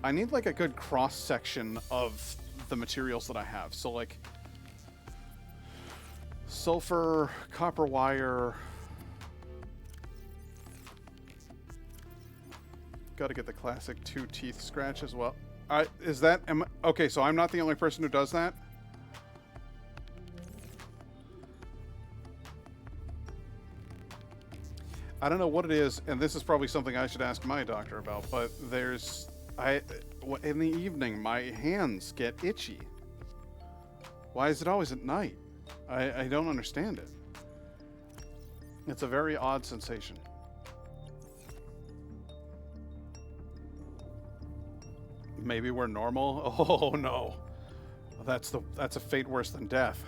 I need like a good cross section of the materials that I have. So like sulfur, copper wire. Got to get the classic 2 teeth scratch as well. Okay, so I'm not the only person who does that. I don't know what it is, and this is probably something I should ask my doctor about, but in the evening, my hands get itchy. Why is it always at night? I don't understand it. It's a very odd sensation. Maybe we're normal? Oh no. That's a fate worse than death.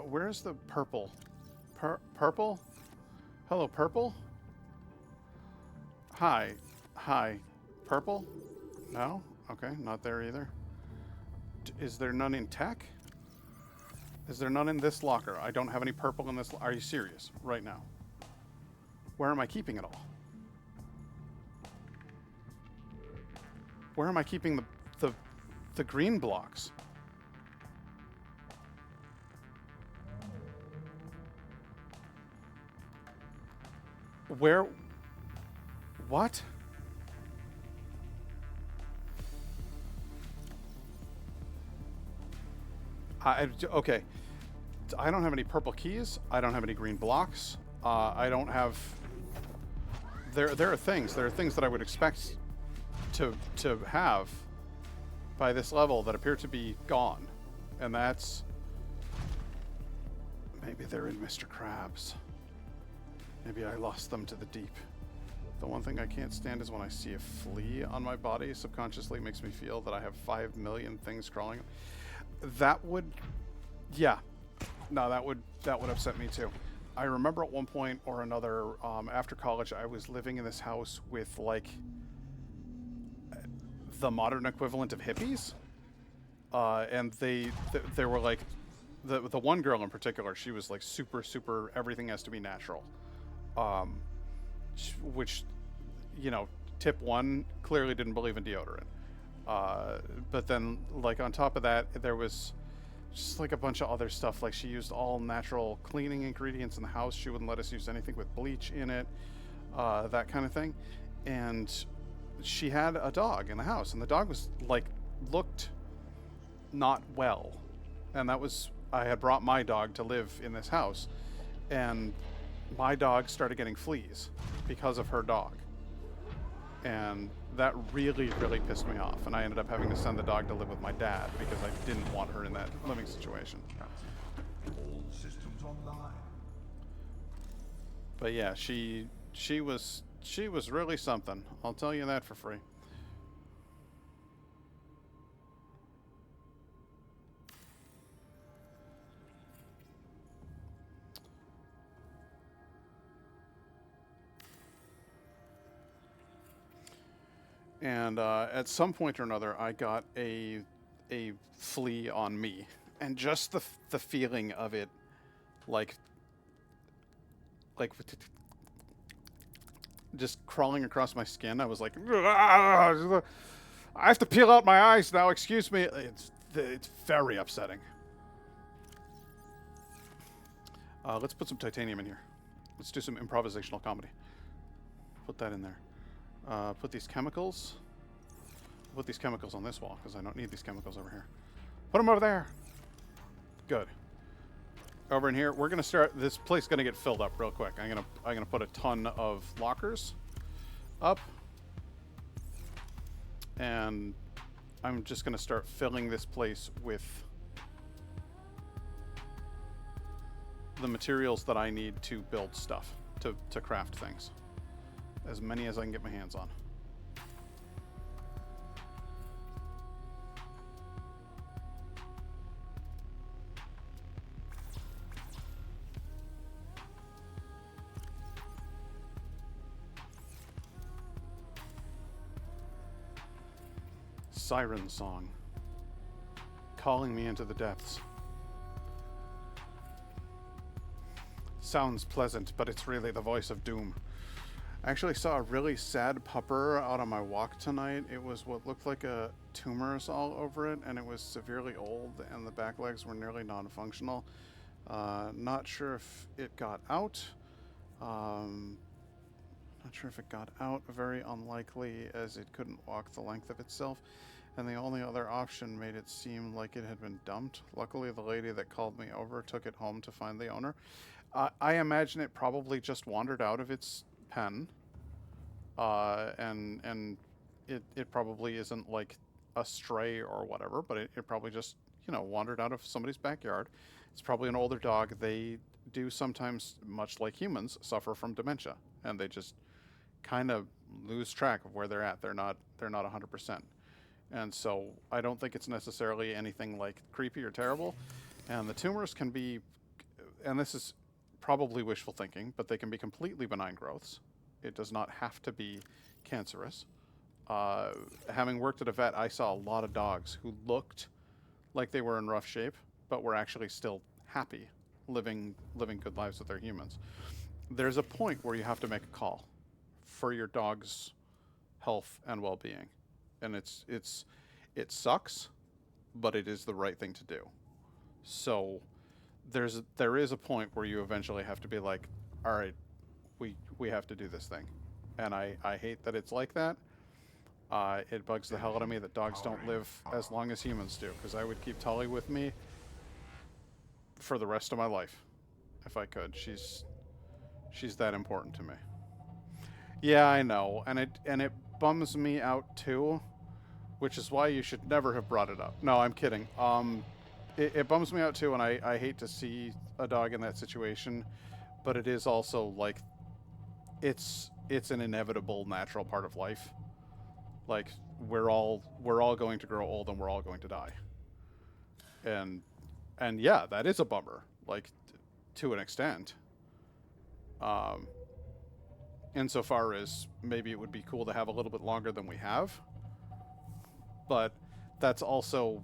Where's the purple? Purple? Hello, purple? Hi. Purple? No? Okay, not there either. Is there none in tech? Is there none in this locker? I don't have any purple in this. Are you serious? Right now? Where am I keeping it all? Where am I keeping the green blocks? Where? What? Okay. I don't have any purple keys. I don't have any green blocks. I don't have... There are things that I would expect to have by this level that appear to be gone. And that's... Maybe they're in Mr. Krabs. Maybe I lost them to the deep. The one thing I can't stand is when I see a flea on my body. Subconsciously makes me feel that I have 5 million things crawling. That would... Yeah. No, that would upset me too. I remember at one point or another, after college, I was living in this house with, like, the modern equivalent of hippies. And they were, like... The one girl in particular, she was, like, super, everything has to be natural. Which, you know, tip 1, clearly didn't believe in deodorant. But then, like, on top of that, there was just, like, a bunch of other stuff. Like, she used all natural cleaning ingredients in the house. She wouldn't let us use anything with bleach in it, that kind of thing. And she had a dog in the house, and the dog was, like, looked not well. And that was... I had brought my dog to live in this house, and my dog started getting fleas because of her dog. And that really pissed me off. And I ended up having to send the dog to live with my dad because I didn't want her in that living situation. All systems online. But yeah, she was really something. I'll tell you that for free. And at some point or another, I got a flea on me, and just the feeling of it, like just crawling across my skin, I was like, I have to peel out my eyes now. Excuse me. It's very upsetting. Let's put some titanium in here. Let's do some improvisational comedy. Put that in there. Put these chemicals. Put these chemicals on this wall because I don't need these chemicals over here. Put them over there. Good. Over in here, we're gonna start. This place is gonna get filled up real quick. I'm gonna put a ton of lockers. up. And I'm just going to start filling this place with the materials that I need to build stuff, to craft things. As many as I can get my hands on. Siren song, calling me into the depths. Sounds pleasant, but it's really the voice of doom. I actually saw a really sad pupper out on my walk tonight. It was what looked like a tumors all over it, and it was severely old, and the back legs were nearly non-functional. Not sure if it got out. Not sure if it got out. Very unlikely, as it couldn't walk the length of itself. And the only other option made it seem like it had been dumped. Luckily, the lady that called me over took it home to find the owner. I imagine it probably just wandered out of its pen. And it probably isn't like a stray or whatever, but it probably just, you know, wandered out of somebody's backyard. It's probably an older dog. They do sometimes, much like humans, suffer from dementia, and they just kind of lose track of where they're at. They're not 100%. And so I don't think it's necessarily anything like creepy or terrible. And the tumors can be, and this is probably wishful thinking, but they can be completely benign growths. It does not have to be cancerous. Having worked at a vet, I saw a lot of dogs who looked like they were in rough shape, but were actually still happy, living good lives with their humans. There's a point where you have to make a call for your dog's health and well-being. And it sucks, but it is the right thing to do. So there is a point where you eventually have to be like, all right, we have to do this thing. And I hate that it's like that. It bugs the hell out of me that dogs don't live as long as humans do, because I would keep Tully with me for the rest of my life if I could. She's that important to me. Yeah, I know, and it bums me out too, which is why you should never have brought it up. No, I'm kidding. It bums me out too, and I hate to see a dog in that situation, but it is also like it's an inevitable, natural part of life. Like we're all going to grow old and we're all going to die. And yeah, that is a bummer, like to an extent. Insofar as maybe it would be cool to have a little bit longer than we have. But that's also,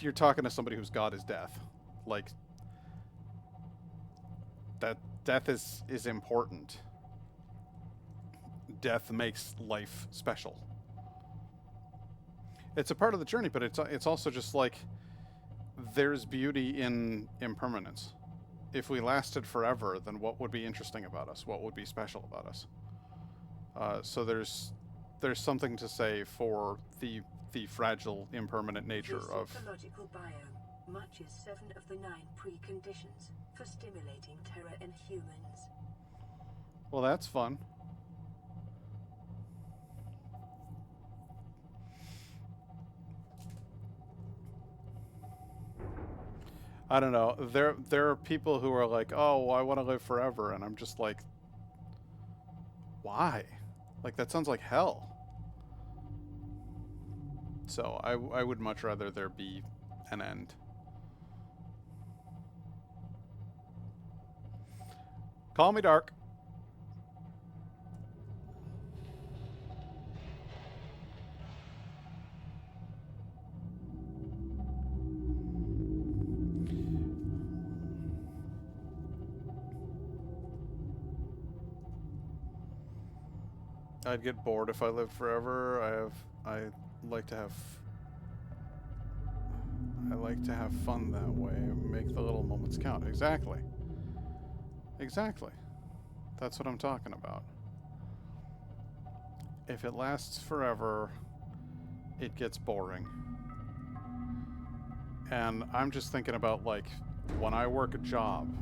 you're talking to somebody whose god is death. Like, that death is important. Death makes life special. It's a part of the journey, but it's also just like, there's beauty in impermanence. If we lasted forever, then what would be interesting about us? What would be special about us? So there's something to say for the fragile, impermanent nature This of... ecological biome matches 7 of the 9 preconditions for stimulating terror in humans. Well, that's fun. I don't know. There are people who are like, oh, I want to live forever. And I'm just like, why? Like, that sounds like hell. So I would much rather there be an end. Call me dark. I'd get bored if I lived forever. I like to have fun that way. Make the little moments count. Exactly. Exactly. That's what I'm talking about. If it lasts forever, it gets boring. And I'm just thinking about, like, when I work a job,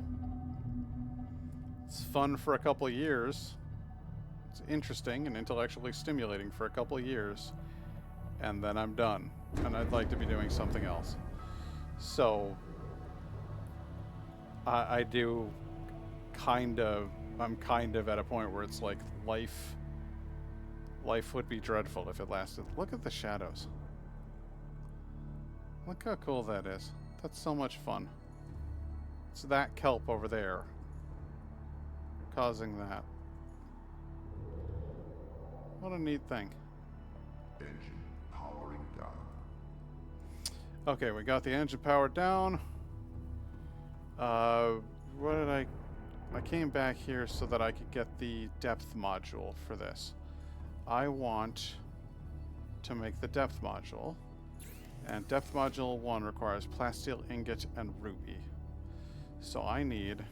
it's fun for a couple of years. It's interesting and intellectually stimulating for a couple of years, and then I'm done. And I'd like to be doing something else. So, I do kind of... I'm kind of at a point where it's like life would be dreadful if it lasted. Look at the shadows. Look how cool that is. That's so much fun. It's that kelp over there causing that. What a neat thing. Engine powering down. Okay, we got the engine powered down. What did I came back here so that I could get the depth module for this. I want to make the depth module. And depth module 1 requires plasteel ingot and ruby. So I need...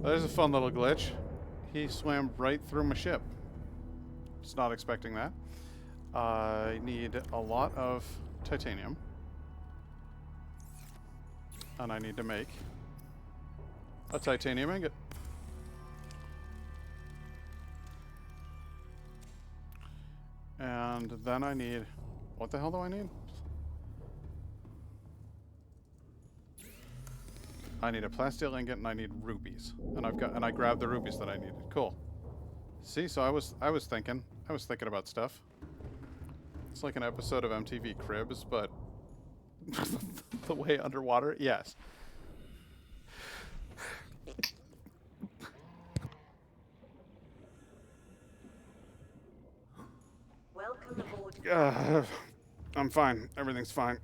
there's a fun little glitch. He swam right through my ship. Just not expecting that. I need a lot of titanium. And I need to make a titanium ingot. And then I need... What the hell do I need? I need a plasteel ingot and I need rubies. And I grabbed the rubies that I needed. Cool. See, so I was thinking about stuff. It's like an episode of MTV Cribs, but the way underwater. Yes. Welcome aboard. I'm fine. Everything's fine.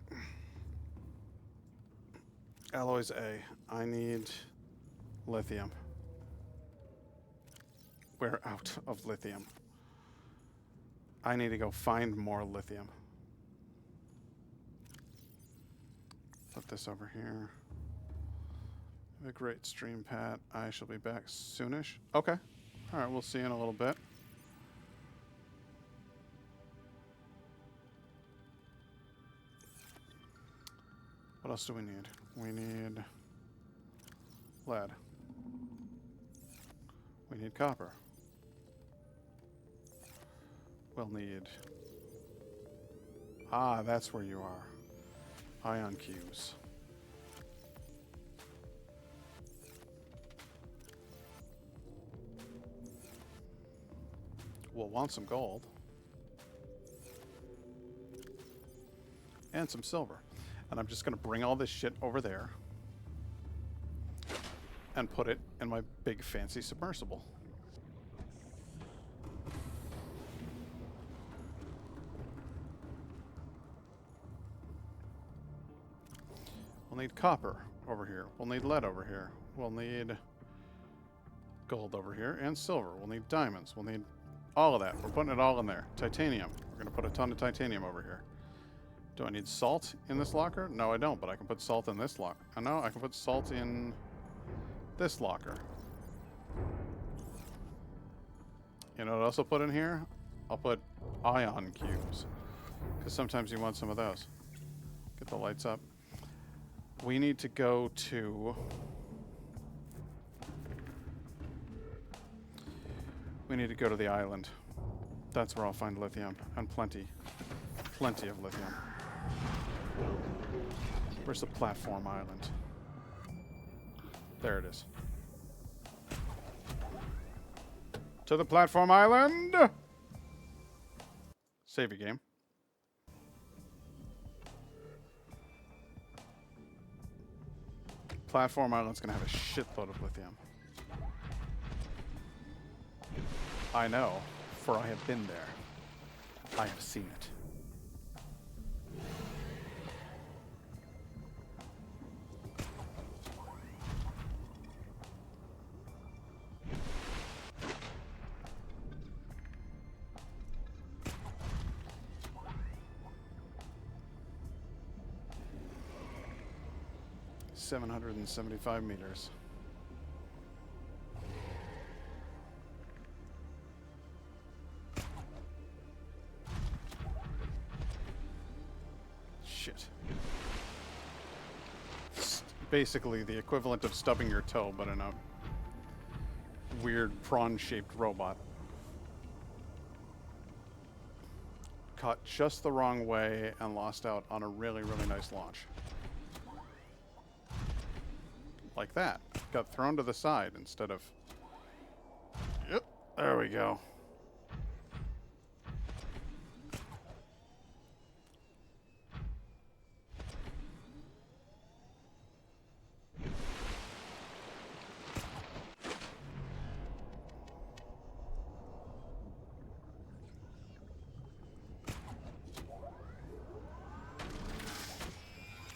Alloys A. I need lithium. We're out of lithium. I need to go find more lithium. Put this over here. Have a great stream, Pat. I shall be back soonish. Okay. All right, we'll see you in a little bit. What else do we need? We need lead. We need copper. We'll need... Ah, that's where you are. Ion cubes. We'll want some gold. And some silver. And I'm just going to bring all this shit over there and put it in my big fancy submersible. We'll need copper over here. We'll need lead over here. We'll need gold over here and silver. We'll need diamonds. We'll need all of that. We're putting it all in there. Titanium. We're going to put a ton of titanium over here. Do I need salt in this locker? No, I don't, but I can put salt in this locker. No, I can put salt in this locker. You know what else I'll put in here? I'll put ion cubes. Because sometimes you want some of those. Get the lights up. We need to go to... We need to go to the island. That's where I'll find lithium. And plenty. Plenty of lithium. Where's the platform island? There it is. To the platform island! Save your game. Platform island's gonna have a shitload of lithium. I know, for I have been there. I have seen it. $775 meters. Shit. It's basically the equivalent of stubbing your toe, but in a weird prawn-shaped robot. Caught just the wrong way and lost out on a really, really nice launch. Like that. Got thrown to the side instead of... Yep, there we go.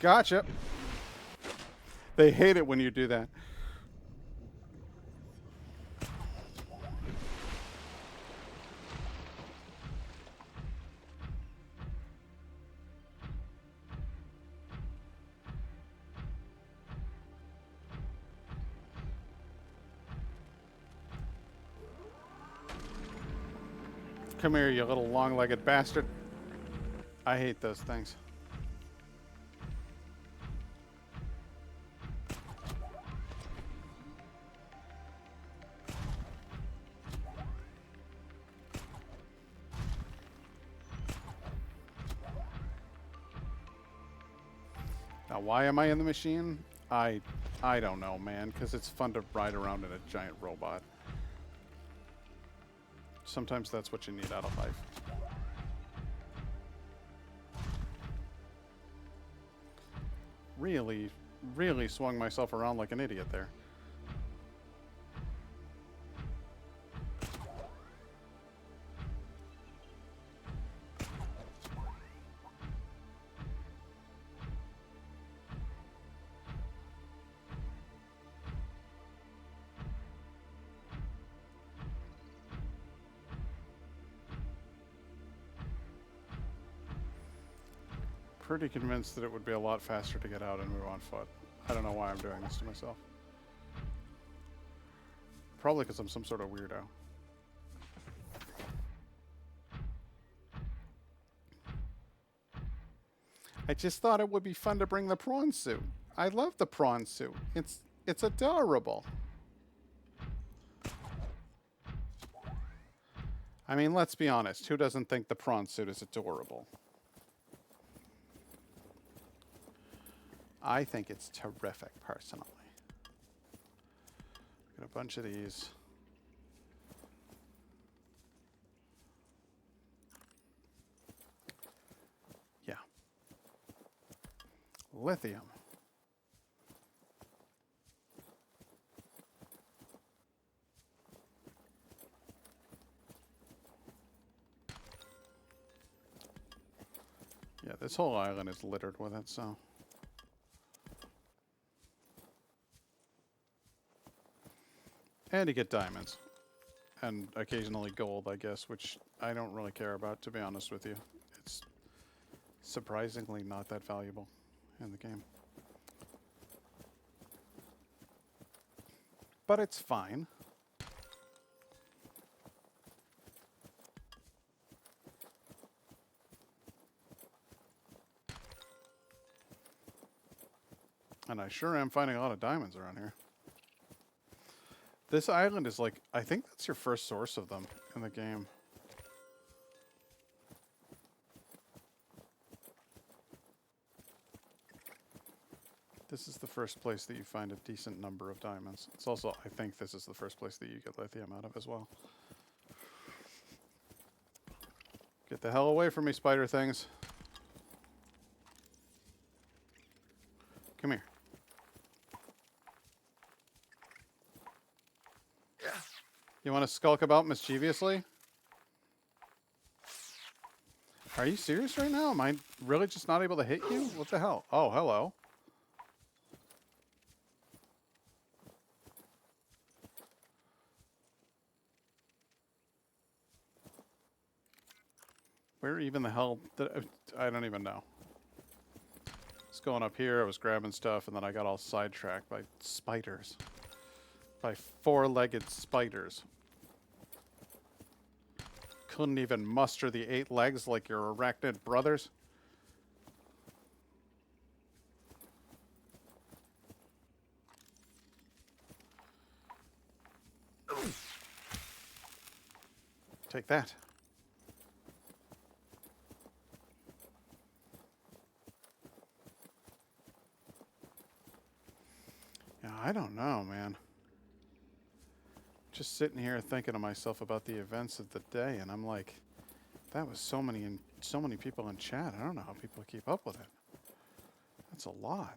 Gotcha. They hate it when you do that. Come here, you little long-legged bastard. I hate those things. Now, why am I in the machine? I don't know, man, because it's fun to ride around in a giant robot. Sometimes that's what you need out of life. Really, really swung myself around like an idiot there. Pretty convinced that it would be a lot faster to get out and move on foot. I don't know why I'm doing this to myself. Probably because I'm some sort of weirdo. I just thought it would be fun to bring the prawn suit. I love the prawn suit. It's adorable. I mean, let's be honest. Who doesn't think the prawn suit is adorable? I think it's terrific, personally. Got a bunch of these. Yeah. Lithium. Yeah, this whole island is littered with it, so... And you get diamonds. And occasionally gold, I guess, which I don't really care about, to be honest with you. It's surprisingly not that valuable in the game. But it's fine. And I sure am finding a lot of diamonds around here. This island is like, I think that's your first source of them in the game. This is the first place that you find a decent number of diamonds. It's also, I think this is the first place that you get lithium out of as well. Get the hell away from me, spider things. Come here. You want to skulk about mischievously? Are you serious right now? Am I really just not able to hit you? What the hell? Oh, hello. Where even the hell did I don't even know. I was going up here, I was grabbing stuff, and then I got all sidetracked by spiders. By four-legged spiders. Couldn't even muster the 8 legs like your arachnid brothers. take that. Yeah, I don't know, man. Just sitting here thinking to myself about the events of the day, and I'm like, that was so many people in chat. I don't know how people keep up with it. That's a lot.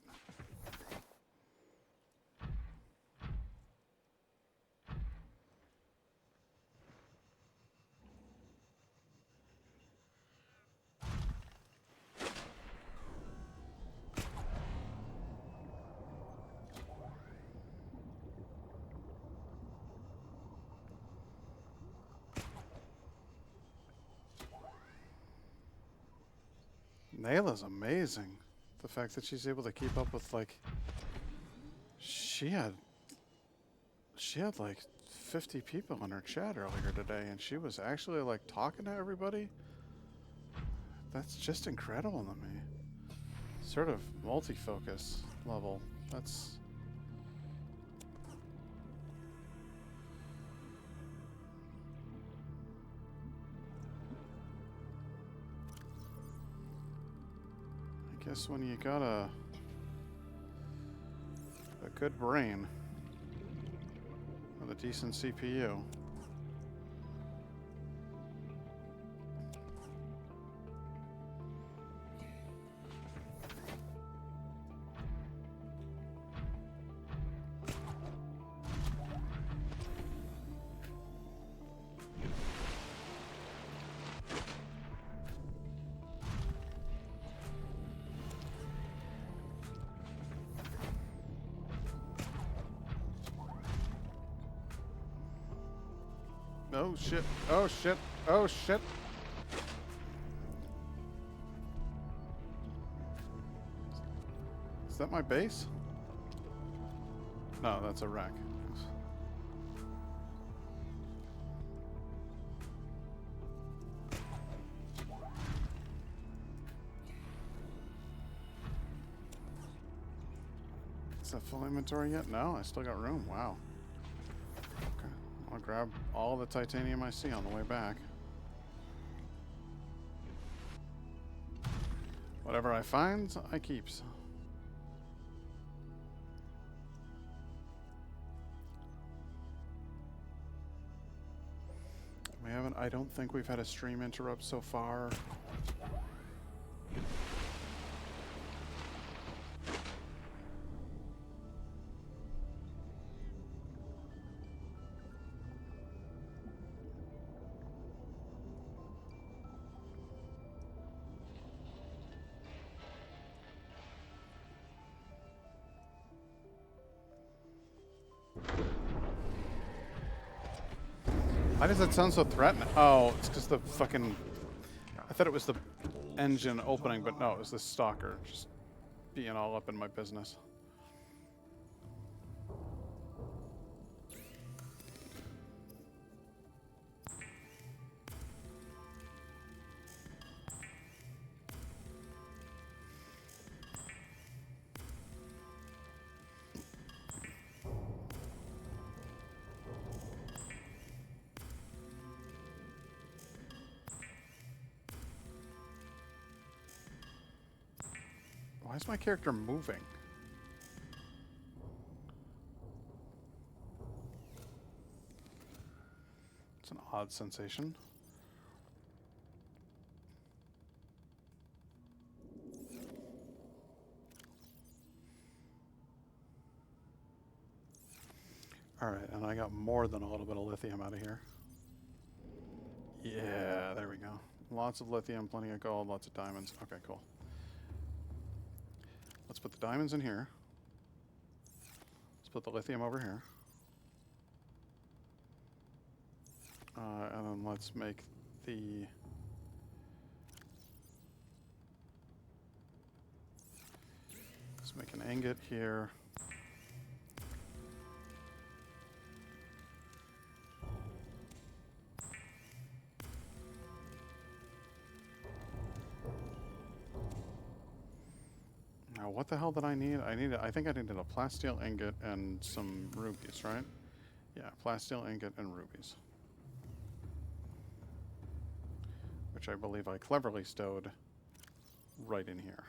Nayla's amazing. The fact that she's able to keep up with, like, she had like 50 people in her chat earlier today, and she was actually like talking to everybody. That's just incredible to me. Sort of multi-focus level. That's... I guess when you got a good brain with a decent CPU. Oh shit, oh shit, oh shit. Is that my base? No, that's a wreck. Is that full inventory yet? No, I still got room. Wow. Okay. I'll grab all the titanium I see on the way back. Whatever I find, I keeps. I don't think we've had a stream interrupt so far. Why does that sound so threatening? Oh, it's because the fucking... I thought it was the engine opening, but no, it was the stalker just being all up in my business. Why is my character moving? It's an odd sensation. Alright, and I got more than a little bit of lithium out of here. Yeah, there we go. Lots of lithium, plenty of gold, lots of diamonds. Okay, cool. Let's put the diamonds in here. Let's put the lithium over here. And then let's make the... Let's make an ingot here. Now, what the hell did I need? I think I needed a plasteel ingot and some rubies, right? Yeah, plasteel ingot and rubies. which I believe I cleverly stowed right in here.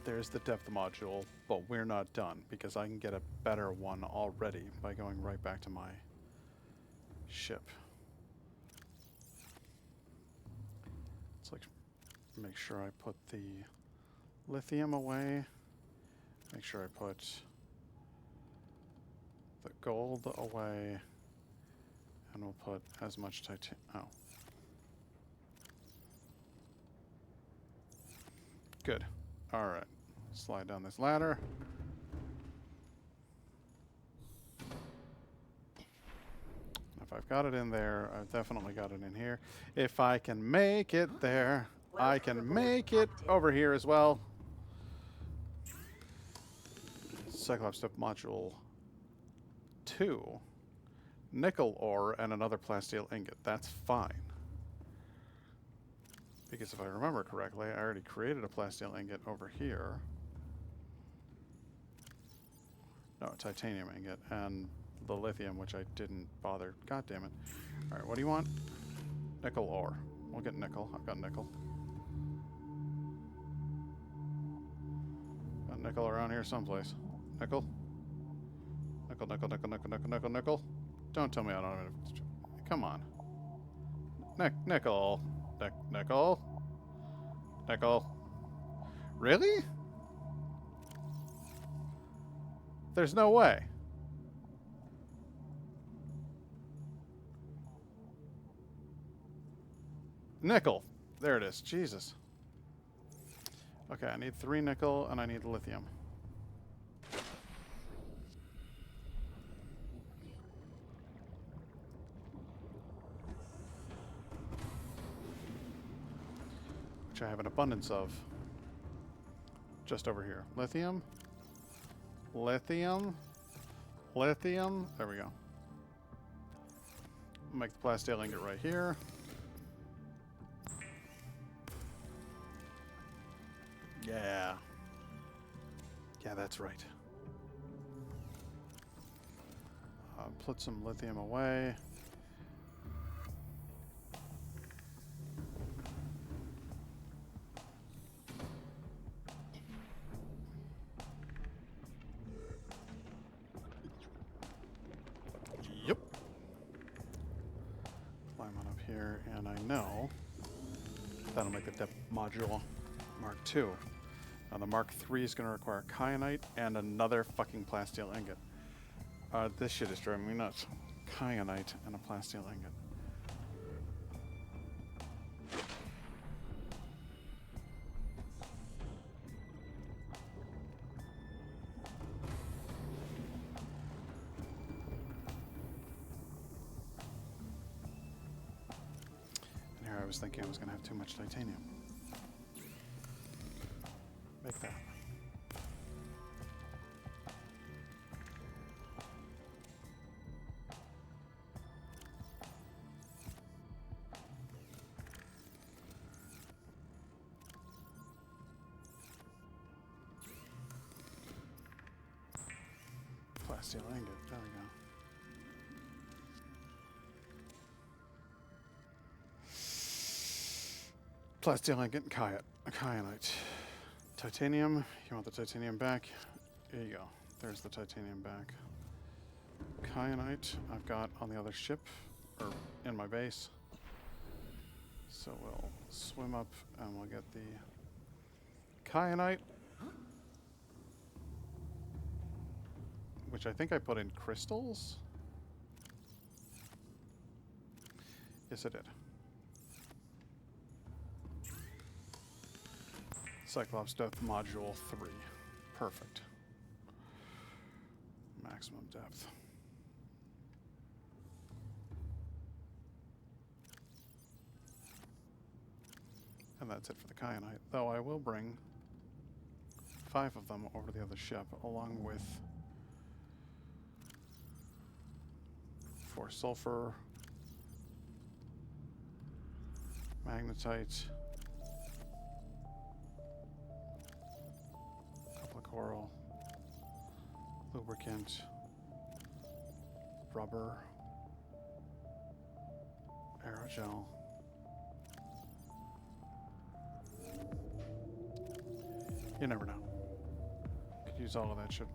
There's the depth module, but we're not done because I can get a better one already by going right back to my ship. Let's like make sure I put the lithium away. Make sure I put the gold away, and we'll put as much titanium. Oh. Good. Alright. Slide down this ladder. If I've got it in there, I've definitely got it in here. If I can make it there, I can make it over here as well. Cyclops Step Module 2. Nickel ore and another plasteel ingot. That's fine. Because if I remember correctly, I already created a plasteel ingot over here. No, titanium ingot and the lithium, which I didn't bother. God damn it. Alright, what do you want? Nickel ore. We'll get nickel. I've got nickel. Got nickel around here someplace. Nickel? Nickel, nickel, nickel, nickel, nickel, nickel, nickel. Don't tell me I don't have it. Come on. Nickel. Nickel. Nickel. Really? There's no way. Nickel. There it is. Jesus. Okay, I need 3 nickel and I need lithium. Which I have an abundance of. Just over here. Lithium. Lithium. Lithium. There we go. Make the plasteel ingot right here. Yeah. Yeah, that's right. Put some lithium away. Yep. Climb on up here, and I know that'll make the depth module Mark II. Now the Mark III is going to require kyanite and another fucking plasteel ingot. This shit is driving me nuts. Kyanite and a plasteel ingot. And here I was thinking I was going to have too much titanium. Make that. Plasteel ingot. There we go. Plasteel ingot and kyanite. Titanium. You want the titanium back? Here you go. There's the titanium back. Kyanite I've got on the other ship, or in my base. So we'll swim up and we'll get the kyanite, which I think I put in crystals. Yes, I did. Cyclops depth module 3. Perfect. Maximum depth. And that's it for the kyanite. Though I will bring 5 of them over to the other ship, along with 4 sulfur, magnetite, couple of coral, lubricant, rubber, aerogel. You never know. Could use all of that shit.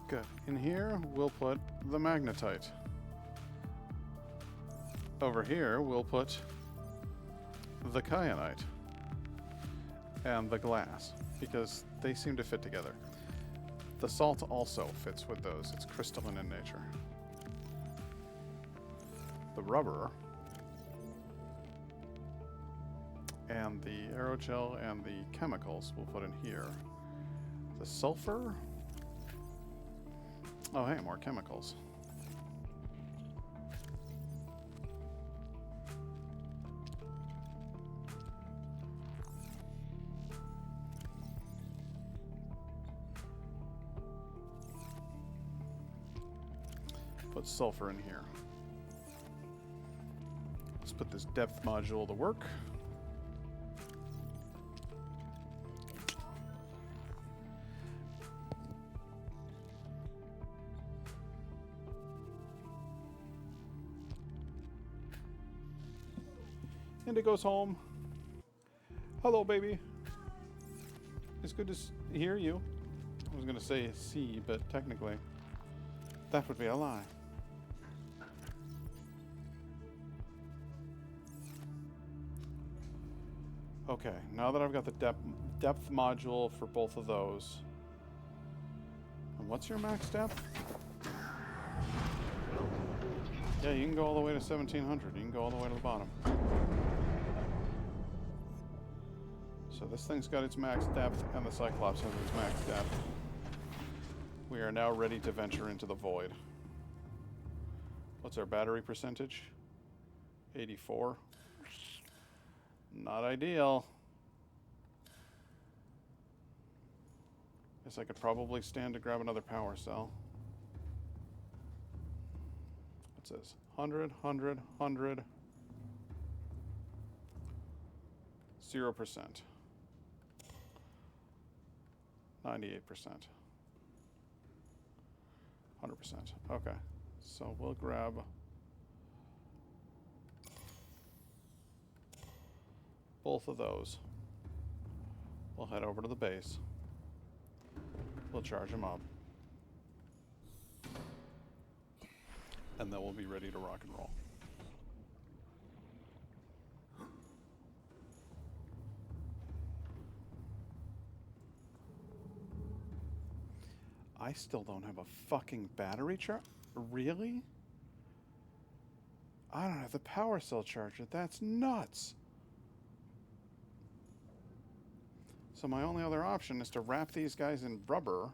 Good. In here, we'll put the magnetite. Over here, we'll put the kyanite and the glass, because they seem to fit together. The salt also fits with those. It's crystalline in nature. The rubber and the aerogel and the chemicals we'll put in here. The sulfur. Oh, hey, more chemicals. Put sulfur in here. Let's put this depth module to work. Indigo's home. Hello, baby. It's good to hear you. I was going to say see, but technically that would be a lie. Okay, now that I've got the depth module for both of those. And what's your max depth? Yeah, you can go all the way to 1700. You can go all the way to the bottom. So this thing's got its max depth, and the Cyclops has its max depth. We are now ready to venture into the void. What's our battery percentage? 84. Not ideal. Guess I could probably stand to grab another power cell. What's this? 100, 100, 100. 0%. 98%. 100%. Okay. So we'll grab both of those. We'll head over to the base. We'll charge them up. And then we'll be ready to rock and roll. I still don't have a fucking battery charge. Really? I don't have the power cell charger. That's nuts. So my only other option is to wrap these guys in rubber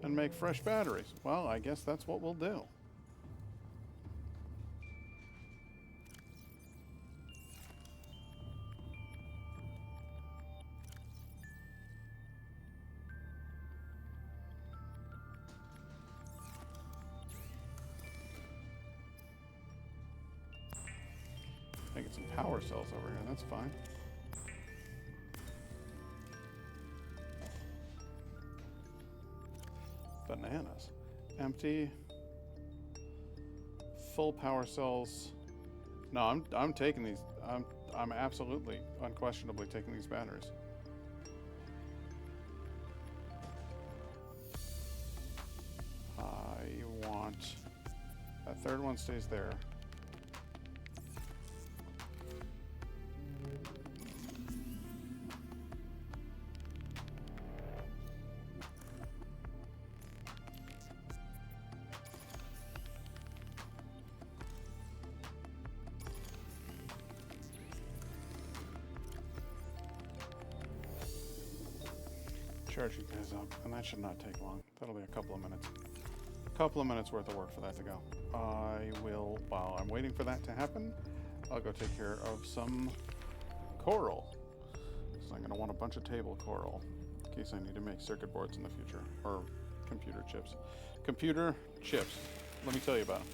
and make fresh batteries. Well, I guess that's what we'll do. Making some power cells over here. That's fine. Bananas. Empty. Full power cells. No, I'm taking these. I'm absolutely, unquestionably taking these batteries. I want that third one stays there. Charge you guys up, and that should not take long. That'll be a couple of minutes. A couple of minutes worth of work for that to go. I will, while I'm waiting for that to happen, I'll go take care of some coral. Because I'm going to want a bunch of table coral. case I need to make circuit boards in the future. Or computer chips. Computer chips. Let me tell you about them.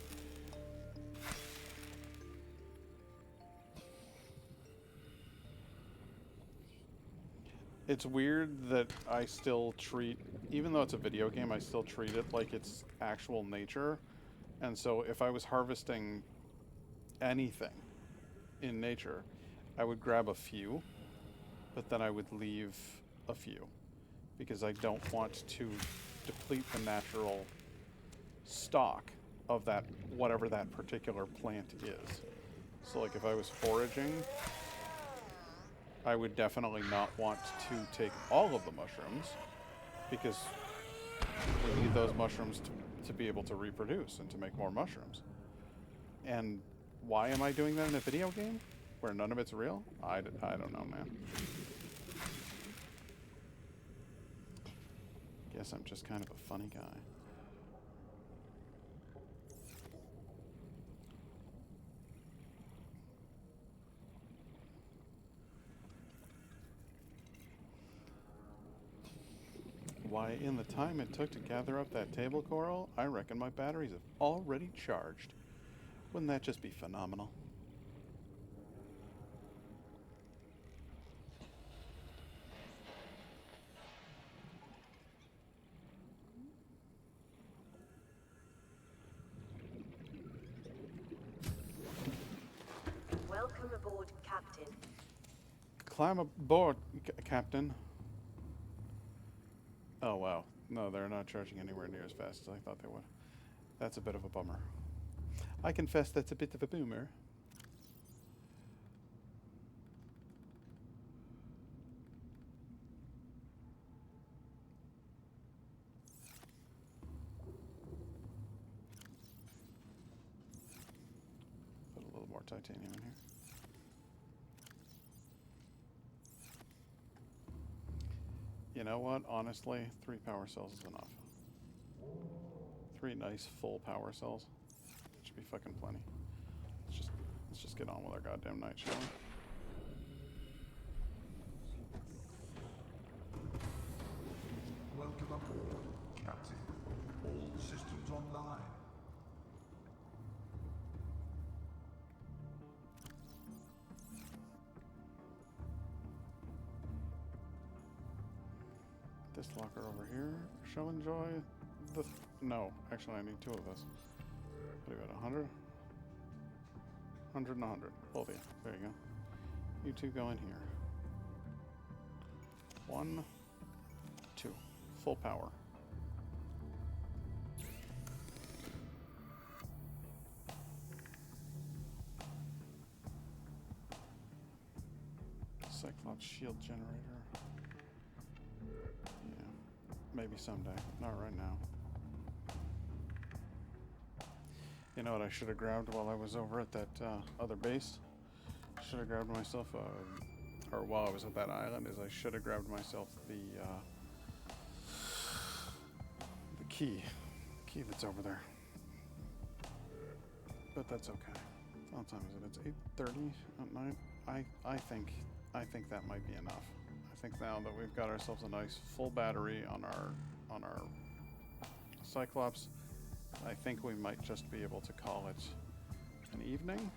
It's weird that I still treat, even though it's a video game, I still treat it like it's actual nature. And so if I was harvesting anything in nature, I would grab a few, but then I would leave a few because I don't want to deplete the natural stock of that, whatever that particular plant is. So like if I was foraging, I would definitely not want to take all of the mushrooms because we need those mushrooms to be able to reproduce and to make more mushrooms. And why am I doing that in a video game where none of it's real? I don't know, man. Guess I'm just kind of a funny guy. Why, in the time it took to gather up that table coral, I reckon my batteries have already charged. Wouldn't that just be phenomenal? Welcome aboard, Captain. Climb aboard, Captain. Oh, wow. No, they're not charging anywhere near as fast as I thought they would. That's a bit of a bummer. I confess that's a bit of a boomer. Put a little more titanium in here. You know what? Honestly, 3 power cells is enough. 3 nice full power cells. Should be fucking plenty. Let's just get on with our goddamn night, shall we? Welcome aboard, Captain. All systems online. This locker over here shall enjoy the... no, actually I need 2 of this. What do we got, 100? 100 and 100. Both of you. There you go. You 2 go in here. 1, 2. Full power. Cyclops shield generator. Maybe someday. Not right now. You know what I should have grabbed while I was over at that other base? Should have grabbed myself, or while I was at that island, is I should have grabbed myself the key that's over there. But that's okay. What time is it? It's 8:30 at night. I think that might be enough. I think now that we've got ourselves a nice full battery on our Cyclops, I think we might just be able to call it an evening.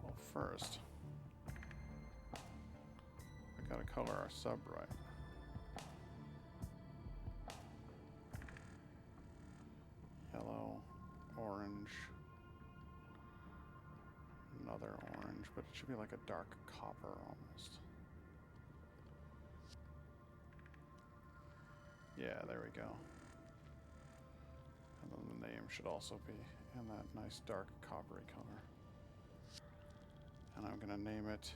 Well, first, I gotta color our sub right. Yellow, orange. Another orange, but it should be like a dark copper almost. Yeah, there we go. And then the name should also be in that nice dark coppery color. And I'm gonna name it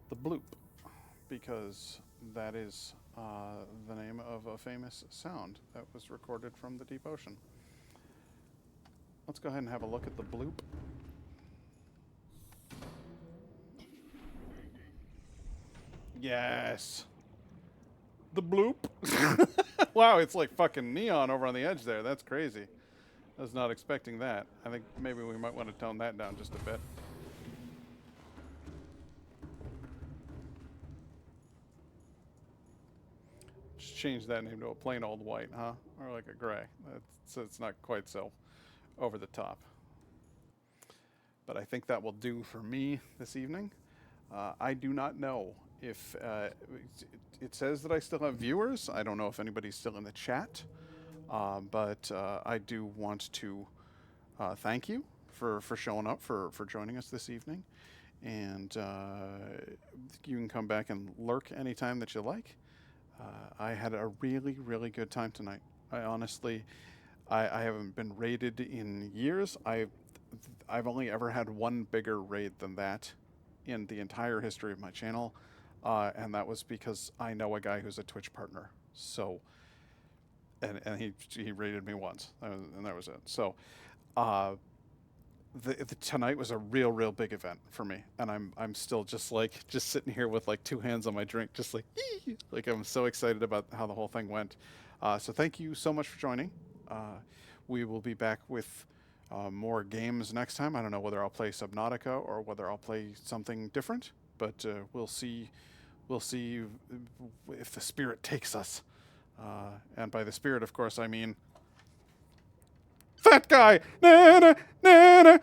the Bloop, because that is the name of a famous sound that was recorded from the deep ocean. Let's go ahead and have a look at the Bloop. Yes. The Bloop. Wow, it's like fucking neon over on the edge there. That's crazy. I was not expecting that. I think maybe we might want to tone that down just a bit. Just change that name to a plain old white, huh? Or like a gray. So it's not quite so over the top. But I think that will do for me this evening. I do not know if it says that I still have viewers. I don't know if anybody's still in the chat, but I do want to thank you for showing up, for joining us this evening. And you can come back and lurk anytime that you like. I had a really, really good time tonight. I honestly, I haven't been raided in years. I've only ever had one bigger raid than that in the entire history of my channel, and that was because I know a guy who's a Twitch partner. So, and he raided me once, and that was it. So, tonight was a real big event for me, and I'm still just sitting here with like two hands on my drink, just like like I'm so excited about how the whole thing went. So thank you so much for joining. We will be back with more games next time. I don't know whether I'll play Subnautica or whether I'll play something different, but we'll see. We'll see if the spirit takes us. And by the spirit, of course, I mean fat guy. Na, na, na, na.